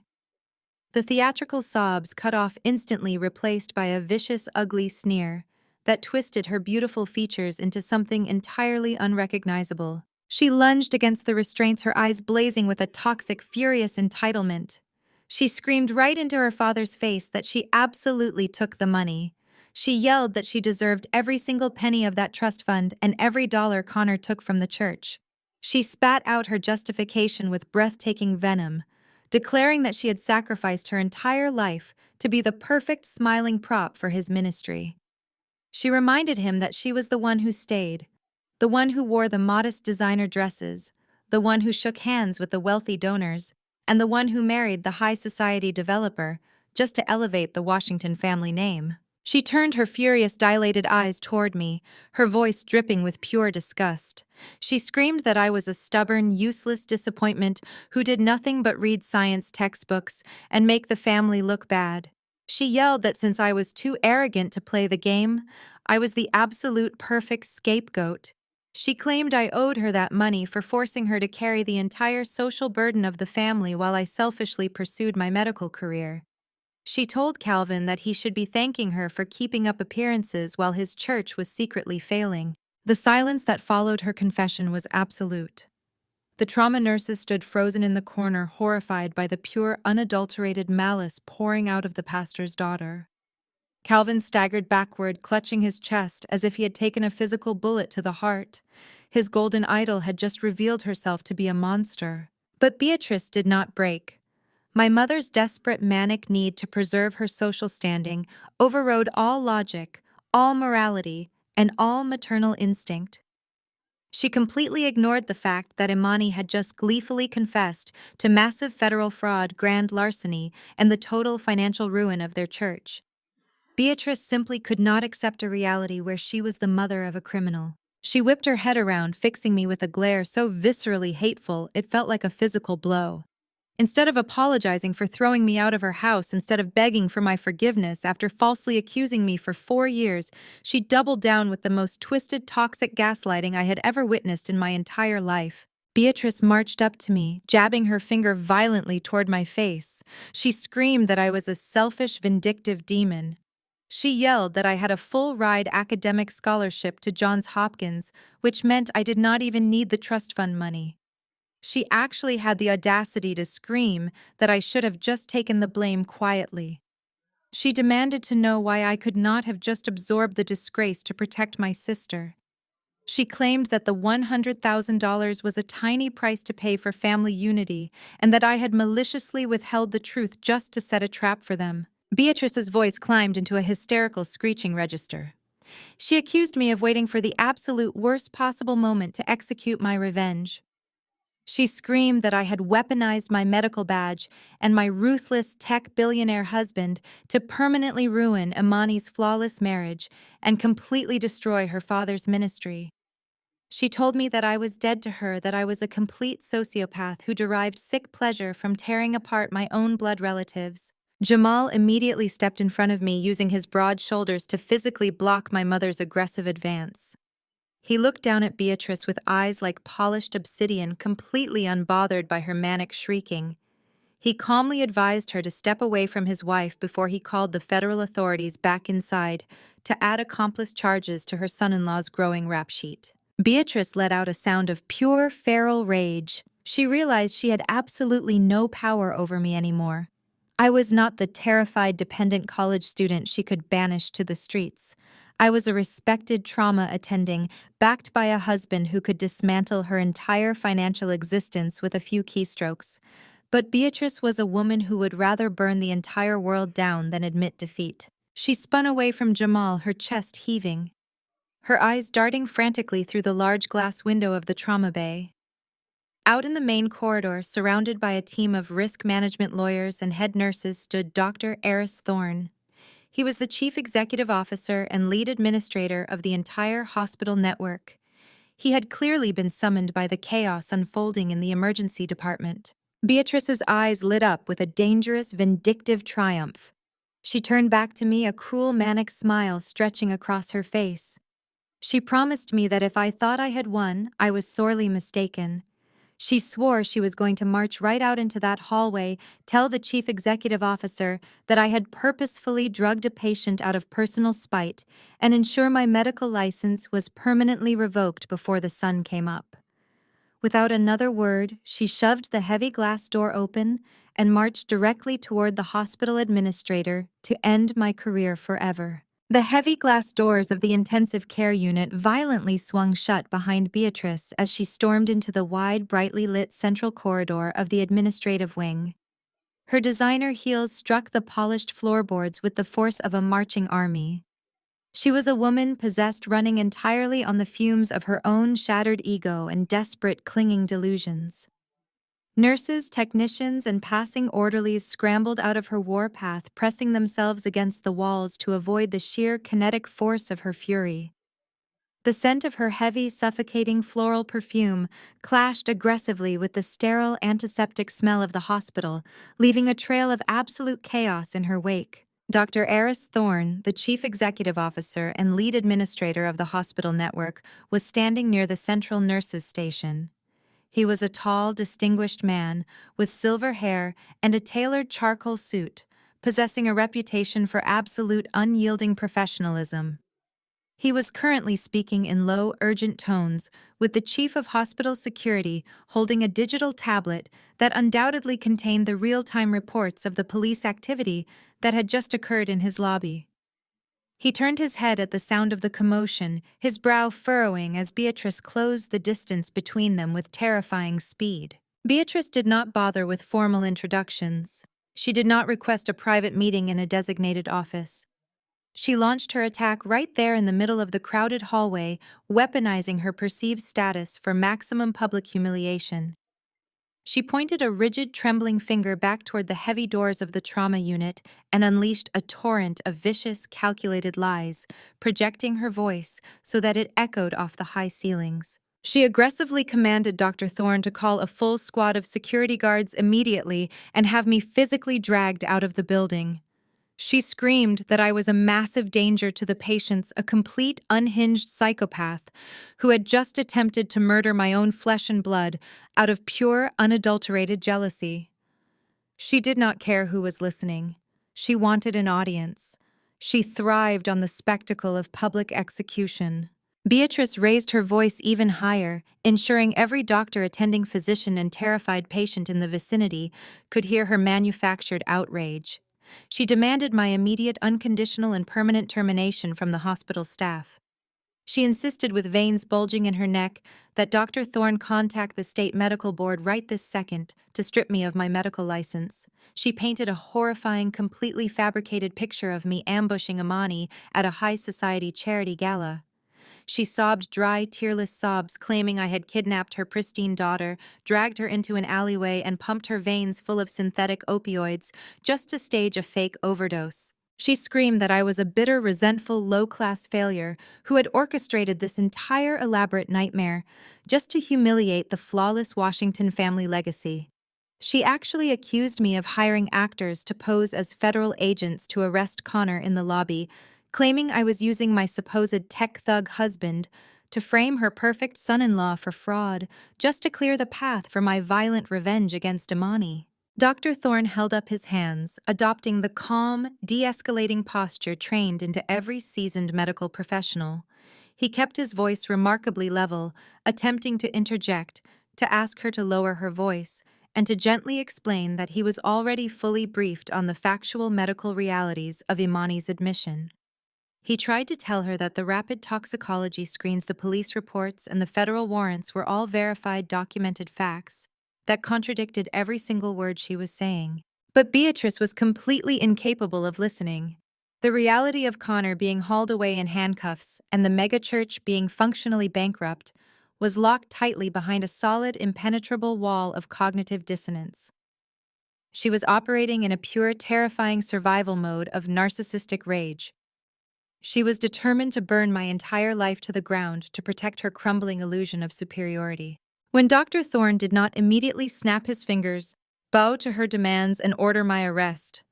The theatrical sobs cut off, instantly replaced by a vicious, ugly sneer that twisted her beautiful features into something entirely unrecognizable. She lunged against the restraints, her eyes blazing with a toxic, furious entitlement. She screamed right into her father's face that she absolutely took the money. She yelled that she deserved every single penny of that trust fund and every dollar Connor took from the church. She spat out her justification with breathtaking venom, declaring that she had sacrificed her entire life to be the perfect smiling prop for his ministry. She reminded him that she was the one who stayed, the one who wore the modest designer dresses, the one who shook hands with the wealthy donors, and the one who married the high society developer just to elevate the Washington family name. She turned her furious, dilated eyes toward me, her voice dripping with pure disgust. She screamed that I was a stubborn, useless disappointment who did nothing but read science textbooks and make the family look bad. She yelled that since I was too arrogant to play the game, I was the absolute perfect scapegoat. She claimed I owed her that money for forcing her to carry the entire social burden of the family while I selfishly pursued my medical career. She told Calvin that he should be thanking her for keeping up appearances while his church was secretly failing. The silence that followed her confession was absolute. The trauma nurses stood frozen in the corner, horrified by the pure, unadulterated malice pouring out of the pastor's daughter. Calvin staggered backward, clutching his chest as if he had taken a physical bullet to the heart. His golden idol had just revealed herself to be a monster. But Beatrice did not break. My mother's desperate, manic need to preserve her social standing overrode all logic, all morality, and all maternal instinct. She completely ignored the fact that Imani had just gleefully confessed to massive federal fraud, grand larceny, and the total financial ruin of their church. Beatrice simply could not accept a reality where she was the mother of a criminal. She whipped her head around, fixing me with a glare so viscerally hateful it felt like a physical blow. Instead of apologizing for throwing me out of her house, instead of begging for my forgiveness after falsely accusing me for 4 years, she doubled down with the most twisted, toxic gaslighting I had ever witnessed in my entire life. Beatrice marched up to me, jabbing her finger violently toward my face. She screamed that I was a selfish, vindictive demon. She yelled that I had a full-ride academic scholarship to Johns Hopkins, which meant I did not even need the trust fund money. She actually had the audacity to scream that I should have just taken the blame quietly. She demanded to know why I could not have just absorbed the disgrace to protect my sister. She claimed that the $100,000 was a tiny price to pay for family unity and that I had maliciously withheld the truth just to set a trap for them. Beatrice's voice climbed into a hysterical screeching register. She accused me of waiting for the absolute worst possible moment to execute my revenge. She screamed that I had weaponized my medical badge and my ruthless tech billionaire husband to permanently ruin Imani's flawless marriage and completely destroy her father's ministry. She told me that I was dead to her, that I was a complete sociopath who derived sick pleasure from tearing apart my own blood relatives. Jamal immediately stepped in front of me, using his broad shoulders to physically block my mother's aggressive advance. He looked down at Beatrice with eyes like polished obsidian, completely unbothered by her manic shrieking. He calmly advised her to step away from his wife before he called the federal authorities back inside to add accomplice charges to her son-in-law's growing rap sheet. Beatrice let out a sound of pure feral rage. She realized she had absolutely no power over me anymore. I was not the terrified dependent college student she could banish to the streets. I was a respected trauma attending, backed by a husband who could dismantle her entire financial existence with a few keystrokes. But Beatrice was a woman who would rather burn the entire world down than admit defeat. She spun away from Jamal, her chest heaving, her eyes darting frantically through the large glass window of the trauma bay. Out in the main corridor, surrounded by a team of risk management lawyers and head nurses, stood Dr. Eris Thorne. He was the chief executive officer and lead administrator of the entire hospital network. He had clearly been summoned by the chaos unfolding in the emergency department. Beatrice's eyes lit up with a dangerous, vindictive triumph. She turned back to me, a cruel, manic smile stretching across her face. She promised me that if I thought I had won, I was sorely mistaken. She swore she was going to march right out into that hallway, tell the chief executive officer that I had purposefully drugged a patient out of personal spite, and ensure my medical license was permanently revoked before the sun came up. Without another word, she shoved the heavy glass door open and marched directly toward the hospital administrator to end my career forever. The heavy glass doors of the intensive care unit violently swung shut behind Beatrice as she stormed into the wide, brightly lit central corridor of the administrative wing. Her designer heels struck the polished floorboards with the force of a marching army. She was a woman possessed, running entirely on the fumes of her own shattered ego and desperate, clinging delusions. Nurses, technicians, and passing orderlies scrambled out of her warpath, pressing themselves against the walls to avoid the sheer kinetic force of her fury. The scent of her heavy, suffocating floral perfume clashed aggressively with the sterile, antiseptic smell of the hospital, leaving a trail of absolute chaos in her wake. Dr. Eris Thorne, the chief executive officer and lead administrator of the hospital network, was standing near the central nurses' station. He was a tall, distinguished man with silver hair and a tailored charcoal suit, possessing a reputation for absolute unyielding professionalism. He was currently speaking in low, urgent tones, with the chief of hospital security holding a digital tablet that undoubtedly contained the real-time reports of the police activity that had just occurred in his lobby. He turned his head at the sound of the commotion, his brow furrowing as Beatrice closed the distance between them with terrifying speed. Beatrice did not bother with formal introductions. She did not request a private meeting in a designated office. She launched her attack right there in the middle of the crowded hallway, weaponizing her perceived status for maximum public humiliation. She pointed a rigid, trembling finger back toward the heavy doors of the trauma unit and unleashed a torrent of vicious, calculated lies, projecting her voice so that it echoed off the high ceilings. She aggressively commanded Dr. Thorne to call a full squad of security guards immediately and have me physically dragged out of the building. She screamed that I was a massive danger to the patients, a complete, unhinged psychopath who had just attempted to murder my own flesh and blood out of pure, unadulterated jealousy. She did not care who was listening. She wanted an audience. She thrived on the spectacle of public execution. Beatrice raised her voice even higher, ensuring every doctor, attending physician, and terrified patient in the vicinity could hear her manufactured outrage. She demanded my immediate, unconditional, and permanent termination from the hospital staff. She insisted, with veins bulging in her neck, that Dr. Thorne contact the state medical board right this second to strip me of my medical license. She painted a horrifying, completely fabricated picture of me ambushing Imani at a high society charity gala. She sobbed dry, tearless sobs, claiming I had kidnapped her pristine daughter, dragged her into an alleyway, and pumped her veins full of synthetic opioids just to stage a fake overdose. She screamed that I was a bitter, resentful, low-class failure who had orchestrated this entire elaborate nightmare just to humiliate the flawless Washington family legacy. She actually accused me of hiring actors to pose as federal agents to arrest Connor in the lobby, claiming I was using my supposed tech thug husband to frame her perfect son-in-law for fraud, just to clear the path for my violent revenge against Imani. Dr. Thorne held up his hands, adopting the calm, de-escalating posture trained into every seasoned medical professional. He kept his voice remarkably level, attempting to interject, to ask her to lower her voice, and to gently explain that he was already fully briefed on the factual medical realities of Imani's admission. He tried to tell her that the rapid toxicology screens, the police reports, and the federal warrants were all verified, documented facts that contradicted every single word she was saying. But Beatrice was completely incapable of listening. The reality of Connor being hauled away in handcuffs and the megachurch being functionally bankrupt was locked tightly behind a solid, impenetrable wall of cognitive dissonance. She was operating in a pure, terrifying survival mode of narcissistic rage. She was determined to burn my entire life to the ground to protect her crumbling illusion of superiority. When Dr. Thorne did not immediately snap his fingers, bow to her demands, and order my arrest,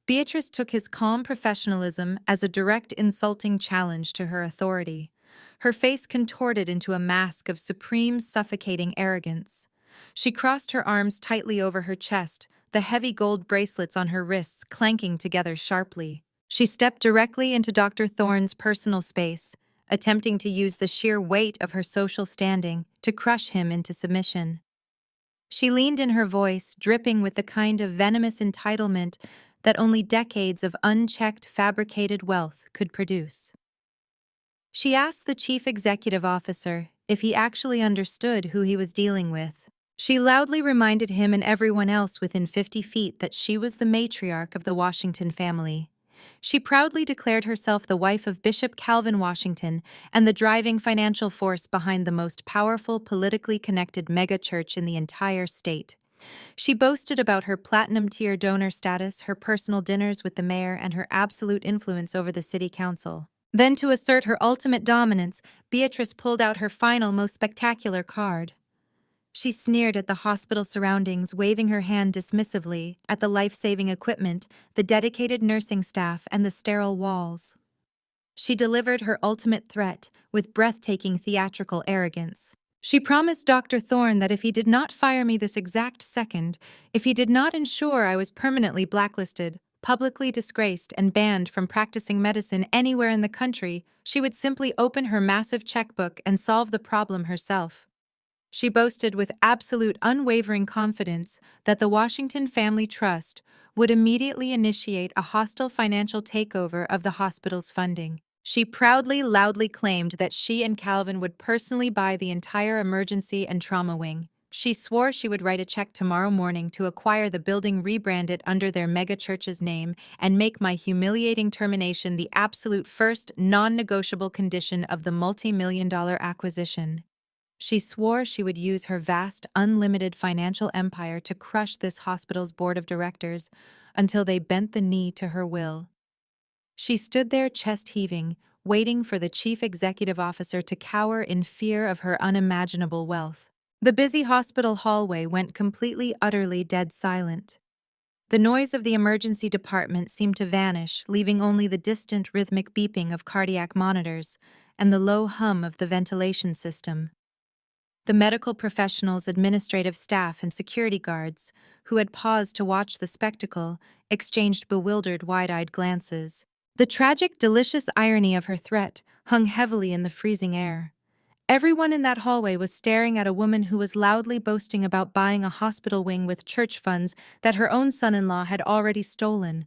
Beatrice took his calm professionalism as a direct, insulting challenge to her authority. Her face contorted into a mask of supreme, suffocating arrogance. She crossed her arms tightly over her chest, the heavy gold bracelets on her wrists clanking together sharply. She stepped directly into Dr. Thorne's personal space, attempting to use the sheer weight of her social standing to crush him into submission. She leaned in, her voice dripping with the kind of venomous entitlement that only decades of unchecked, fabricated wealth could produce. She asked the chief executive officer if he actually understood who he was dealing with. She loudly reminded him and everyone else within 50 feet that she was the matriarch of the Washington family. She proudly declared herself the wife of Bishop Calvin Washington and the driving financial force behind the most powerful, politically connected megachurch in the entire state. She boasted about her platinum-tier donor status, her personal dinners with the mayor, and her absolute influence over the city council. Then, to assert her ultimate dominance, Beatrice pulled out her final, most spectacular card. She sneered at the hospital surroundings, waving her hand dismissively at the life-saving equipment, the dedicated nursing staff, and the sterile walls. She delivered her ultimate threat with breathtaking theatrical arrogance. She promised Dr. Thorne that if he did not fire me this exact second, if he did not ensure I was permanently blacklisted, publicly disgraced, and banned from practicing medicine anywhere in the country, she would simply open her massive checkbook and solve the problem herself. She boasted with absolute unwavering confidence that the Washington Family Trust would immediately initiate a hostile financial takeover of the hospital's funding. She proudly, loudly claimed that she and Calvin would personally buy the entire emergency and trauma wing. She swore she would write a check tomorrow morning to acquire the building, rebrand it under their megachurch's name, and make my humiliating termination the absolute first, non-negotiable condition of the multi-million-dollar acquisition. She swore she would use her vast, unlimited financial empire to crush this hospital's board of directors until they bent the knee to her will. She stood there, chest heaving, waiting for the chief executive officer to cower in fear of her unimaginable wealth. The busy hospital hallway went completely, utterly dead silent. The noise of the emergency department seemed to vanish, leaving only the distant rhythmic beeping of cardiac monitors and the low hum of the ventilation system. The medical professionals, administrative staff, and security guards, who had paused to watch the spectacle, exchanged bewildered, wide-eyed glances. The tragic, delicious irony of her threat hung heavily in the freezing air. Everyone in that hallway was staring at a woman who was loudly boasting about buying a hospital wing with church funds that her own son-in-law had already stolen.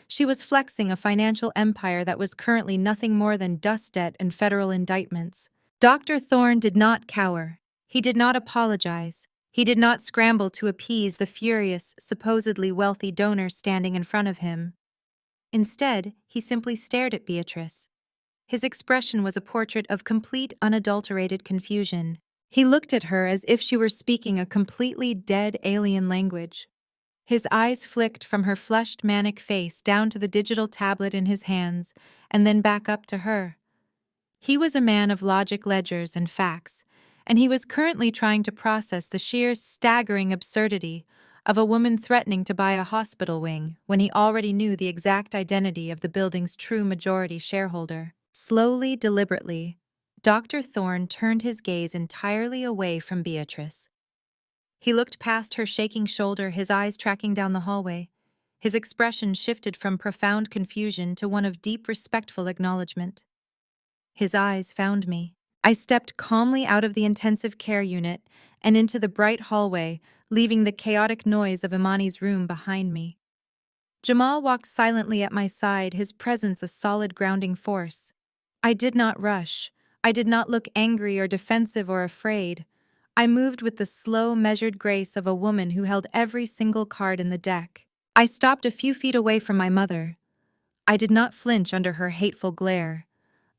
She was flexing a financial empire that was currently nothing more than dust debt and federal indictments. Dr. Thorne did not cower. He did not apologize. He did not scramble to appease the furious, supposedly wealthy donor standing in front of him. Instead, he simply stared at Beatrice. His expression was a portrait of complete, unadulterated confusion. He looked at her as if she were speaking a completely dead alien language. His eyes flicked from her flushed, manic face down to the digital tablet in his hands, and then back up to her. He was a man of logic, ledgers, and facts, and he was currently trying to process the sheer, staggering absurdity of a woman threatening to buy a hospital wing when he already knew the exact identity of the building's true majority shareholder. Slowly, deliberately, Dr. Thorne turned his gaze entirely away from Beatrice. He looked past her shaking shoulder, his eyes tracking down the hallway. His expression shifted from profound confusion to one of deep, respectful acknowledgement. His eyes found me. I stepped calmly out of the intensive care unit and into the bright hallway, leaving the chaotic noise of Imani's room behind me. Jamal walked silently at my side, his presence a solid grounding force. I did not rush. I did not look angry or defensive or afraid. I moved with the slow, measured grace of a woman who held every single card in the deck. I stopped a few feet away from my mother. I did not flinch under her hateful glare.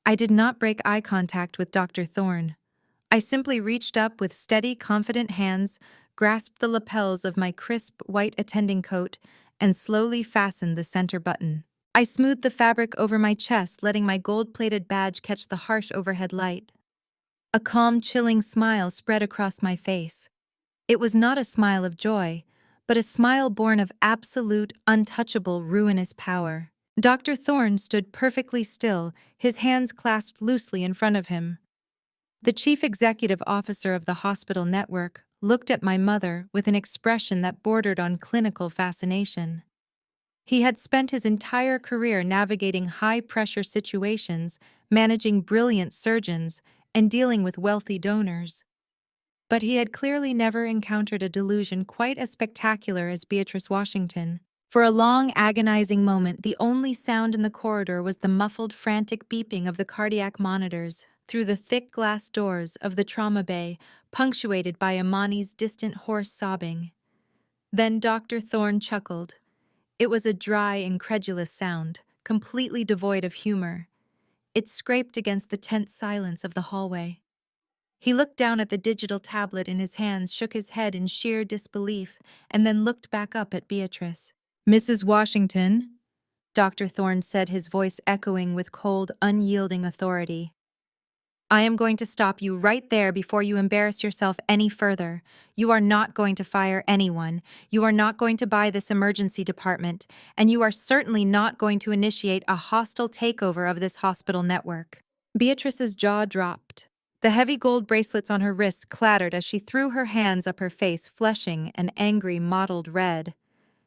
I did not break eye contact with Dr. Thorne. I simply reached up with steady, confident hands, grasped the lapels of my crisp, white attending coat, and slowly fastened the center button. I smoothed the fabric over my chest, letting my gold-plated badge catch the harsh overhead light. A calm, chilling smile spread across my face. It was not a smile of joy, but a smile born of absolute, untouchable, ruinous power. Dr. Thorne stood perfectly still, his hands clasped loosely in front of him. The chief executive officer of the hospital network looked at my mother with an expression that bordered on clinical fascination. He had spent his entire career navigating high-pressure situations, managing brilliant surgeons, and dealing with wealthy donors. But he had clearly never encountered a delusion quite as spectacular as Beatrice Washington. For a long, agonizing moment, the only sound in the corridor was the muffled, frantic beeping of the cardiac monitors through the thick glass doors of the trauma bay, punctuated by Imani's distant, hoarse sobbing. Then Dr. Thorne chuckled. It was a dry, incredulous sound, completely devoid of humor. It scraped against the tense silence of the hallway. He looked down at the digital tablet in his hands, shook his head in sheer disbelief, and then looked back up at Beatrice. "Mrs. Washington," Dr. Thorne said, his voice echoing with cold, unyielding authority. "I am going to stop you right there before you embarrass yourself any further. You are not going to fire anyone. You are not going to buy this emergency department, and you are certainly not going to initiate a hostile takeover of this hospital network." Beatrice's jaw dropped. The heavy gold bracelets on her wrists clattered as she threw her hands up her face, flushing an angry, mottled red.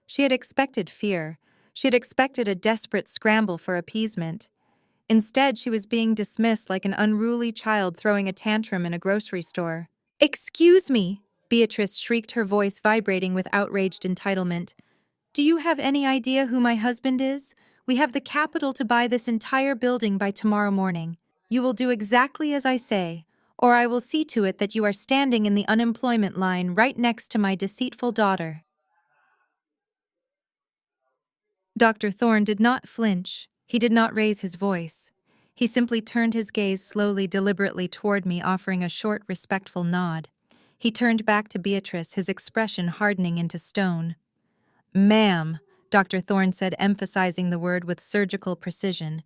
She had expected fear. She had expected a desperate scramble for appeasement. Instead, she was being dismissed like an unruly child throwing a tantrum in a grocery store. "Excuse me," Beatrice shrieked, her voice vibrating with outraged entitlement. "Do you have any idea who my husband is? We have the capital to buy this entire building by tomorrow morning. You will do exactly as I say, or I will see to it that you are standing in the unemployment line right next to my deceitful daughter." Dr. Thorne did not flinch. He did not raise his voice. He simply turned his gaze slowly, deliberately toward me, offering a short, respectful nod. He turned back to Beatrice, his expression hardening into stone. "Ma'am," Dr. Thorne said, emphasizing the word with surgical precision.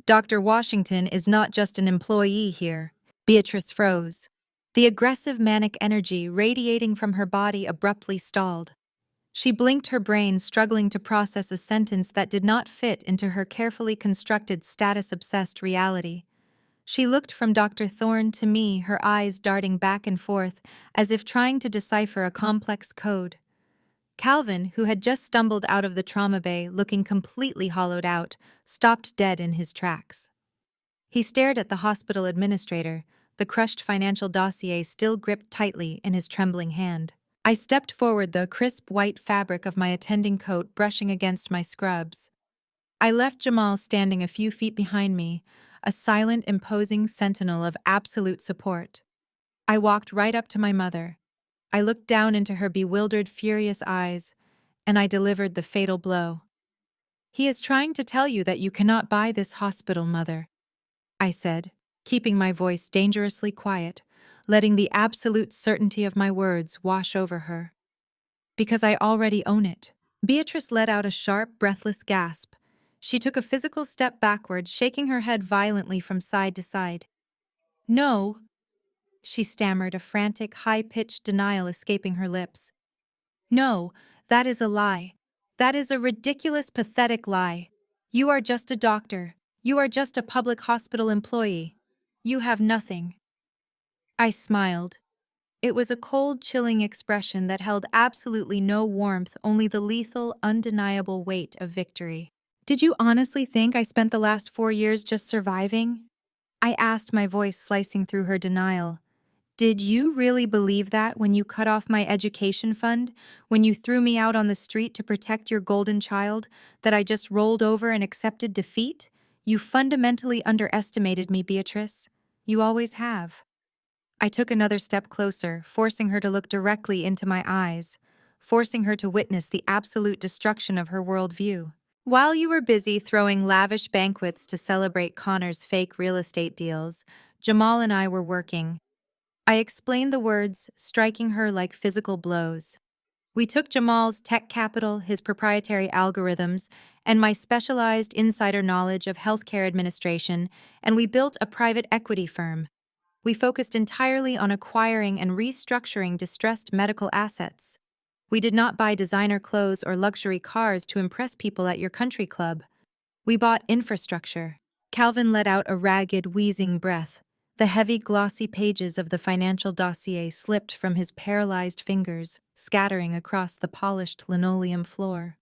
"Dr. Washington is not just an employee here." Beatrice froze. The aggressive, manic energy radiating from her body abruptly stalled. She blinked her brain, struggling to process a sentence that did not fit into her carefully constructed status-obsessed reality. She looked from Dr. Thorne to me, her eyes darting back and forth, as if trying to decipher a complex code. Calvin, who had just stumbled out of the trauma bay looking completely hollowed out, stopped dead in his tracks. He stared at the hospital administrator, the crushed financial dossier still gripped tightly in his trembling hand. I stepped forward, the crisp white fabric of my attending coat brushing against my scrubs. I left Jamal standing a few feet behind me, a silent, imposing sentinel of absolute support. I walked right up to my mother. I looked down into her bewildered, furious eyes, and I delivered the fatal blow. "He is trying to tell you that you cannot buy this hospital, Mother," I said, keeping my voice dangerously quiet, letting the absolute certainty of my words wash over her. "Because I already own it." Beatrice let out a sharp, breathless gasp. She took a physical step backward, shaking her head violently from side to side. "No," she stammered, a frantic, high-pitched denial escaping her lips. "No, that is a lie. That is a ridiculous, pathetic lie. You are just a doctor. You are just a public hospital employee. You have nothing." I smiled. It was a cold, chilling expression that held absolutely no warmth, only the lethal, undeniable weight of victory. "Did you honestly think I spent the last 4 years just surviving?" I asked, my voice slicing through her denial. "Did you really believe that when you cut off my education fund, when you threw me out on the street to protect your golden child, that I just rolled over and accepted defeat? You fundamentally underestimated me, Beatrice. You always have." I took another step closer, forcing her to look directly into my eyes, forcing her to witness the absolute destruction of her worldview. "While you were busy throwing lavish banquets to celebrate Connor's fake real estate deals, Jamal and I were working." I explained the words, striking her like physical blows. "We took Jamal's tech capital, his proprietary algorithms, and my specialized insider knowledge of healthcare administration, and we built a private equity firm. We focused entirely on acquiring and restructuring distressed medical assets. We did not buy designer clothes or luxury cars to impress people at your country club. We bought infrastructure." Calvin let out a ragged, wheezing breath. The heavy, glossy pages of the financial dossier slipped from his paralyzed fingers, scattering across the polished linoleum floor.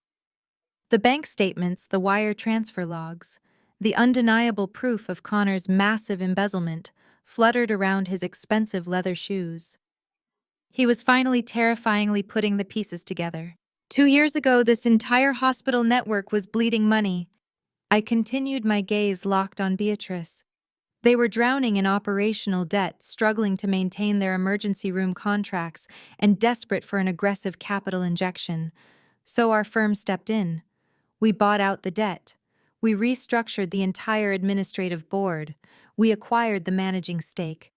The bank statements, the wire transfer logs, the undeniable proof of Connor's massive embezzlement fluttered around his expensive leather shoes. He was finally terrifyingly putting the pieces together. 2 years ago, this entire hospital network was bleeding money. I continued, my gaze locked on Beatrice. They were drowning in operational debt, struggling to maintain their emergency room contracts, and desperate for an aggressive capital injection. So our firm stepped in. We bought out the debt. We restructured the entire administrative board. We acquired the managing stake.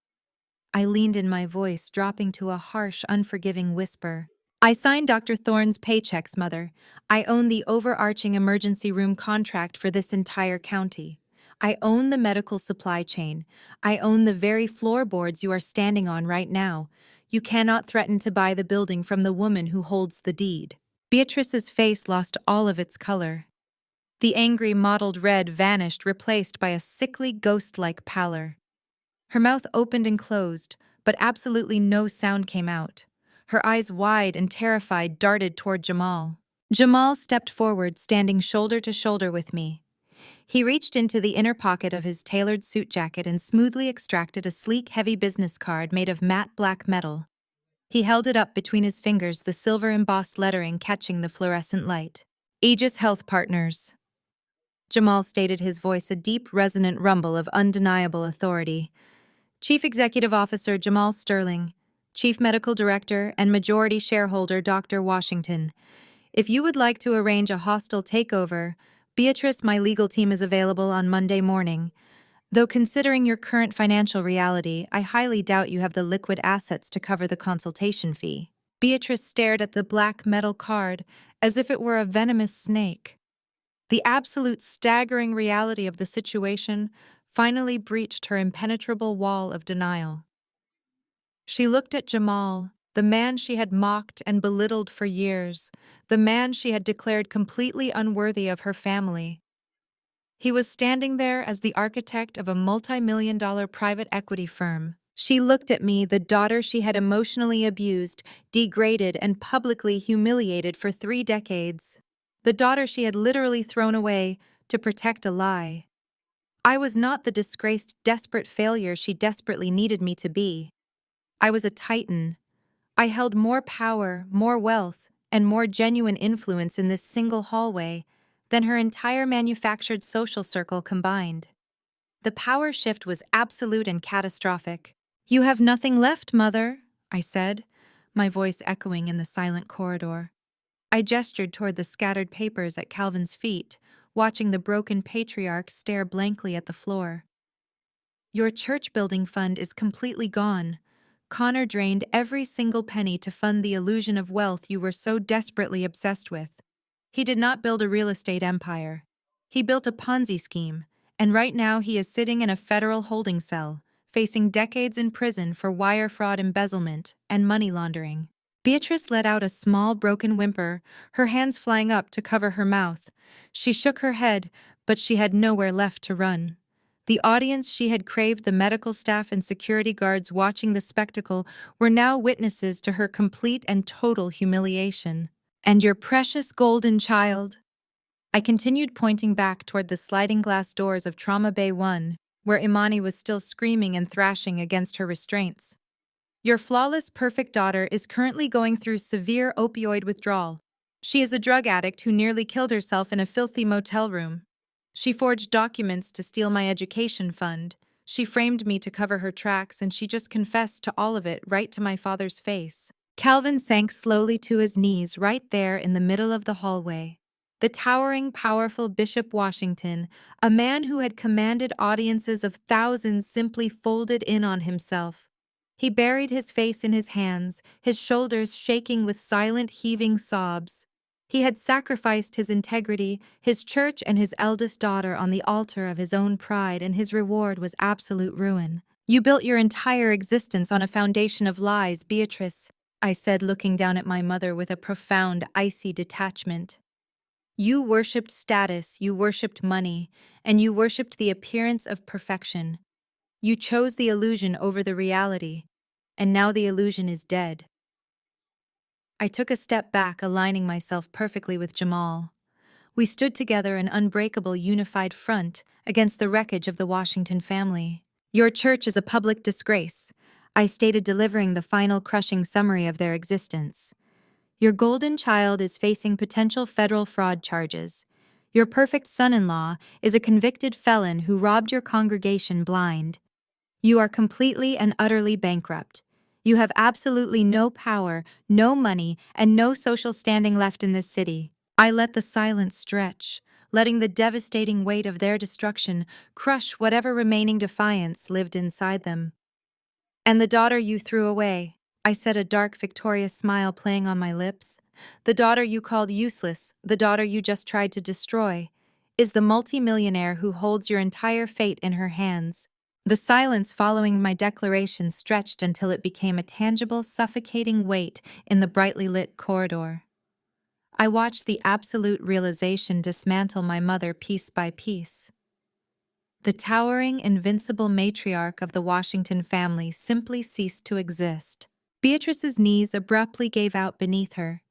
I leaned in, my voice dropping to a harsh, unforgiving whisper. "I signed Dr. Thorne's paychecks, Mother. I own the overarching emergency room contract for this entire county. I own the medical supply chain. I own the very floorboards you are standing on right now. You cannot threaten to buy the building from the woman who holds the deed." Beatrice's face lost all of its color. The angry mottled red vanished, replaced by a sickly, ghost-like pallor. Her mouth opened and closed, but absolutely no sound came out. Her eyes, wide and terrified, darted toward Jamal. Jamal stepped forward, standing shoulder to shoulder with me. He reached into the inner pocket of his tailored suit jacket and smoothly extracted a sleek, heavy business card made of matte black metal. He held it up between his fingers, the silver-embossed lettering catching the fluorescent light. "Aegis Health Partners." Jamal stated, his voice a deep, resonant rumble of undeniable authority. "Chief Executive Officer Jamal Sterling, Chief Medical Director and majority shareholder Dr. Washington. If you would like to arrange a hostile takeover, Beatrice, my legal team, is available on Monday morning. Though considering your current financial reality, I highly doubt you have the liquid assets to cover the consultation fee." Beatrice stared at the black metal card as if it were a venomous snake. The absolute staggering reality of the situation finally breached her impenetrable wall of denial. She looked at Jamal, The man she had mocked and belittled for years, the man she had declared completely unworthy of her family. He was standing there as the architect of a multi-million-dollar private equity firm. She looked at me, the daughter she had emotionally abused, degraded, and publicly humiliated for 3 decades. The daughter she had literally thrown away to protect a lie. I was not the disgraced, desperate failure she desperately needed me to be. I was a titan. I held more power, more wealth, and more genuine influence in this single hallway than her entire manufactured social circle combined. The power shift was absolute and catastrophic. "You have nothing left, Mother," I said, my voice echoing in the silent corridor. I gestured toward the scattered papers at Calvin's feet, watching the broken patriarch stare blankly at the floor. "Your church building fund is completely gone. Connor drained every single penny to fund the illusion of wealth you were so desperately obsessed with. He did not build a real estate empire. He built a Ponzi scheme, and right now he is sitting in a federal holding cell, facing decades in prison for wire fraud, embezzlement, and money laundering." Beatrice let out a small, broken whimper, her hands flying up to cover her mouth. She shook her head, but she had nowhere left to run. The audience she had craved, the medical staff and security guards watching the spectacle, were now witnesses to her complete and total humiliation. "And your precious golden child?" I continued, pointing back toward the sliding glass doors of Trauma Bay 1, where Imani was still screaming and thrashing against her restraints. "Your flawless, perfect daughter is currently going through severe opioid withdrawal. She is a drug addict who nearly killed herself in a filthy motel room. She forged documents to steal my education fund. She framed me to cover her tracks, and she just confessed to all of it right to my father's face." Calvin sank slowly to his knees right there in the middle of the hallway. The towering, powerful Bishop Washington, a man who had commanded audiences of thousands, simply folded in on himself. He buried his face in his hands, his shoulders shaking with silent, heaving sobs. He had sacrificed his integrity, his church, and his eldest daughter on the altar of his own pride, and his reward was absolute ruin. "You built your entire existence on a foundation of lies, Beatrice," I said, looking down at my mother with a profound, icy detachment. "You worshipped status, you worshipped money, and you worshipped the appearance of perfection. You chose the illusion over the reality, and now the illusion is dead." I took a step back, aligning myself perfectly with Jamal. We stood together, an unbreakable, unified front against the wreckage of the Washington family. "Your church is a public disgrace," I stated, delivering the final crushing summary of their existence. "Your golden child is facing potential federal fraud charges. Your perfect son-in-law is a convicted felon who robbed your congregation blind. You are completely and utterly bankrupt. You have absolutely no power, no money, and no social standing left in this city." I let the silence stretch, letting the devastating weight of their destruction crush whatever remaining defiance lived inside them. "And the daughter you threw away," I said, a dark, victorious smile playing on my lips. "The daughter you called useless, the daughter you just tried to destroy, is the multimillionaire who holds your entire fate in her hands." The silence following my declaration stretched until it became a tangible, suffocating weight in the brightly lit corridor. I watched the absolute realization dismantle my mother piece by piece. The towering, invincible matriarch of the Washington family simply ceased to exist. Beatrice's knees abruptly gave out beneath her.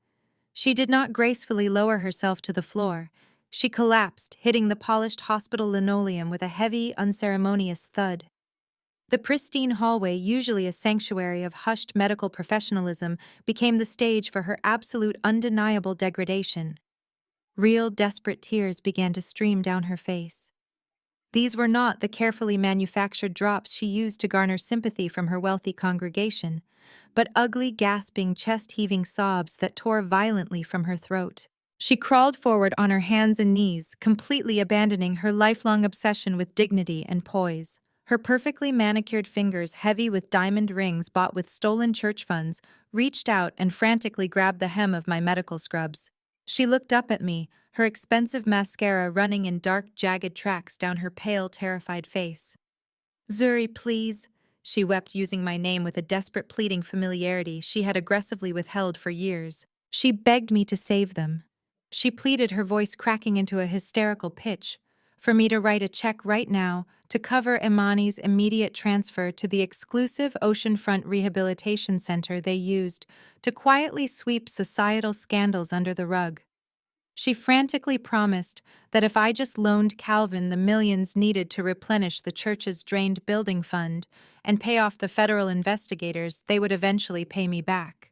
She did not gracefully lower herself to the floor. She collapsed, hitting the polished hospital linoleum with a heavy, unceremonious thud. The pristine hallway, usually a sanctuary of hushed medical professionalism, became the stage for her absolute, undeniable degradation. Real, desperate tears began to stream down her face. These were not the carefully manufactured drops she used to garner sympathy from her wealthy congregation, but ugly, gasping, chest-heaving sobs that tore violently from her throat. She crawled forward on her hands and knees, completely abandoning her lifelong obsession with dignity and poise. Her perfectly manicured fingers, heavy with diamond rings bought with stolen church funds, reached out and frantically grabbed the hem of my medical scrubs. She looked up at me, her expensive mascara running in dark, jagged tracks down her pale, terrified face. "Zuri, please. She wept, using my name with a desperate pleading familiarity she had aggressively withheld for years. She begged me to save them. She pleaded, her voice cracking into a hysterical pitch, for me to write a check right now to cover Imani's immediate transfer to the exclusive oceanfront rehabilitation center they used to quietly sweep societal scandals under the rug. She frantically promised that if I just loaned Calvin the millions needed to replenish the church's drained building fund and pay off the federal investigators, they would eventually pay me back.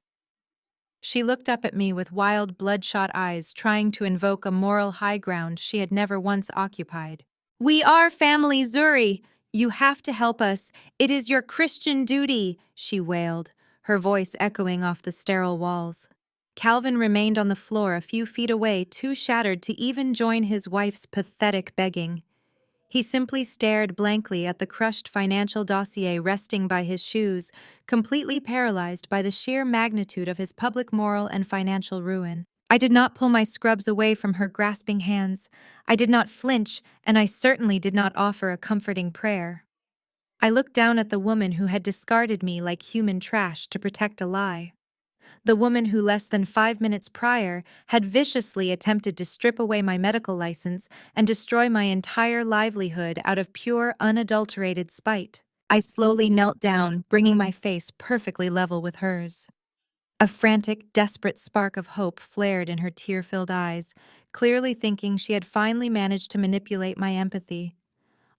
She looked up at me with wild, bloodshot eyes, trying to invoke a moral high ground she had never once occupied. "We are family, Zuri. You have to help us. It is your Christian duty," she wailed, her voice echoing off the sterile walls. Calvin remained on the floor a few feet away, too shattered to even join his wife's pathetic begging. He simply stared blankly at the crushed financial dossier resting by his shoes, completely paralyzed by the sheer magnitude of his public moral and financial ruin. I did not pull my scrubs away from her grasping hands. I did not flinch, and I certainly did not offer a comforting prayer. I looked down at the woman who had discarded me like human trash to protect a lie. The woman who less than 5 minutes prior had viciously attempted to strip away my medical license and destroy my entire livelihood out of pure, unadulterated spite. I slowly knelt down, bringing my face perfectly level with hers. A frantic, desperate spark of hope flared in her tear-filled eyes, clearly thinking she had finally managed to manipulate my empathy.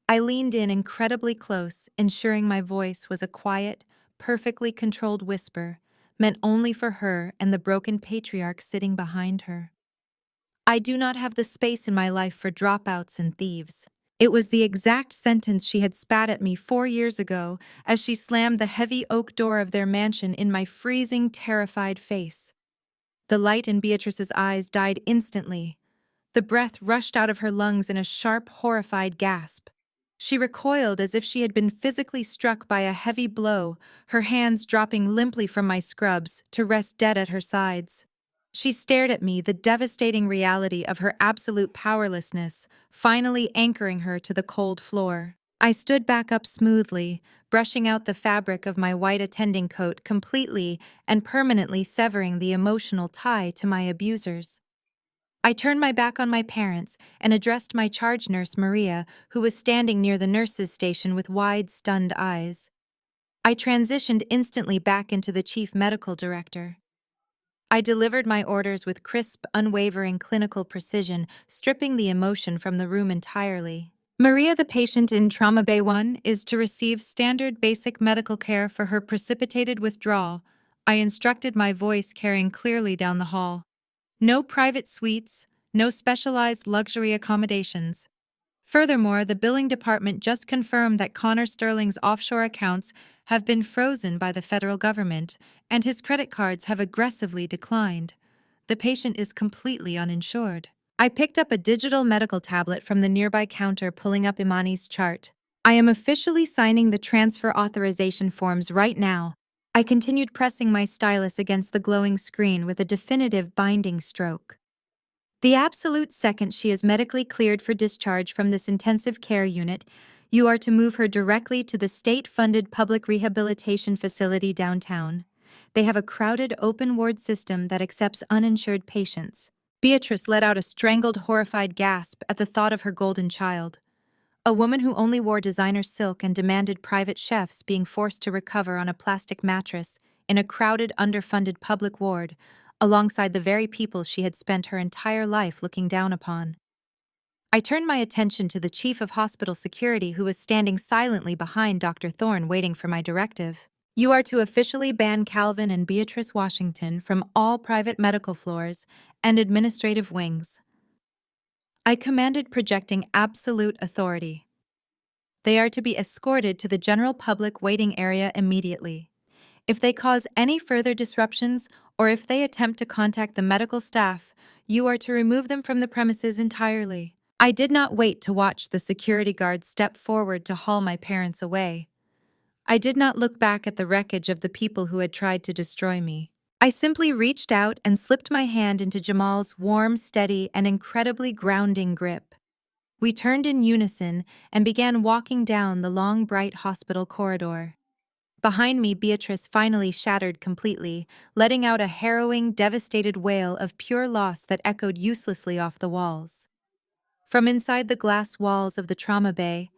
I leaned in incredibly close, ensuring my voice was a quiet, perfectly controlled whisper, meant only for her and the broken patriarch sitting behind her. "I do not have the space in my life for dropouts and thieves." It was the exact sentence she had spat at me 4 years ago as she slammed the heavy oak door of their mansion in my freezing, terrified face. The light in Beatrice's eyes died instantly. The breath rushed out of her lungs in a sharp, horrified gasp. She recoiled as if she had been physically struck by a heavy blow, her hands dropping limply from my scrubs to rest dead at her sides. She stared at me, the devastating reality of her absolute powerlessness, finally anchoring her to the cold floor. I stood back up smoothly, brushing out the fabric of my white attending coat, completely and permanently severing the emotional tie to my abusers. I turned my back on my parents and addressed my charge nurse, Maria, who was standing near the nurses' station with wide, stunned eyes. I transitioned instantly back into the chief medical director. I delivered my orders with crisp, unwavering clinical precision, stripping the emotion from the room entirely. "Maria, the patient in Trauma Bay 1, is to receive standard basic medical care for her precipitated withdrawal," I instructed, my voice carrying clearly down the hall. "No private suites, no specialized luxury accommodations." Furthermore, the billing department just confirmed that Connor Sterling's offshore accounts have been frozen by the federal government, and his credit cards have aggressively declined. The patient is completely uninsured. I picked up a digital medical tablet from the nearby counter, pulling up Imani's chart. "I am officially signing the transfer authorization forms right now." I continued, pressing my stylus against the glowing screen with a definitive binding stroke. "The absolute second she is medically cleared for discharge from this intensive care unit, you are to move her directly to the state-funded public rehabilitation facility downtown. They have a crowded open ward system that accepts uninsured patients." Beatrice let out a strangled, horrified gasp at the thought of her golden child. A woman who only wore designer silk and demanded private chefs being forced to recover on a plastic mattress in a crowded, underfunded public ward, alongside the very people she had spent her entire life looking down upon. I turned my attention to the chief of hospital security, who was standing silently behind Dr. Thorne, waiting for my directive. "You are to officially ban Calvin and Beatrice Washington from all private medical floors and administrative wings," I commanded, projecting absolute authority. "They are to be escorted to the general public waiting area immediately. If they cause any further disruptions or if they attempt to contact the medical staff, you are to remove them from the premises entirely." I did not wait to watch the security guards step forward to haul my parents away. I did not look back at the wreckage of the people who had tried to destroy me. I simply reached out and slipped my hand into Jamal's warm, steady, and incredibly grounding grip. We turned in unison and began walking down the long, bright hospital corridor. Behind me, Beatrice finally shattered completely, letting out a harrowing, devastated wail of pure loss that echoed uselessly off the walls. From inside the glass walls of the trauma bay,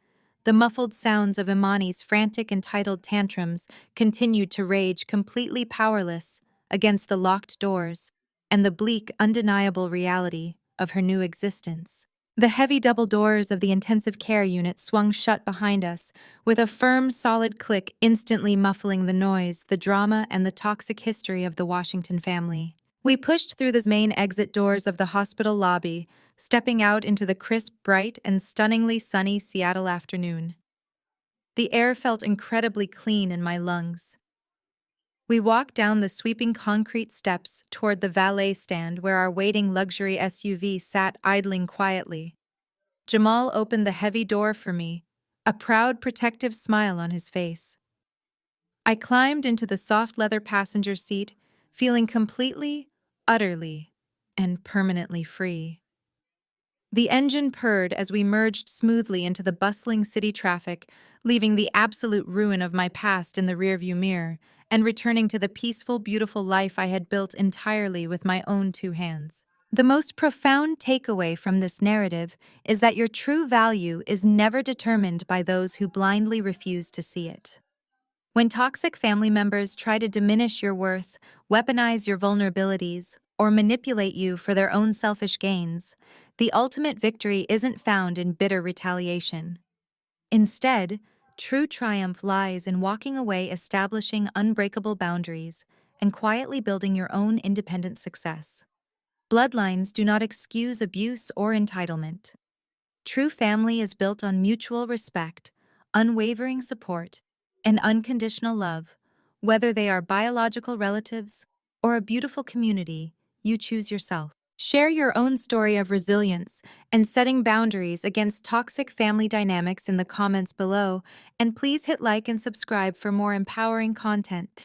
the muffled sounds of Imani's frantic, entitled tantrums continued to rage, completely powerless against the locked doors and the bleak, undeniable reality of her new existence. The heavy double doors of the intensive care unit swung shut behind us, with a firm, solid click instantly muffling the noise, the drama, and the toxic history of the Washington family. We pushed through the main exit doors of the hospital lobby, stepping out into the crisp, bright, and stunningly sunny Seattle afternoon. The air felt incredibly clean in my lungs. We walked down the sweeping concrete steps toward the valet stand where our waiting luxury SUV sat idling quietly. Jamal opened the heavy door for me, a proud, protective smile on his face. I climbed into the soft leather passenger seat, feeling completely, utterly, and permanently free. The engine purred as we merged smoothly into the bustling city traffic, leaving the absolute ruin of my past in the rearview mirror and returning to the peaceful, beautiful life I had built entirely with my own two hands. The most profound takeaway from this narrative is that your true value is never determined by those who blindly refuse to see it. When toxic family members try to diminish your worth, weaponize your vulnerabilities, or manipulate you for their own selfish gains, the ultimate victory isn't found in bitter retaliation. Instead, true triumph lies in walking away, establishing unbreakable boundaries, and quietly building your own independent success. Bloodlines do not excuse abuse or entitlement. True family is built on mutual respect, unwavering support, and unconditional love. Whether they are biological relatives or a beautiful community, you choose yourself. Share your own story of resilience and setting boundaries against toxic family dynamics in the comments below, and please hit like and subscribe for more empowering content.